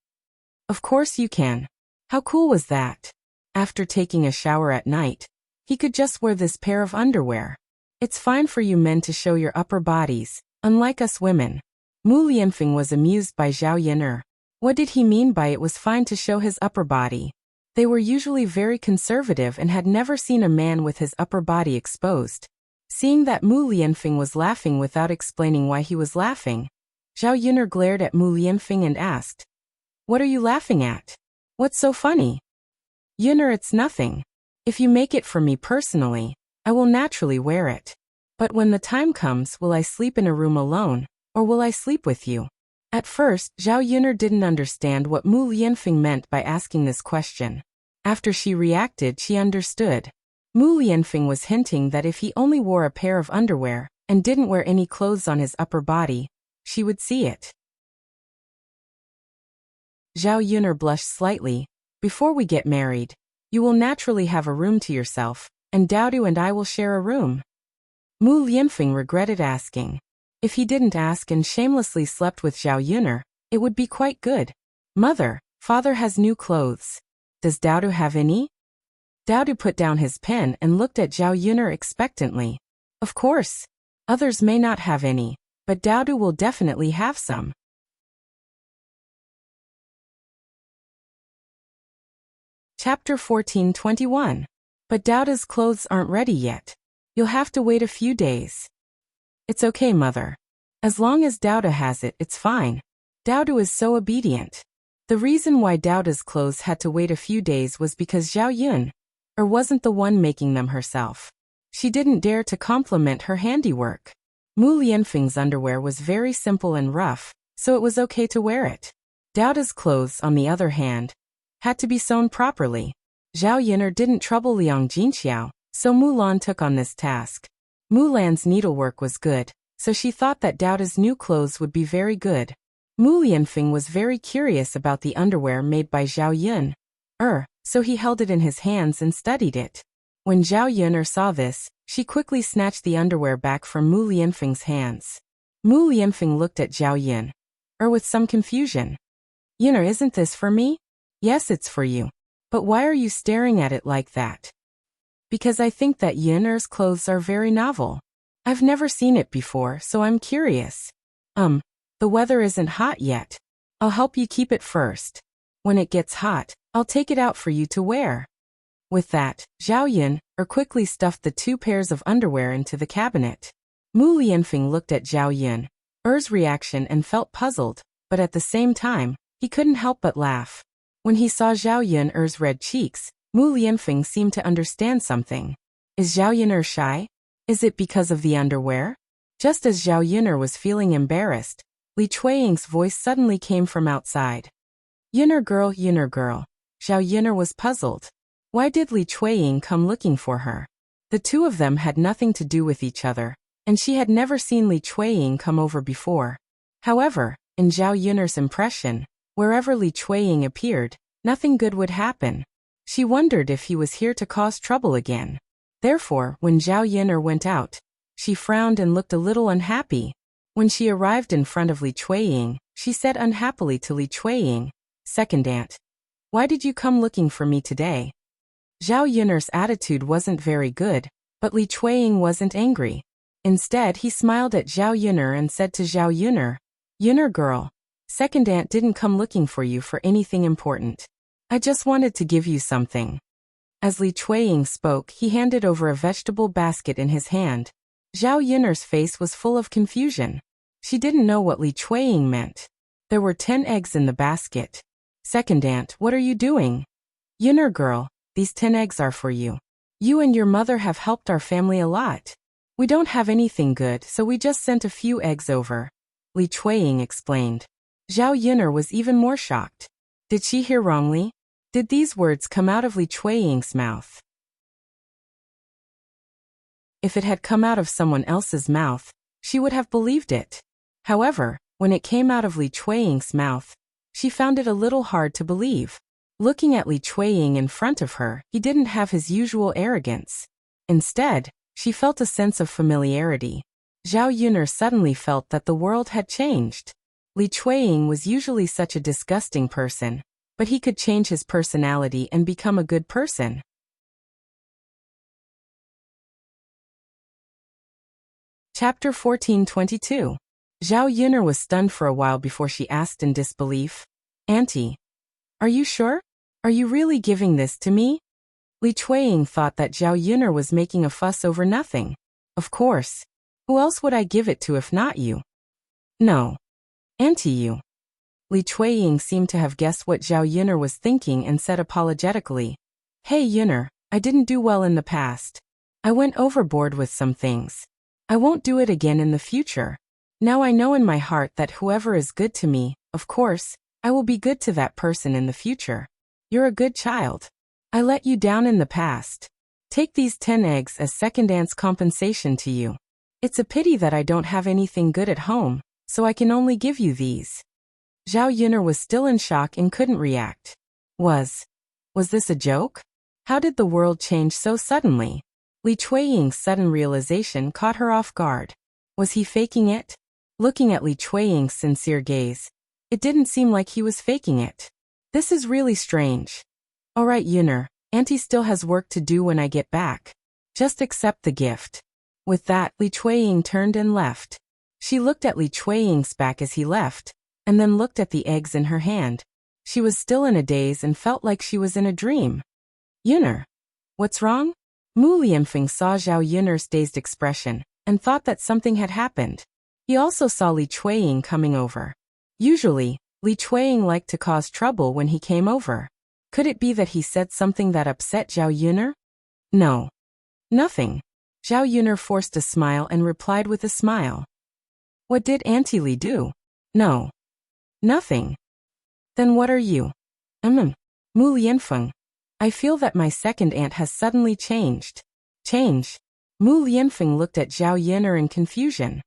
"Of course you can." How cool was that? After taking a shower at night, he could just wear this pair of underwear. It's fine for you men to show your upper bodies, unlike us women. Mu Lianfeng was amused by Zhao Yun'er. What did he mean by it was fine to show his upper body? They were usually very conservative and had never seen a man with his upper body exposed. Seeing that Mu Lianfeng was laughing without explaining why he was laughing, Zhao Yun'er glared at Mu Lianfeng and asked, "What are you laughing at? What's so funny?" "Yun'er, it's nothing. If you make it for me personally, I will naturally wear it. But when the time comes, will I sleep in a room alone, or will I sleep with you?" At first, Zhao Yun'er didn't understand what Mu Lianfeng meant by asking this question. After she reacted, she understood. Mu Lianfeng was hinting that if he only wore a pair of underwear and didn't wear any clothes on his upper body, she would see it. Zhao Yun'er blushed slightly. "Before we get married, you will naturally have a room to yourself, and Dao and I will share a room." Mu Lianfeng regretted asking. If he didn't ask and shamelessly slept with Zhao Yun'er, it would be quite good. "Mother, father has new clothes. Does Dao have any?" Dao put down his pen and looked at Zhao Yun'er expectantly. "Of course. Others may not have any, but Dao will definitely have some." Chapter 14:21. But Dao's clothes aren't ready yet. You'll have to wait a few days. "It's okay, mother. As long as Dao has it, it's fine. Dao is so obedient." The reason why Dao's clothes had to wait a few days was because Zhao Yun'er wasn't the one making them herself. She didn't dare to compliment her handiwork. Mu Lianfeng's underwear was very simple and rough, so it was okay to wear it. Dao's clothes, on the other hand, had to be sewn properly. Zhao Yun'er didn't trouble Liang Jinxiao, so Mulan took on this task. Mulan's needlework was good, so she thought that Dao's new clothes would be very good. Mu Lianfeng was very curious about the underwear made by Zhao Yun'er, so he held it in his hands and studied it. When Zhao Yun'er saw this, she quickly snatched the underwear back from Mu Lianfeng's hands. Mu Lianfeng looked at Zhao Yun'er with some confusion. "Yun'er, isn't this for me?" "Yes, it's for you. But why are you staring at it like that?" "Because I think that Yun'er's clothes are very novel. I've never seen it before, so I'm curious." The weather isn't hot yet. I'll help you keep it first. When it gets hot, I'll take it out for you to wear." With that, Zhao Yun'er quickly stuffed the 2 pairs of underwear into the cabinet. Mu Lianfeng looked at Zhao Yun'er's reaction and felt puzzled, but at the same time, he couldn't help but laugh. When he saw Zhao Yun'er's red cheeks, Mu Lianfeng seemed to understand something. Is Zhao Yun'er shy? Is it because of the underwear? Just as Zhao Yuner was feeling embarrassed, Li Chuiying's voice suddenly came from outside. Yuner girl, Yuner girl. Zhao Yuner was puzzled. Why did Li Chuiying come looking for her? The two of them had nothing to do with each other, and she had never seen Li Chuiying come over before. However, in Zhao Yuner's impression, wherever Li Chuiying appeared, nothing good would happen. She wondered if he was here to cause trouble again. Therefore, when Zhao Yuner went out, she frowned and looked a little unhappy. When she arrived in front of Li Chuiying, she said unhappily to Li Chuiying, "Second aunt, why did you come looking for me today?" Zhao Yuner's attitude wasn't very good, but Li Chuiying wasn't angry. Instead, he smiled at Zhao Yuner and said to Zhao Yuner, "Yuner girl, second aunt didn't come looking for you for anything important. I just wanted to give you something." As Li Chuiying spoke, he handed over a vegetable basket in his hand. Zhao Yuner's face was full of confusion. She didn't know what Li Chuiying meant. There were 10 eggs in the basket. "Second aunt, what are you doing?" "Yuner girl, these 10 eggs are for you. You and your mother have helped our family a lot. We don't have anything good, so we just sent a few eggs over," Li Chuiying explained. Zhao Yuner was even more shocked. Did she hear wrongly? Did these words come out of Li Chuiying's mouth? If it had come out of someone else's mouth, she would have believed it. However, when it came out of Li Chuiying's mouth, she found it a little hard to believe. Looking at Li Chuiying in front of her, he didn't have his usual arrogance. Instead, she felt a sense of familiarity. Zhao Yuner suddenly felt that the world had changed. Li Chuiying was usually such a disgusting person, but he could change his personality and become a good person. Chapter 1422. Zhao Yuner was stunned for a while before she asked in disbelief, "Auntie, are you sure? Are you really giving this to me?" Li Chuiying thought that Zhao Yuner was making a fuss over nothing. "Of course. Who else would I give it to if not you?" "No. Auntie, you." Li Chuiying seemed to have guessed what Zhao Yuner was thinking and said apologetically, "Hey Yuner, I didn't do well in the past. I went overboard with some things. I won't do it again in the future. Now I know in my heart that whoever is good to me, of course, I will be good to that person in the future. You're a good child. I let you down in the past. Take these 10 eggs as second aunt's compensation to you. It's a pity that I don't have anything good at home, so I can only give you these." Zhao Yuner was still in shock and couldn't react. Was this a joke? How did the world change so suddenly? Li Chuiying's sudden realization caught her off guard. Was he faking it? Looking at Li Chuiying's sincere gaze, it didn't seem like he was faking it. This is really strange. "All right, Yuner, Auntie still has work to do when I get back. Just accept the gift." With that, Li Chuiying turned and left. She looked at Li Chuiying's back as he left, and then looked at the eggs in her hand. She was still in a daze and felt like she was in a dream. "Yuner, what's wrong?" Mu Lianfeng saw Zhao Yuner's dazed expression, and thought that something had happened. He also saw Li Chuiying coming over. Usually, Li Chuiying liked to cause trouble when he came over. Could it be that he said something that upset Zhao Yuner? "No. Nothing." Zhao Yuner forced a smile and replied with a smile. "What did Auntie Li do?" "No. Nothing." "Then what are you?" Mu Lianfeng. "I feel that my second aunt has suddenly changed." "Change?" Mu Lianfeng looked at Zhao Yuner in confusion.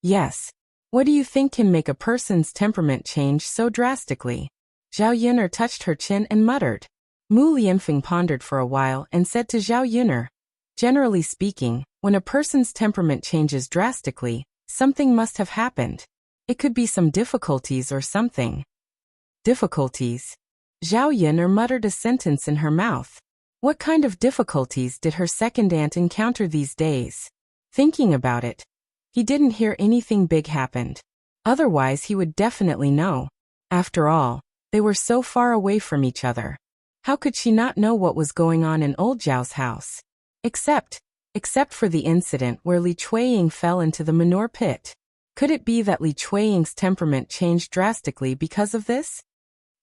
"Yes. What do you think can make a person's temperament change so drastically?" Zhao Yuner touched her chin and muttered. Mu Lianfeng pondered for a while and said to Zhao Yuner, "Generally speaking, when a person's temperament changes drastically, something must have happened. It could be some difficulties or something." "Difficulties?" Zhao Yuner muttered a sentence in her mouth. What kind of difficulties did her second aunt encounter these days? Thinking about it, he didn't hear anything big happened. Otherwise he would definitely know. After all, they were so far away from each other. How could she not know what was going on in old Zhao's house? Except for the incident where Li Chuiying fell into the manure pit. Could it be that Li Chuiying's temperament changed drastically because of this?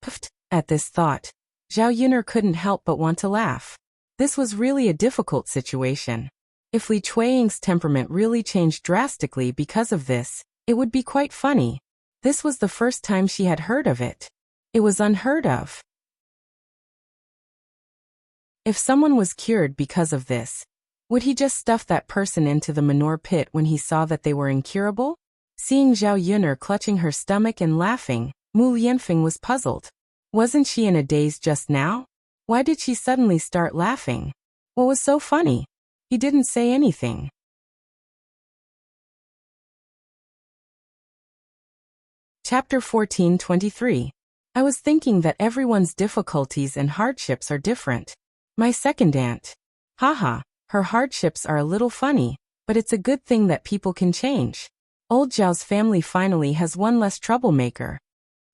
Puffed. At this thought, Zhao Yuner couldn't help but want to laugh. This was really a difficult situation. If Li Chuiying's temperament really changed drastically because of this, it would be quite funny. This was the first time she had heard of it. It was unheard of. If someone was cured because of this, would he just stuff that person into the manure pit when he saw that they were incurable? Seeing Zhao Yuner clutching her stomach and laughing, Mu Lianfeng was puzzled. Wasn't she in a daze just now? Why did she suddenly start laughing? What was so funny? He didn't say anything. Chapter 14:23. I was thinking that everyone's difficulties and hardships are different. My second aunt. Haha, her hardships are a little funny, but it's a good thing that people can change. Old Zhao's family finally has one less troublemaker.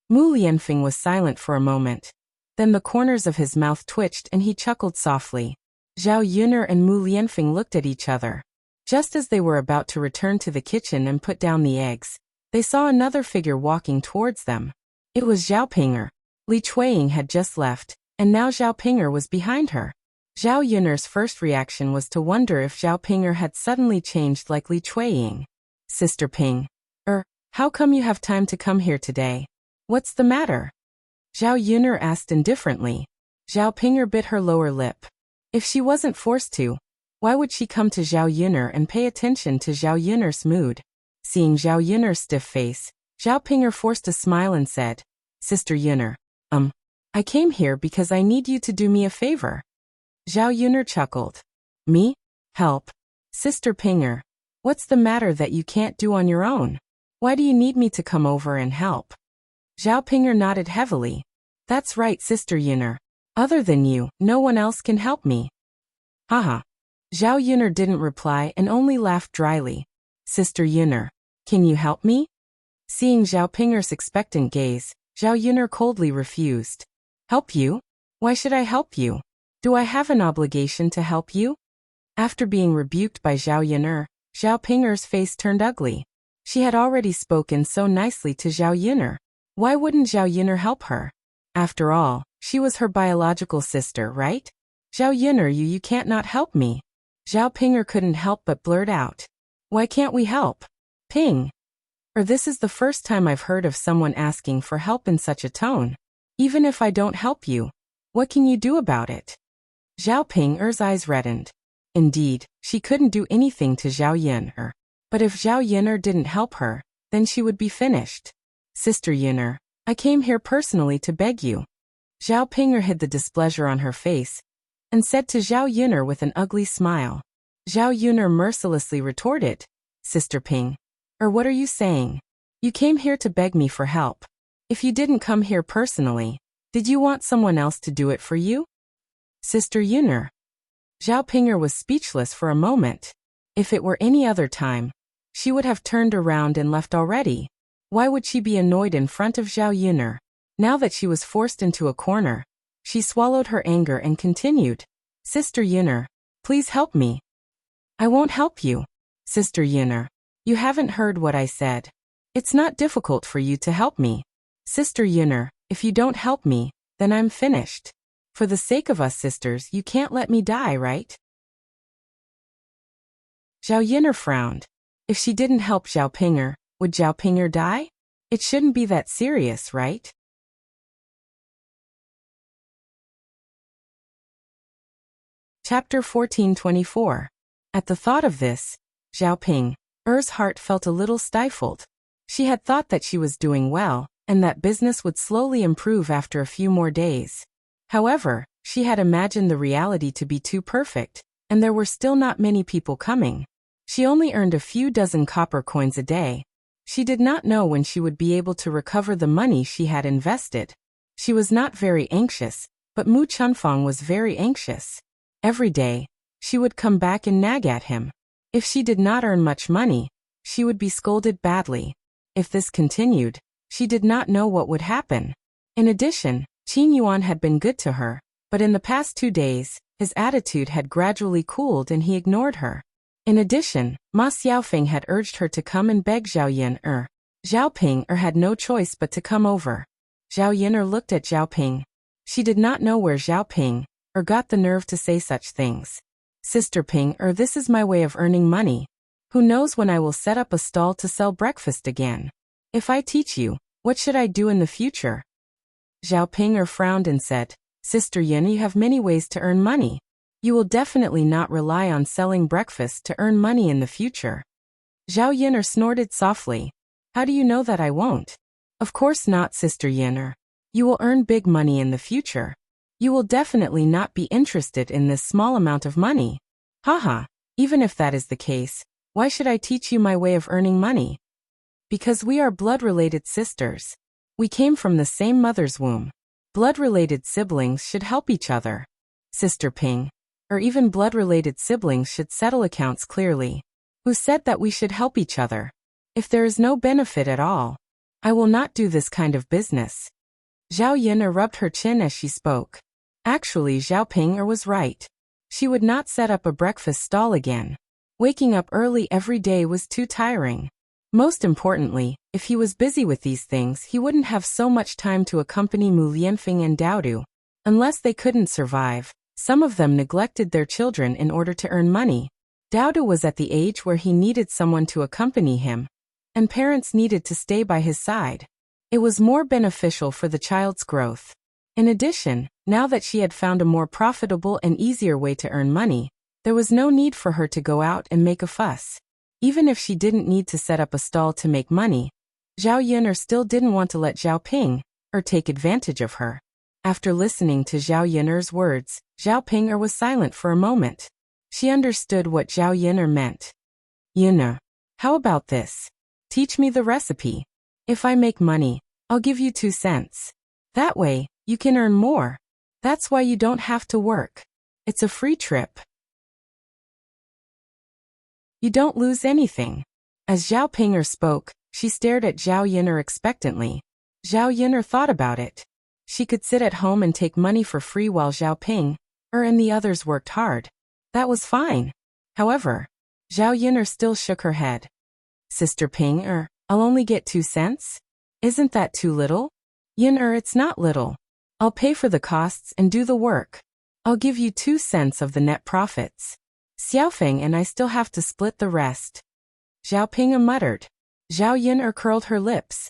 Mu Lianfeng was silent for a moment. Then the corners of his mouth twitched and he chuckled softly. Zhao Yuner and Mu Lianfeng looked at each other. Just as they were about to return to the kitchen and put down the eggs, they saw another figure walking towards them. It was Zhao Pinger. Li Chuiying had just left, and now Zhao Pinger was behind her. Zhao Yuner's first reaction was to wonder if Zhao Pinger had suddenly changed like Li Chuiying. Sister Ping. How come you have time to come here today? What's the matter? Zhao Yuner asked indifferently. Zhao Pinger bit her lower lip. If she wasn't forced to, why would she come to Zhao Yuner and pay attention to Zhao Yuner's mood? Seeing Zhao Yuner's stiff face, Zhao Pinger forced a smile and said, Sister Yuner, I came here because I need you to do me a favor. Zhao Yuner chuckled. Me? Help. Sister Pinger, what's the matter that you can't do on your own? Why do you need me to come over and help? Zhao Pinger nodded heavily. That's right, Sister Yuner. Other than you, no one else can help me. Haha. Zhao Yuner didn't reply and only laughed dryly. Sister Yuner, can you help me? Seeing Zhao Pinger's expectant gaze, Zhao Yuner coldly refused. Help you? Why should I help you? Do I have an obligation to help you? After being rebuked by Zhao Yuner, Zhao Pinger's face turned ugly. She had already spoken so nicely to Zhao Yuner. Why wouldn't Zhao Yuner help her? After all, she was her biological sister, right? Zhao Yuner, you can't not help me. Zhao Pinger couldn't help but blurt out. Why can't we help? Ping. This is the first time I've heard of someone asking for help in such a tone. Even if I don't help you, what can you do about it? Zhao Pinger's eyes reddened. Indeed, she couldn't do anything to Zhao Yuner. But if Zhao Yuner didn't help her, then she would be finished. Sister Yuner, I came here personally to beg you. Zhao Pinger hid the displeasure on her face and said to Zhao Yuner with an ugly smile. Zhao Yuner mercilessly retorted, Sister Ping. What are you saying? You came here to beg me for help. If you didn't come here personally, did you want someone else to do it for you? Sister Yuner. Zhao Pinger was speechless for a moment. If it were any other time, she would have turned around and left already. Why would she be annoyed in front of Zhao Yuner? Now that she was forced into a corner, she swallowed her anger and continued. Sister Yuner, please help me. I won't help you. Sister Yuner, you haven't heard what I said. It's not difficult for you to help me. Sister Yuner, if you don't help me, then I'm finished. For the sake of us sisters, you can't let me die, right? Zhao Yuner frowned. If she didn't help Zhao Pinger, would Zhao Pinger die? It shouldn't be that serious, right? Chapter 14:24. At the thought of this, Zhao Pinger's heart felt a little stifled. She had thought that she was doing well, and that business would slowly improve after a few more days. However, she had imagined the reality to be too perfect, and there were still not many people coming. She only earned a few dozen copper coins a day. She did not know when she would be able to recover the money she had invested. She was not very anxious, but Mu Chunfang was very anxious. Every day, she would come back and nag at him. If she did not earn much money, she would be scolded badly. If this continued, she did not know what would happen. In addition, Qin Yuan had been good to her, but in the past 2 days, his attitude had gradually cooled and he ignored her. In addition, Ma Xiaofeng had urged her to come and beg Zhao Yuner. Zhao Pinger had no choice but to come over. Zhao Yuner looked at Zhao Ping. She did not know where Zhao Pinger got the nerve to say such things. Sister Ping, this is my way of earning money. Who knows when I will set up a stall to sell breakfast again. If I teach you, what should I do in the future? Zhao Ping frowned and said, Sister Yin, you have many ways to earn money. You will definitely not rely on selling breakfast to earn money in the future. Zhao Yin snorted softly. How do you know that I won't? Of course not, Sister Yin. You will earn big money in the future. You will definitely not be interested in this small amount of money. Haha, even if that is the case, why should I teach you my way of earning money? Because we are blood-related sisters. We came from the same mother's womb. Blood-related siblings should help each other. Sister Ping, or even blood-related siblings should settle accounts clearly. Who said that we should help each other? If there is no benefit at all, I will not do this kind of business. Zhao Yin rubbed her chin as she spoke. Actually, Zhao Ping was right. She would not set up a breakfast stall again. Waking up early every day was too tiring. Most importantly, if he was busy with these things, he wouldn't have so much time to accompany Mu Lianfeng and Daodu. Unless they couldn't survive, some of them neglected their children in order to earn money. Daodu was at the age where he needed someone to accompany him, and parents needed to stay by his side. It was more beneficial for the child's growth. In addition, now that she had found a more profitable and easier way to earn money, there was no need for her to go out and make a fuss. Even if she didn't need to set up a stall to make money, Zhao Yin still didn't want to let Zhao Ping take advantage of her. After listening to Zhao Yin's words, Zhao Ping was silent for a moment. She understood what Zhao Yin meant. Yin, how about this? Teach me the recipe. If I make money, I'll give you 2 cents. That way, you can earn more. That's why you don't have to work. It's a free trip. You don't lose anything. As Zhao Ping spoke, she stared at Zhao Yin expectantly. Zhao Yin thought about it. She could sit at home and take money for free while Zhao Ping and the others worked hard. That was fine. However, Zhao Yin still shook her head. Sister Ping, I'll only get 2 cents? Isn't that too little? Yin, it's not little. I'll pay for the costs and do the work. I'll give you 2 cents of the net profits. Xiaofeng and I still have to split the rest. Zhao Ping muttered. Zhao Yin curled her lips.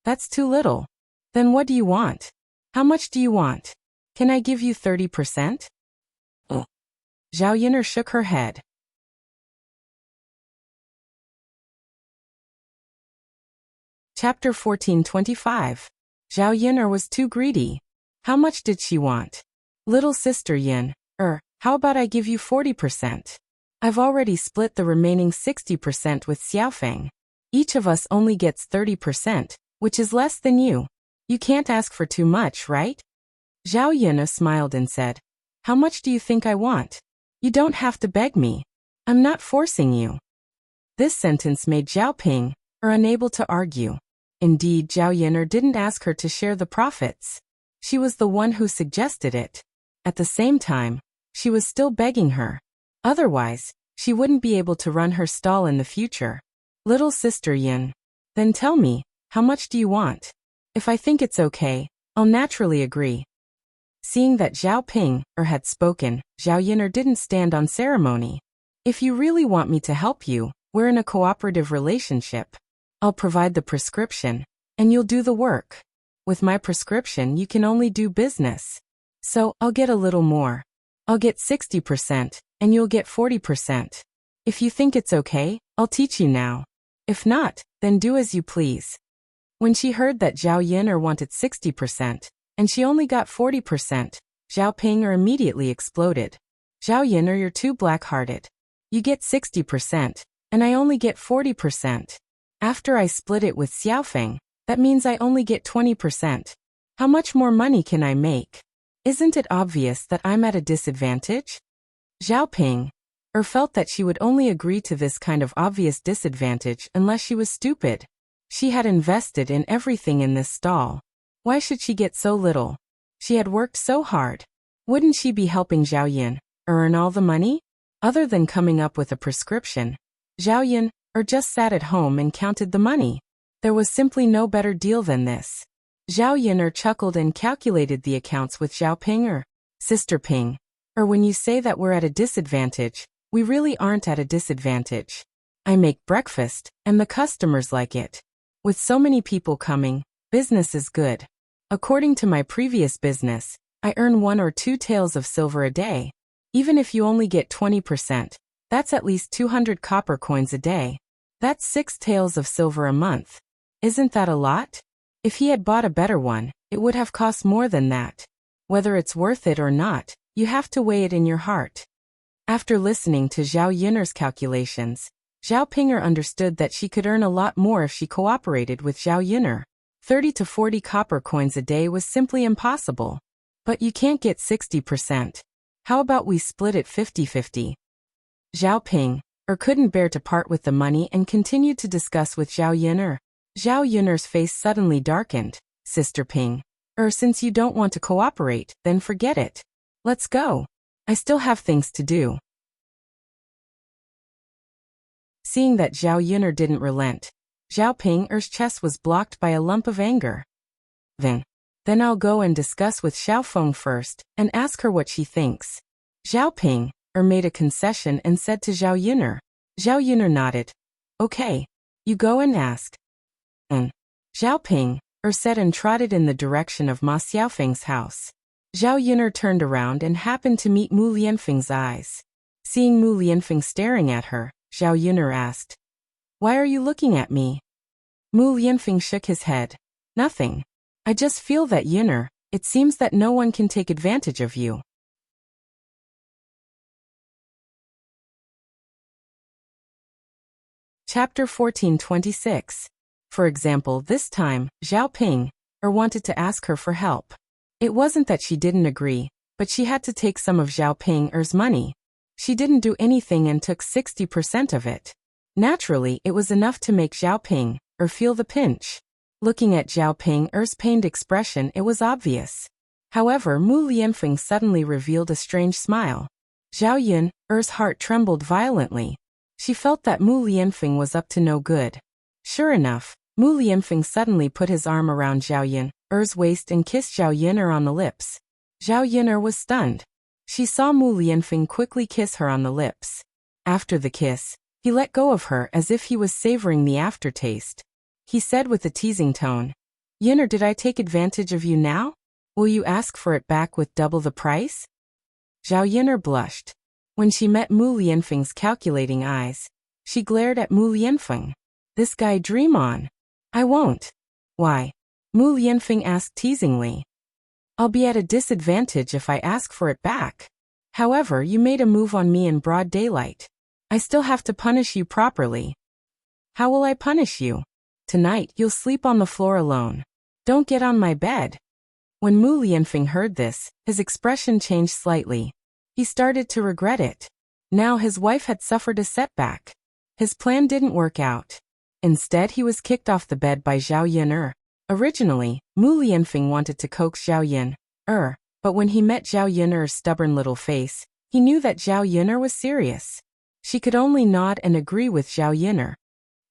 That's too little. Then what do you want? How much do you want? Can I give you 30%? Zhao Yin shook her head. Chapter 1425. Zhao Yin was too greedy. How much did she want? Little sister Yin, how about I give you 40%? I've already split the remaining 60% with Xiaofeng. Each of us only gets 30%, which is less than you. You can't ask for too much, right? Zhao Yin smiled and said, How much do you think I want? You don't have to beg me. I'm not forcing you. This sentence made Zhao Ping unable to argue. Indeed, Zhao Yin didn't ask her to share the profits. She was the one who suggested it. At the same time, she was still begging her. Otherwise, she wouldn't be able to run her stall in the future. Little sister Yin, then tell me, how much do you want? If I think it's okay, I'll naturally agree. Seeing that Zhao Ping had spoken, Zhao Yin didn't stand on ceremony. If you really want me to help you, we're in a cooperative relationship. I'll provide the prescription, and you'll do the work. With my prescription, you can only do business. So, I'll get a little more. I'll get 60%, and you'll get 40%. If you think it's okay, I'll teach you now. If not, then do as you please. When she heard that Zhao Yin wanted 60%, and she only got 40%, Zhao Ping immediately exploded. Zhao Yin, you're too black-hearted. You get 60%, and I only get 40%. After I split it with Xiaofeng, that means I only get 20%. How much more money can I make? Isn't it obvious that I'm at a disadvantage? Zhao Ping felt that she would only agree to this kind of obvious disadvantage unless she was stupid. She had invested in everything in this stall. Why should she get so little? She had worked so hard. Wouldn't she be helping Zhao Yin earn all the money? Other than coming up with a prescription, Zhao Yin just sat at home and counted the money. There was simply no better deal than this. Zhao Yin chuckled and calculated the accounts with Zhao Ping. Sister Ping, Or when you say that we're at a disadvantage, we really aren't at a disadvantage. I make breakfast, and the customers like it. With so many people coming, business is good. According to my previous business, I earn 1 or 2 taels of silver a day. Even if you only get 20%, that's at least 200 copper coins a day. That's 6 taels of silver a month. Isn't that a lot? If he had bought a better one, it would have cost more than that. Whether it's worth it or not, you have to weigh it in your heart. After listening to Zhao Yun'er's calculations, Zhao Ping'er understood that she could earn a lot more if she cooperated with Zhao Yun'er. 30 to 40 copper coins a day was simply impossible. But you can't get 60%. How about we split it 50-50? Zhao Ping'er couldn't bear to part with the money and continued to discuss with Zhao Yun'er. Zhao Yun'er's face suddenly darkened. Sister Ping'er, since you don't want to cooperate, then forget it. Let's go. I still have things to do. Seeing that Zhao Yun'er didn't relent, Zhao Ping'er's chest was blocked by a lump of anger. Then I'll go and discuss with Xiao Feng first, and ask her what she thinks. Zhao Ping'er made a concession and said to Zhao Yun'er. Zhao Yun'er nodded. Okay. You go and ask. And Zhao Ping'er said and trotted in the direction of Ma Xiaofeng's house. Zhao Yun'er turned around and happened to meet Mu Lianfeng's eyes. Seeing Mu Lianfeng staring at her, Zhao Yun'er asked, "Why are you looking at me?" Mu Lianfeng shook his head. "Nothing. I just feel that Yun'er, it seems that no one can take advantage of you." Chapter 1426. For example, this time, Zhao Ping'er wanted to ask her for help. It wasn't that she didn't agree, but she had to take some of Zhao Ping'er's money. She didn't do anything and took 60% of it. Naturally, it was enough to make Zhao Ping'er feel the pinch. Looking at Zhao Ping'er's pained expression, it was obvious. However, Mu Lianfeng suddenly revealed a strange smile. Zhao Yun'er's heart trembled violently. She felt that Mu Lianfeng was up to no good. Sure enough, Mu Lianfeng suddenly put his arm around Zhao Yun'er's waist and kissed Zhao Yun'er on the lips. Zhao Yun'er was stunned. She saw Mu Lianfeng quickly kiss her on the lips. After the kiss, he let go of her as if he was savoring the aftertaste. He said with a teasing tone, "Yun'er, did I take advantage of you now? Will you ask for it back with double the price?" Zhao Yun'er blushed. When she met Mu Lianfeng's calculating eyes, she glared at Mu Lianfeng. "This guy dream on. I won't." "Why?" Mu Lianfeng asked teasingly. "I'll be at a disadvantage if I ask for it back. However, you made a move on me in broad daylight. I still have to punish you properly." "How will I punish you?" "Tonight, you'll sleep on the floor alone. Don't get on my bed." When Mu Lianfeng heard this, his expression changed slightly. He started to regret it. Now his wife had suffered a setback. His plan didn't work out. Instead, he was kicked off the bed by Zhao Yun'er. Originally, Mu Lianfeng wanted to coax Zhao Yun'er, but when he met Zhao Yun'er's stubborn little face, he knew that Zhao Yun'er was serious. She could only nod and agree with Zhao Yun'er.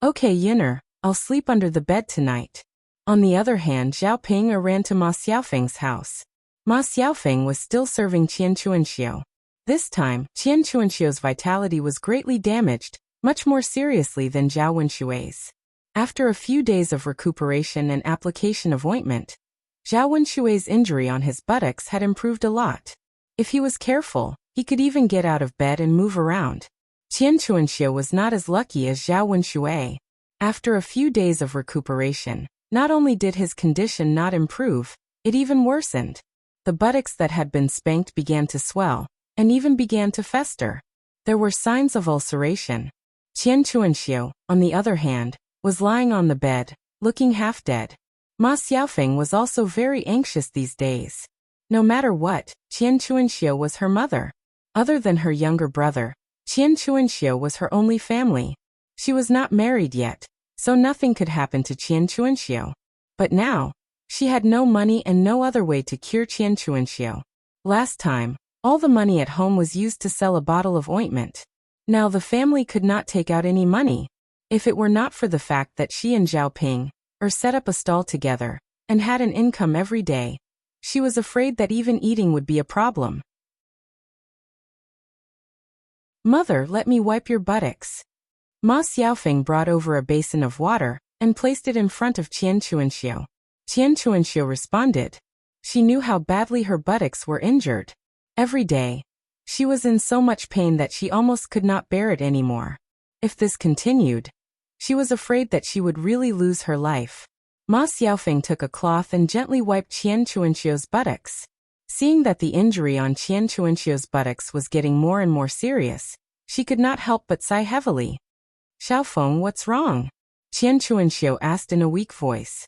"Okay, Yun'er, I'll sleep under the bed tonight." On the other hand, Zhao Ping'er ran to Ma Xiaofeng's house. Ma Xiaofeng was still serving Qian Chuanxiu. This time, Qian Chuanxiu's vitality was greatly damaged, much more seriously than Zhao Wenshui's. After a few days of recuperation and application of ointment, Zhao Wenshui's injury on his buttocks had improved a lot. If he was careful, he could even get out of bed and move around. Qian Chuanxiu was not as lucky as Zhao Wenshui. After a few days of recuperation, not only did his condition not improve, it even worsened. The buttocks that had been spanked began to swell, and even began to fester. There were signs of ulceration. Qian Chuanxiu, on the other hand, was lying on the bed, looking half dead. Ma Xiaofeng was also very anxious these days. No matter what, Qian Chuanxiu was her mother. Other than her younger brother, Qian Chuanxiu was her only family. She was not married yet, so nothing could happen to Qian Chuanxiu. But now, she had no money and no other way to cure Qian Chuanxiu. Last time, all the money at home was used to sell a bottle of ointment. Now the family could not take out any money. If it were not for the fact that she and Zhao Ping'er set up a stall together, and had an income every day, she was afraid that even eating would be a problem. Mother, let me wipe your buttocks. Ma Xiaofeng brought over a basin of water and placed it in front of Qian Chuanxiu. Qian Chuanxiu responded. She knew how badly her buttocks were injured. Every day, she was in so much pain that she almost could not bear it anymore. If this continued, she was afraid that she would really lose her life. Ma Xiaofeng took a cloth and gently wiped Qian Chuanxiu's buttocks. Seeing that the injury on Qian Chuanxiu's buttocks was getting more and more serious, she could not help but sigh heavily. Xiaofeng, what's wrong? Qian Chuanxiu asked in a weak voice.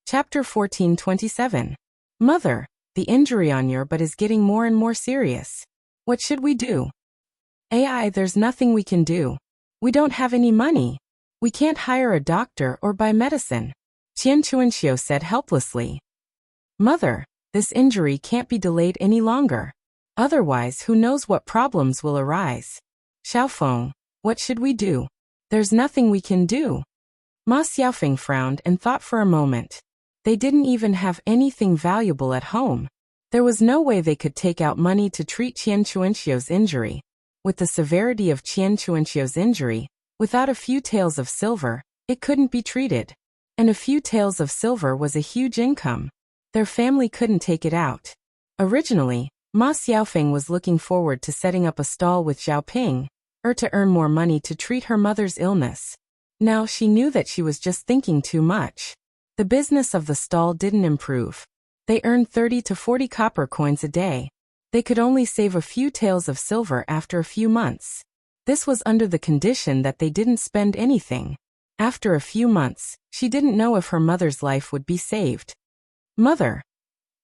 Chapter 1427. Mother, the injury on your butt is getting more and more serious. What should we do? AI, there's nothing we can do. We don't have any money. We can't hire a doctor or buy medicine. Qian Chuanxiu said helplessly. Mother, this injury can't be delayed any longer. Otherwise, who knows what problems will arise. Xiaofeng, what should we do? There's nothing we can do. Ma Xiaofeng frowned and thought for a moment. They didn't even have anything valuable at home. There was no way they could take out money to treat Qian Chuanxiu's injury. With the severity of Qian Chuanxiu's injury, without a few taels of silver, it couldn't be treated. And a few taels of silver was a huge income. Their family couldn't take it out. Originally, Ma Xiaofeng was looking forward to setting up a stall with Xiaoping, to earn more money to treat her mother's illness. Now she knew that she was just thinking too much. The business of the stall didn't improve. They earned 30 to 40 copper coins a day. They could only save a few taels of silver after a few months. This was under the condition that they didn't spend anything. After a few months, she didn't know if her mother's life would be saved. Mother,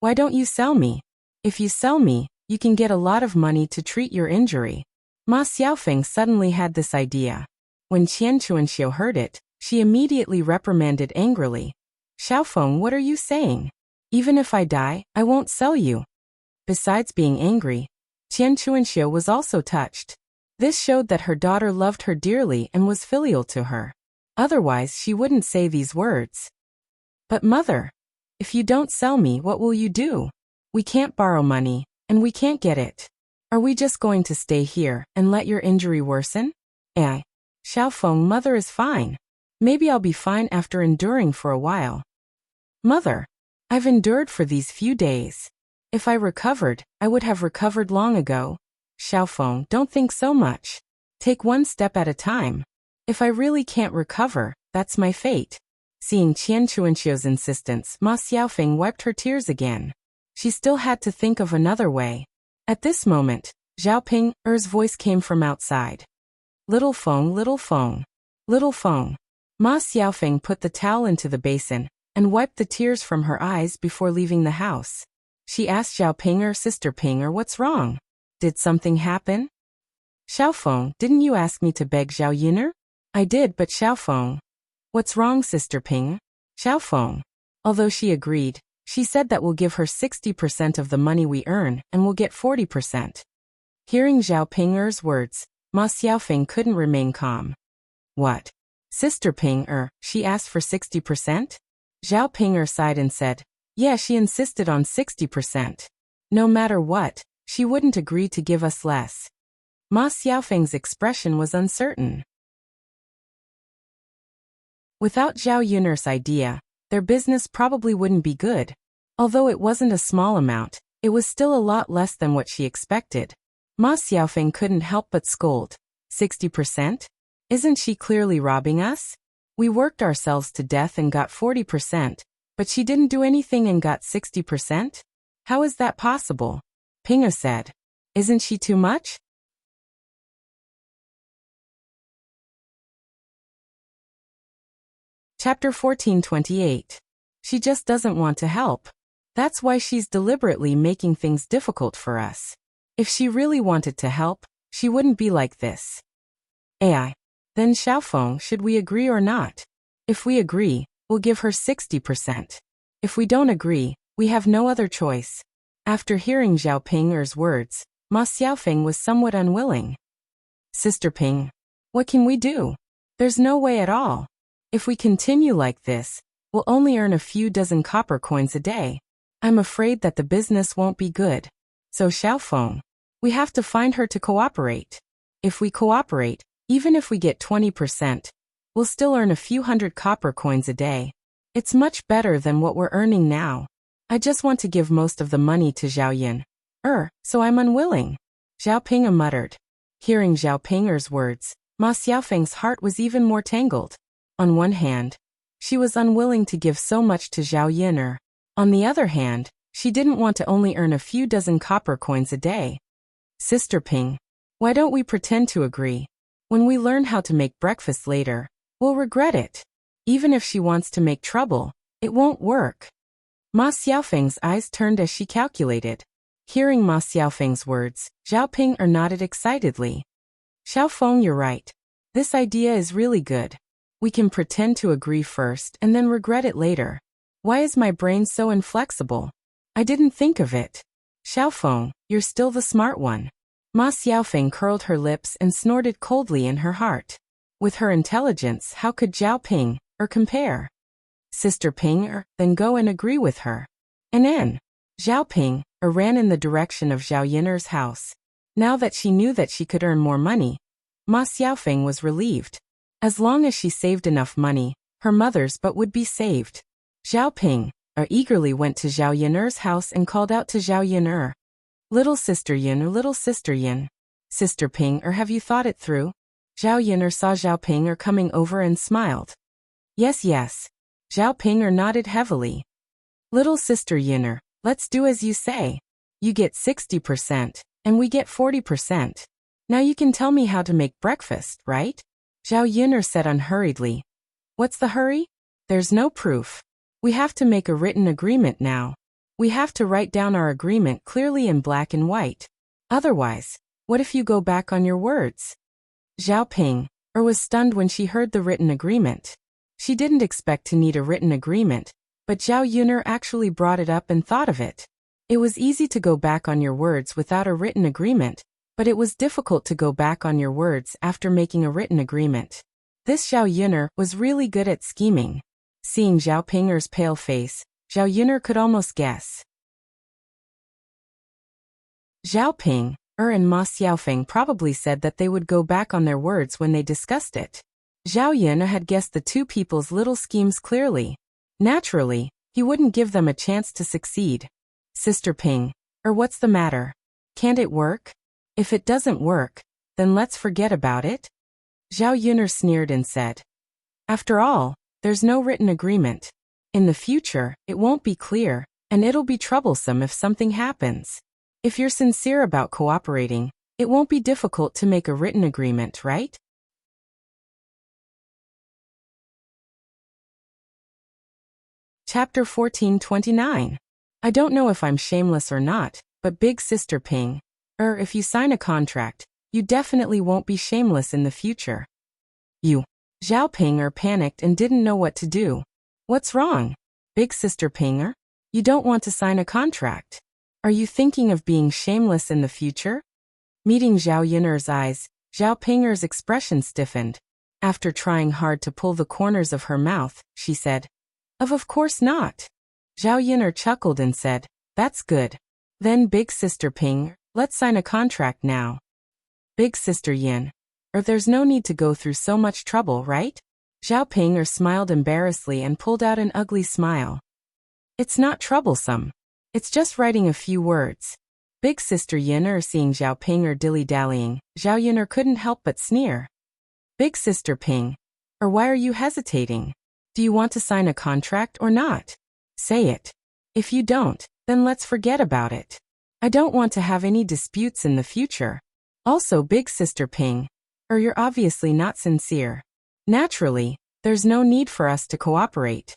why don't you sell me? If you sell me, you can get a lot of money to treat your injury. Ma Xiaofeng suddenly had this idea. When Qian Chuanxiu heard it, she immediately reprimanded angrily. Xiaofeng, what are you saying? Even if I die, I won't sell you. Besides being angry, Qian Chuanxiu was also touched. This showed that her daughter loved her dearly and was filial to her. Otherwise, she wouldn't say these words. But mother, if you don't sell me, what will you do? We can't borrow money, and we can't get it. Are we just going to stay here and let your injury worsen? Xiaofeng, mother is fine. Maybe I'll be fine after enduring for a while. Mother, I've endured for these few days. If I recovered, I would have recovered long ago. Xiaofeng, don't think so much. Take one step at a time. If I really can't recover, that's my fate. Seeing Qian Chuanxiu's insistence, Ma Xiaofeng wiped her tears again. She still had to think of another way. At this moment, Xiaoping's voice came from outside. Little Feng, little Feng. Little Feng. Ma Xiaofeng put the towel into the basin and wiped the tears from her eyes before leaving the house. She asked Xiaoping, Sister Ping, what's wrong? Did something happen? Xiaofeng, didn't you ask me to beg Xiao Yun'er? I did, but Xiaofeng. What's wrong, Sister Ping? Xiaofeng. Although she agreed, she said that we'll give her 60% of the money we earn and we'll get 40%. Hearing Xiao Ping's words, Ma Xiaofeng couldn't remain calm. What? Sister Ping, she asked for 60%? Xiao Ping sighed and said, yeah, she insisted on 60%. No matter what, she wouldn't agree to give us less. Ma Xiaofeng's expression was uncertain. Without Zhao Yun'er's idea, their business probably wouldn't be good. Although it wasn't a small amount, it was still a lot less than what she expected. Ma Xiaofeng couldn't help but scold. 60%? Isn't she clearly robbing us? We worked ourselves to death and got 40%, but she didn't do anything and got 60%? How is that possible? Pinga said. Isn't she too much? Chapter 1428. She just doesn't want to help. That's why she's deliberately making things difficult for us. If she really wanted to help, she wouldn't be like this. AI. Then Xiaofeng, should we agree or not? If we agree, we'll give her 60%. If we don't agree, we have no other choice. After hearing Zhao Ping's words, Ma Xiaofeng was somewhat unwilling. Sister Ping, what can we do? There's no way at all. If we continue like this, we'll only earn a few dozen copper coins a day. I'm afraid that the business won't be good. So Xiaofeng, we have to find her to cooperate. If we cooperate, even if we get 20%, we'll still earn a few hundred copper coins a day. It's much better than what we're earning now. I just want to give most of the money to Zhao Yin. So I'm unwilling. Zhao Ping muttered. Hearing Zhao Ping's words, Ma Xiaofeng's heart was even more tangled. On one hand, she was unwilling to give so much to Zhao Yin. On the other hand, she didn't want to only earn a few dozen copper coins a day. Sister Ping, why don't we pretend to agree? When we learn how to make breakfast later, we'll regret it. Even if she wants to make trouble, it won't work. Ma Xiaofeng's eyes turned as she calculated. Hearing Ma Xiaofeng's words, Zhao Ping nodded excitedly. Xiaofeng, you're right. This idea is really good. We can pretend to agree first and then regret it later. Why is my brain so inflexible? I didn't think of it. Xiaofeng, you're still the smart one. Ma Xiaofeng curled her lips and snorted coldly in her heart. With her intelligence, how could Zhao Ping compare? Sister Ping then go and agree with her. And Zhao Ping ran in the direction of Zhao Yin's house. Now that she knew that she could earn more money, Ma Xiaofeng was relieved. As long as she saved enough money, her mother's butt would be saved. Zhao Ping eagerly went to Zhao Yin's house and called out to Zhao Yin. Little Sister Yin. Sister Ping, have you thought it through? Zhao Yin saw Zhao Ping coming over and smiled. Yes. Zhao Ping nodded heavily. Little Sister Yin, let's do as you say. You get 60%, and we get 40%. Now you can tell me how to make breakfast, right? Zhao Yin said unhurriedly. What's the hurry? There's no proof. We have to make a written agreement now. We have to write down our agreement clearly in black and white. Otherwise, what if you go back on your words? Zhao Ping was stunned when she heard the written agreement. She didn't expect to need a written agreement, but Zhao Yin actually brought it up and thought of it. It was easy to go back on your words without a written agreement, but it was difficult to go back on your words after making a written agreement. This Zhao Yin was really good at scheming. Seeing Zhao Ping's pale face, Zhao Yin could almost guess. Zhao Ping and Ma Xiaofeng probably said that they would go back on their words when they discussed it. Zhao Yin had guessed the two people's little schemes clearly. Naturally, he wouldn't give them a chance to succeed. Sister Ping, what's the matter? Can't it work? If it doesn't work, then let's forget about it. Zhao Yin sneered and said. After all, there's no written agreement. In the future, it won't be clear, and it'll be troublesome if something happens. If you're sincere about cooperating, it won't be difficult to make a written agreement, right? Chapter 1429. I don't know if I'm shameless or not, but Big Sister Ping, if you sign a contract, you definitely won't be shameless in the future. Zhao Ping panicked and didn't know what to do. What's wrong? Big Sister Ping, you don't want to sign a contract. Are you thinking of being shameless in the future? Meeting Zhao Yin's eyes, Zhao Ping's expression stiffened. After trying hard to pull the corners of her mouth, she said, Of course not. Zhao Yin chuckled and said, That's good. Then Big Sister Ping, let's sign a contract now. Big Sister Yin, there's no need to go through so much trouble, right? Zhao Ping smiled embarrassedly and pulled out an ugly smile. It's not troublesome. It's just writing a few words. Big Sister Yin seeing Zhao Ping dilly-dallying, Zhao Yin couldn't help but sneer. Big Sister Ping, why are you hesitating? Do you want to sign a contract or not? Say it. If you don't, then let's forget about it. I don't want to have any disputes in the future. Also, Big Sister Ping, you're obviously not sincere. Naturally, there's no need for us to cooperate.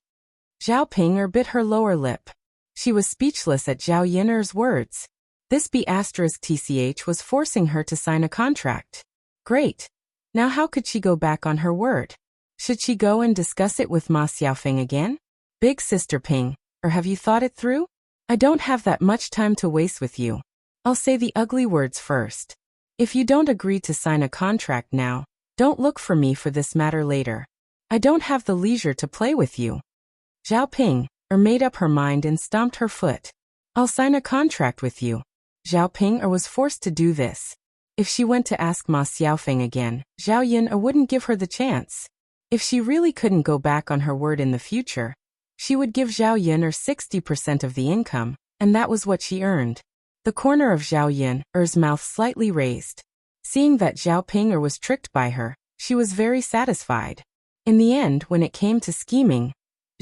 Zhao Ping bit her lower lip. She was speechless at Zhao Yin's words. This B*TCH was forcing her to sign a contract. Great. Now how could she go back on her word? Should she go and discuss it with Ma Xiaofeng again? Big Sister Ping, have you thought it through? I don't have that much time to waste with you. I'll say the ugly words first. If you don't agree to sign a contract now, don't look for me for this matter later. I don't have the leisure to play with you. Zhao Ping, made up her mind and stomped her foot. I'll sign a contract with you. Zhao Ping was forced to do this. If she went to ask Ma Xiaofeng again, Zhao Yun wouldn't give her the chance. If she really couldn't go back on her word in the future, she would give Zhao Yun 60% of the income, and that was what she earned. The corner of Zhao Yun's mouth slightly raised. Seeing that Zhao Ping was tricked by her, she was very satisfied. In the end, when it came to scheming,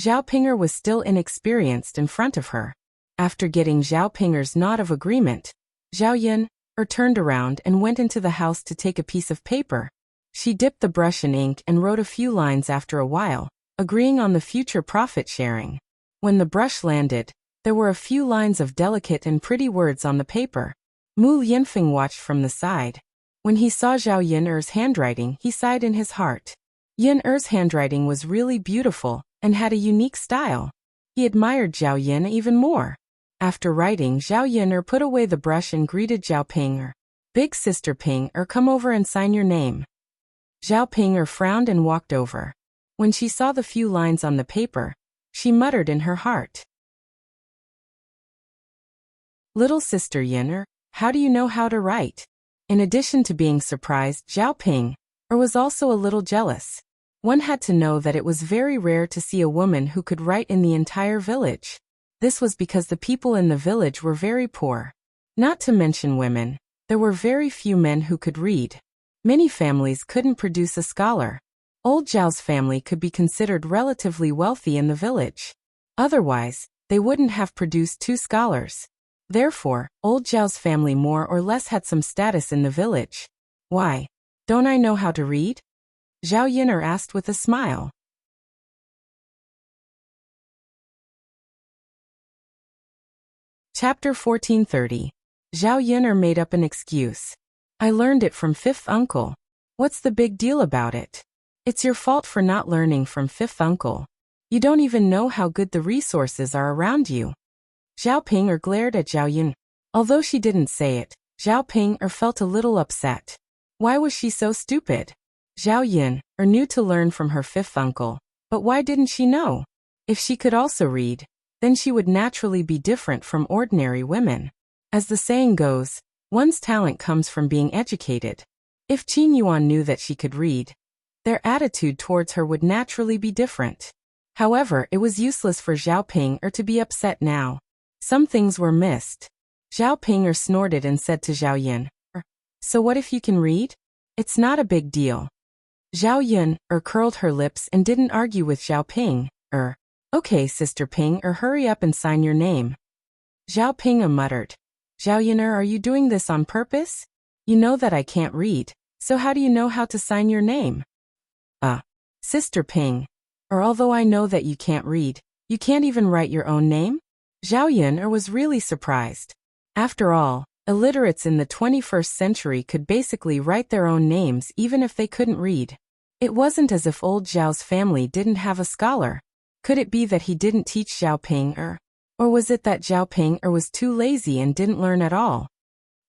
Zhao Ping was still inexperienced in front of her. After getting Zhao Ping's nod of agreement, Zhao Yun turned around and went into the house to take a piece of paper. She dipped the brush in ink and wrote a few lines after a while, agreeing on the future profit sharing. When the brush landed, there were a few lines of delicate and pretty words on the paper. Mu Yanfeng watched from the side. When he saw Zhao Yun's handwriting, he sighed in his heart. Yun's handwriting was really beautiful and had a unique style. He admired Zhao Yun even more. After writing, Zhao Yun put away the brush and greeted Zhao Ping. Big sister Ping, come over and sign your name. Zhao Ping frowned and walked over. When she saw the few lines on the paper, she muttered in her heart. Little sister Yun, how do you know how to write? In addition to being surprised, Zhao Ping was also a little jealous. One had to know that it was very rare to see a woman who could write in the entire village. This was because the people in the village were very poor. Not to mention women, there were very few men who could read. Many families couldn't produce a scholar. Old Zhao's family could be considered relatively wealthy in the village. Otherwise, they wouldn't have produced 2 scholars. Therefore, old Zhao's family more or less had some status in the village. Why? Don't I know how to read? Zhao Yun asked with a smile. Chapter 1430. Zhao Yun made up an excuse. I learned it from fifth uncle. What's the big deal about it? It's your fault for not learning from fifth uncle. You don't even know how good the resources are around you. Zhao Ping glared at Zhao Yun. Although she didn't say it, Zhao Ping felt a little upset. Why was she so stupid? Zhao Yun knew to learn from her fifth uncle, but why didn't she know? If she could also read, then she would naturally be different from ordinary women. As the saying goes, one's talent comes from being educated. If Qin Yuan knew that she could read, their attitude towards her would naturally be different. However, it was useless for Zhao Ping to be upset now. Some things were missed. Zhao Ping snorted and said to Zhao Yun, so what if you can read? It's not a big deal. Zhao Yun curled her lips and didn't argue with Zhao Ping. Okay, sister Ping, hurry up and sign your name. Zhao Ping muttered. Zhao Yun, are you doing this on purpose? You know that I can't read, so how do you know how to sign your name? Sister Ping. Although I know that you can't read, you can't even write your own name? Zhao Yun was really surprised. After all, illiterates in the 21st century could basically write their own names even if they couldn't read. It wasn't as if old Zhao's family didn't have a scholar. Could it be that he didn't teach Zhao Ping or was it that Zhao Ping was too lazy and didn't learn at all?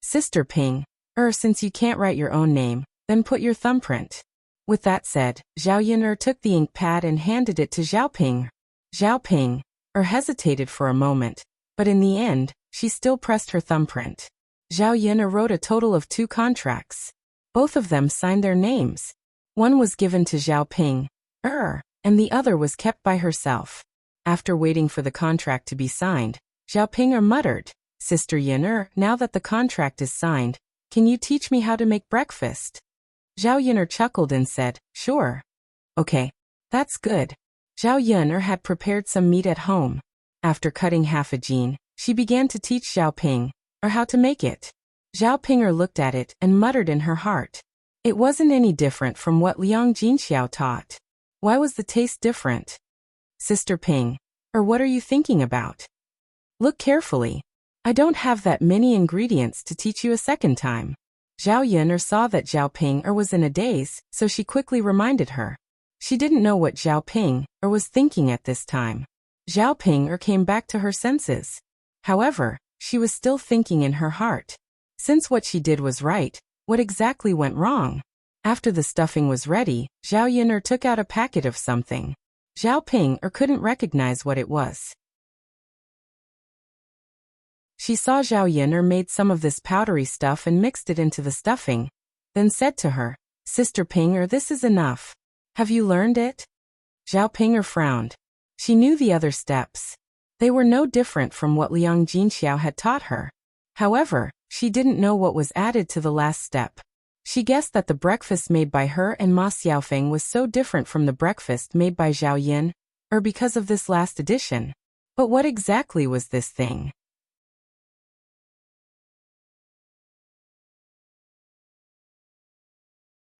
Sister Ping, since you can't write your own name, then put your thumbprint. With that said, Zhao Yun took the ink pad and handed it to Zhao Ping. Zhao Ping hesitated for a moment, but in the end, she still pressed her thumbprint. Zhao Yun wrote a total of 2 contracts. Both of them signed their names. One was given to Zhao Ping, and the other was kept by herself. After waiting for the contract to be signed, Zhao Ping muttered, Sister Yun, now that the contract is signed, can you teach me how to make breakfast? Zhao Yun chuckled and said, sure. Okay, that's good. Zhao Yun had prepared some meat at home. After cutting half a jin, she began to teach Zhao Ping how to make it. Zhao Ping looked at it and muttered in her heart. It wasn't any different from what Liang Jinxiao taught. Why was the taste different? Sister Ping, what are you thinking about? Look carefully. I don't have that many ingredients to teach you a second time. Zhao Yun saw that Zhao Ping was in a daze, so she quickly reminded her. She didn't know what Zhao Ping was thinking at this time. Zhao Ping came back to her senses. However, she was still thinking in her heart. Since what she did was right, what exactly went wrong? After the stuffing was ready, Zhao Yun took out a packet of something. Zhao Ping couldn't recognize what it was. She saw Zhao Yin made some of this powdery stuff and mixed it into the stuffing, then said to her, "Sister Ping, this is enough. Have you learned it?" Zhao Ping frowned. She knew the other steps. They were no different from what Liang Jinxiao had taught her. However, she didn't know what was added to the last step. She guessed that the breakfast made by her and Ma Xiaofeng was so different from the breakfast made by Zhao Yin, or because of this last addition. But what exactly was this thing?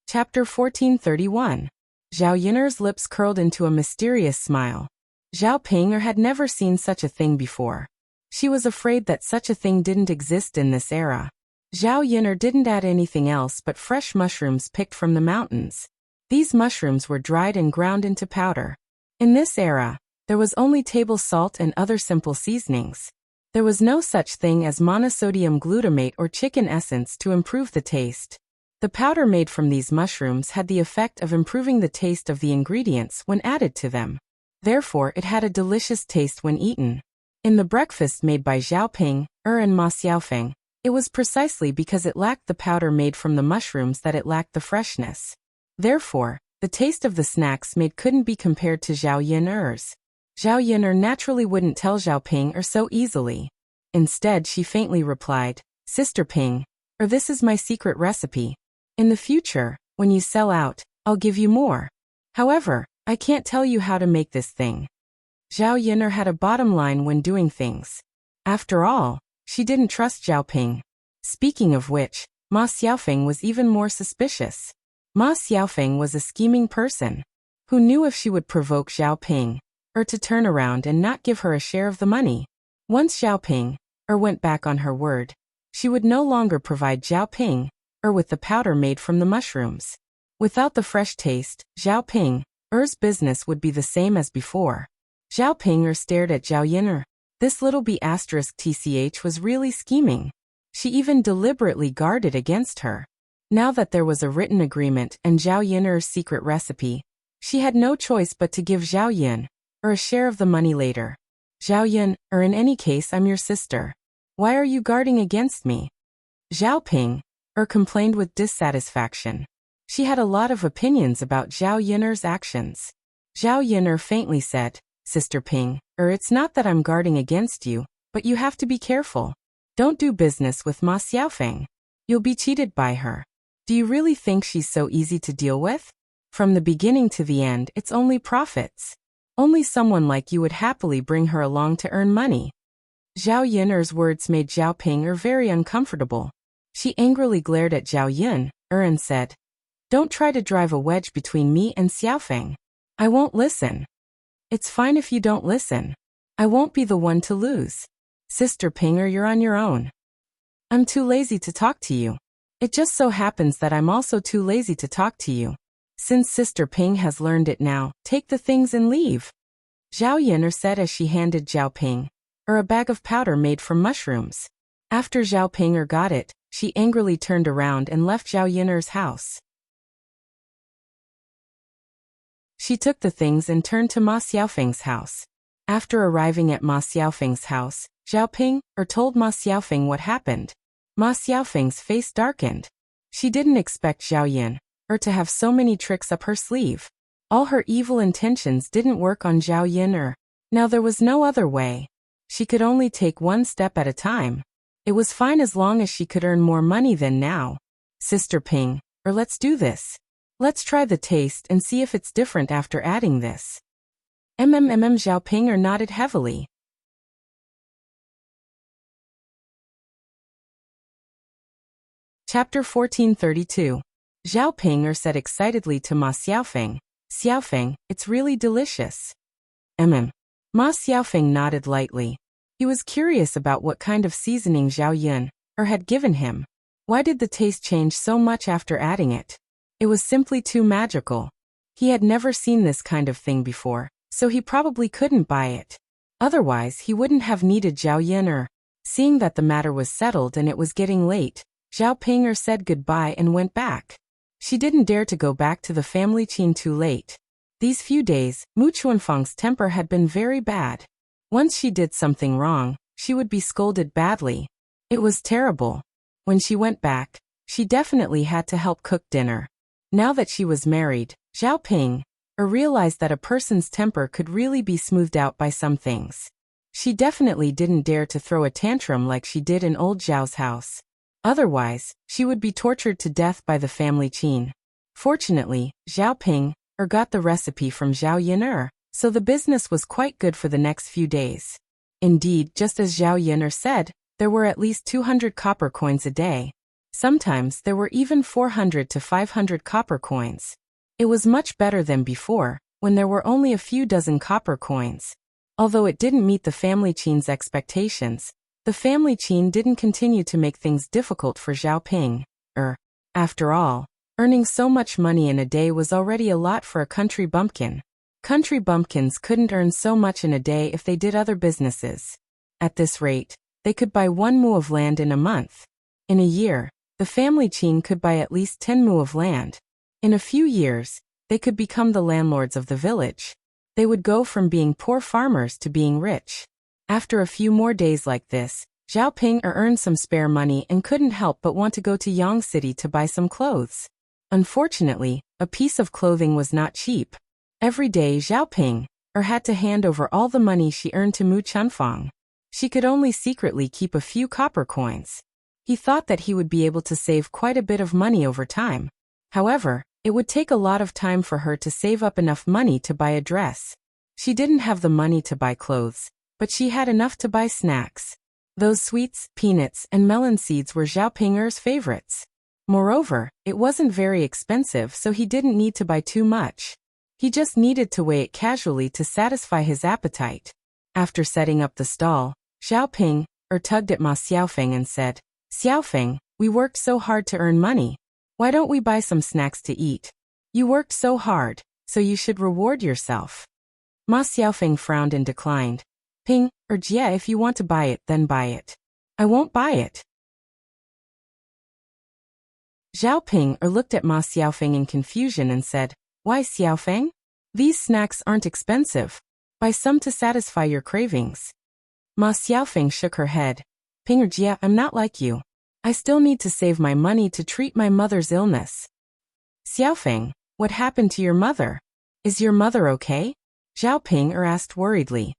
Chapter 1431. Zhao Yin's lips curled into a mysterious smile. Zhao Ping had never seen such a thing before. She was afraid that such a thing didn't exist in this era. Zhao Yin didn't add anything else but fresh mushrooms picked from the mountains. These mushrooms were dried and ground into powder. In this era, there was only table salt and other simple seasonings. There was no such thing as monosodium glutamate or chicken essence to improve the taste. The powder made from these mushrooms had the effect of improving the taste of the ingredients when added to them. Therefore, it had a delicious taste when eaten. In the breakfast made by Zhao Ping, and Ma Xiaofeng, it was precisely because it lacked the powder made from the mushrooms that it lacked the freshness. Therefore, the taste of the snacks made couldn't be compared to Zhao Yin's. Zhao Yin naturally wouldn't tell Zhao Ping so easily. Instead, she faintly replied, "Sister Ping, this is my secret recipe. In the future, when you sell out, I'll give you more. However, I can't tell you how to make this thing." Zhao Yin had a bottom line when doing things. After all, she didn't trust Zhao Ping. Speaking of which, Ma Xiaofeng was even more suspicious. Ma Xiaofeng was a scheming person. Who knew if she would provoke Zhao Ping, to turn around and not give her a share of the money? Once Zhao Ping, went back on her word, she would no longer provide Zhao Ping, with the powder made from the mushrooms. Without the fresh taste, Zhao Ping's business would be the same as before. Zhao Ping stared at Zhao Yin. This little B***tch was really scheming. She even deliberately guarded against her. Now that there was a written agreement and Zhao Yin's secret recipe, she had no choice but to give Zhao Yin a share of the money later. "Zhao Yin, in any case, I'm your sister. Why are you guarding against me?" Zhao Ping complained with dissatisfaction. She had a lot of opinions about Zhao Yin's actions. Zhao Yin faintly said, "Sister Ping, it's not that I'm guarding against you, but you have to be careful. Don't do business with Ma Xiaofeng. You'll be cheated by her. Do you really think she's so easy to deal with? From the beginning to the end, it's only profits. Only someone like you would happily bring her along to earn money." Zhao Yin's words made Zhao Ping very uncomfortable. She angrily glared at Zhao Yin and said, "Don't try to drive a wedge between me and Xiaofeng. I won't listen." "It's fine if you don't listen. I won't be the one to lose. Sister Ping, you're on your own. I'm too lazy to talk to you. It just so happens that I'm also too lazy to talk to you. Since Sister Ping has learned it now, take the things and leave." Zhao Yin said as she handed Zhao Ping a bag of powder made from mushrooms. After Zhao Ping got it, she angrily turned around and left Zhao Yin's house. She took the things and turned to Ma Xiaofeng's house. After arriving at Ma Xiaofeng's house, Zhao Ping told Ma Xiaofeng what happened. Ma Xiaofeng's face darkened. She didn't expect Zhao Yin to have so many tricks up her sleeve. All her evil intentions didn't work on Zhao Yin. Now there was no other way. She could only take one step at a time. It was fine as long as she could earn more money than now. "Sister Ping, let's do this. Let's try the taste and see if it's different after adding this." Zhao Ping nodded heavily. Chapter 1432. Zhao Ping said excitedly to Ma Xiaofeng, "Xiaofeng, it's really delicious." Ma Xiaofeng nodded lightly. He was curious about what kind of seasoning Zhao Yin had given him. Why did the taste change so much after adding it? It was simply too magical. He had never seen this kind of thing before, so he probably couldn't buy it. Otherwise, he wouldn't have needed Zhao Yin. Seeing that the matter was settled and it was getting late, Zhao Ping said goodbye and went back. She didn't dare to go back to the family qin too late. These few days, Mu Chuanfang's temper had been very bad. Once she did something wrong, she would be scolded badly. It was terrible. When she went back, she definitely had to help cook dinner. Now that she was married, Zhao Ping realized that a person's temper could really be smoothed out by some things. She definitely didn't dare to throw a tantrum like she did in old Zhao's house. Otherwise, she would be tortured to death by the family Qin. Fortunately, Zhao Ping got the recipe from Zhao Yin'er, so the business was quite good for the next few days. Indeed, just as Zhao Yin'er said, there were at least 200 copper coins a day. Sometimes there were even 400 to 500 copper coins. It was much better than before, when there were only a few dozen copper coins. Although it didn't meet the family Qin's expectations, the family Qin didn't continue to make things difficult for Zhao Ping. After all, earning so much money in a day was already a lot for a country bumpkin. Country bumpkins couldn't earn so much in a day if they did other businesses. At this rate, they could buy 1 mu of land in a month. In a year, the family Qin could buy at least 10 mu of land. In a few years, they could become the landlords of the village. They would go from being poor farmers to being rich. After a few more days like this, Zhao Ping earned some spare money and couldn't help but want to go to Yang City to buy some clothes. Unfortunately, a piece of clothing was not cheap. Every day Zhao Ping had to hand over all the money she earned to Mu Chunfang. She could only secretly keep a few copper coins. He thought that he would be able to save quite a bit of money over time. However, it would take a lot of time for her to save up enough money to buy a dress. She didn't have the money to buy clothes, but she had enough to buy snacks. Those sweets, peanuts, and melon seeds were Zhao Ping's favorites. Moreover, it wasn't very expensive, so he didn't need to buy too much. He just needed to weigh it casually to satisfy his appetite. After setting up the stall, Zhao Ping tugged at Ma Xiaofeng and said, "Xiaofeng, we worked so hard to earn money. Why don't we buy some snacks to eat? You worked so hard, so you should reward yourself." Ma Xiaofeng frowned and declined. "Ping, Jie, if you want to buy it, then buy it. I won't buy it." Zhao Ping looked at Ma Xiaofeng in confusion and said, "Why, Xiaofeng? These snacks aren't expensive. Buy some to satisfy your cravings." Ma Xiaofeng shook her head. "Ping Jie, I'm not like you. I still need to save my money to treat my mother's illness." "Xiaofeng, what happened to your mother? Is your mother okay?" Zhao Ping asked worriedly.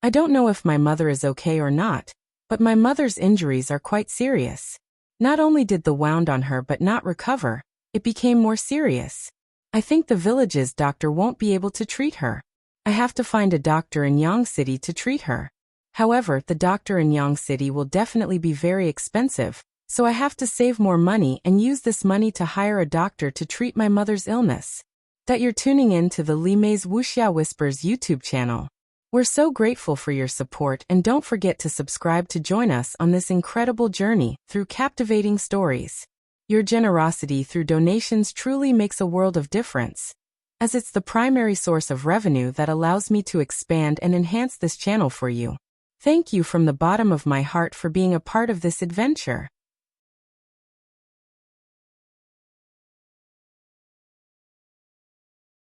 "I don't know if my mother is okay or not, but my mother's injuries are quite serious. Not only did the wound on her but not recover, it became more serious. I think the village's doctor won't be able to treat her. I have to find a doctor in Yang City to treat her. However, the doctor in Yang City will definitely be very expensive, so I have to save more money and use this money to hire a doctor to treat my mother's illness." That you're tuning in to the Li Mei's Wuxia Whispers YouTube channel. We're so grateful for your support, and don't forget to subscribe to join us on this incredible journey through captivating stories. Your generosity through donations truly makes a world of difference, as it's the primary source of revenue that allows me to expand and enhance this channel for you. Thank you from the bottom of my heart for being a part of this adventure.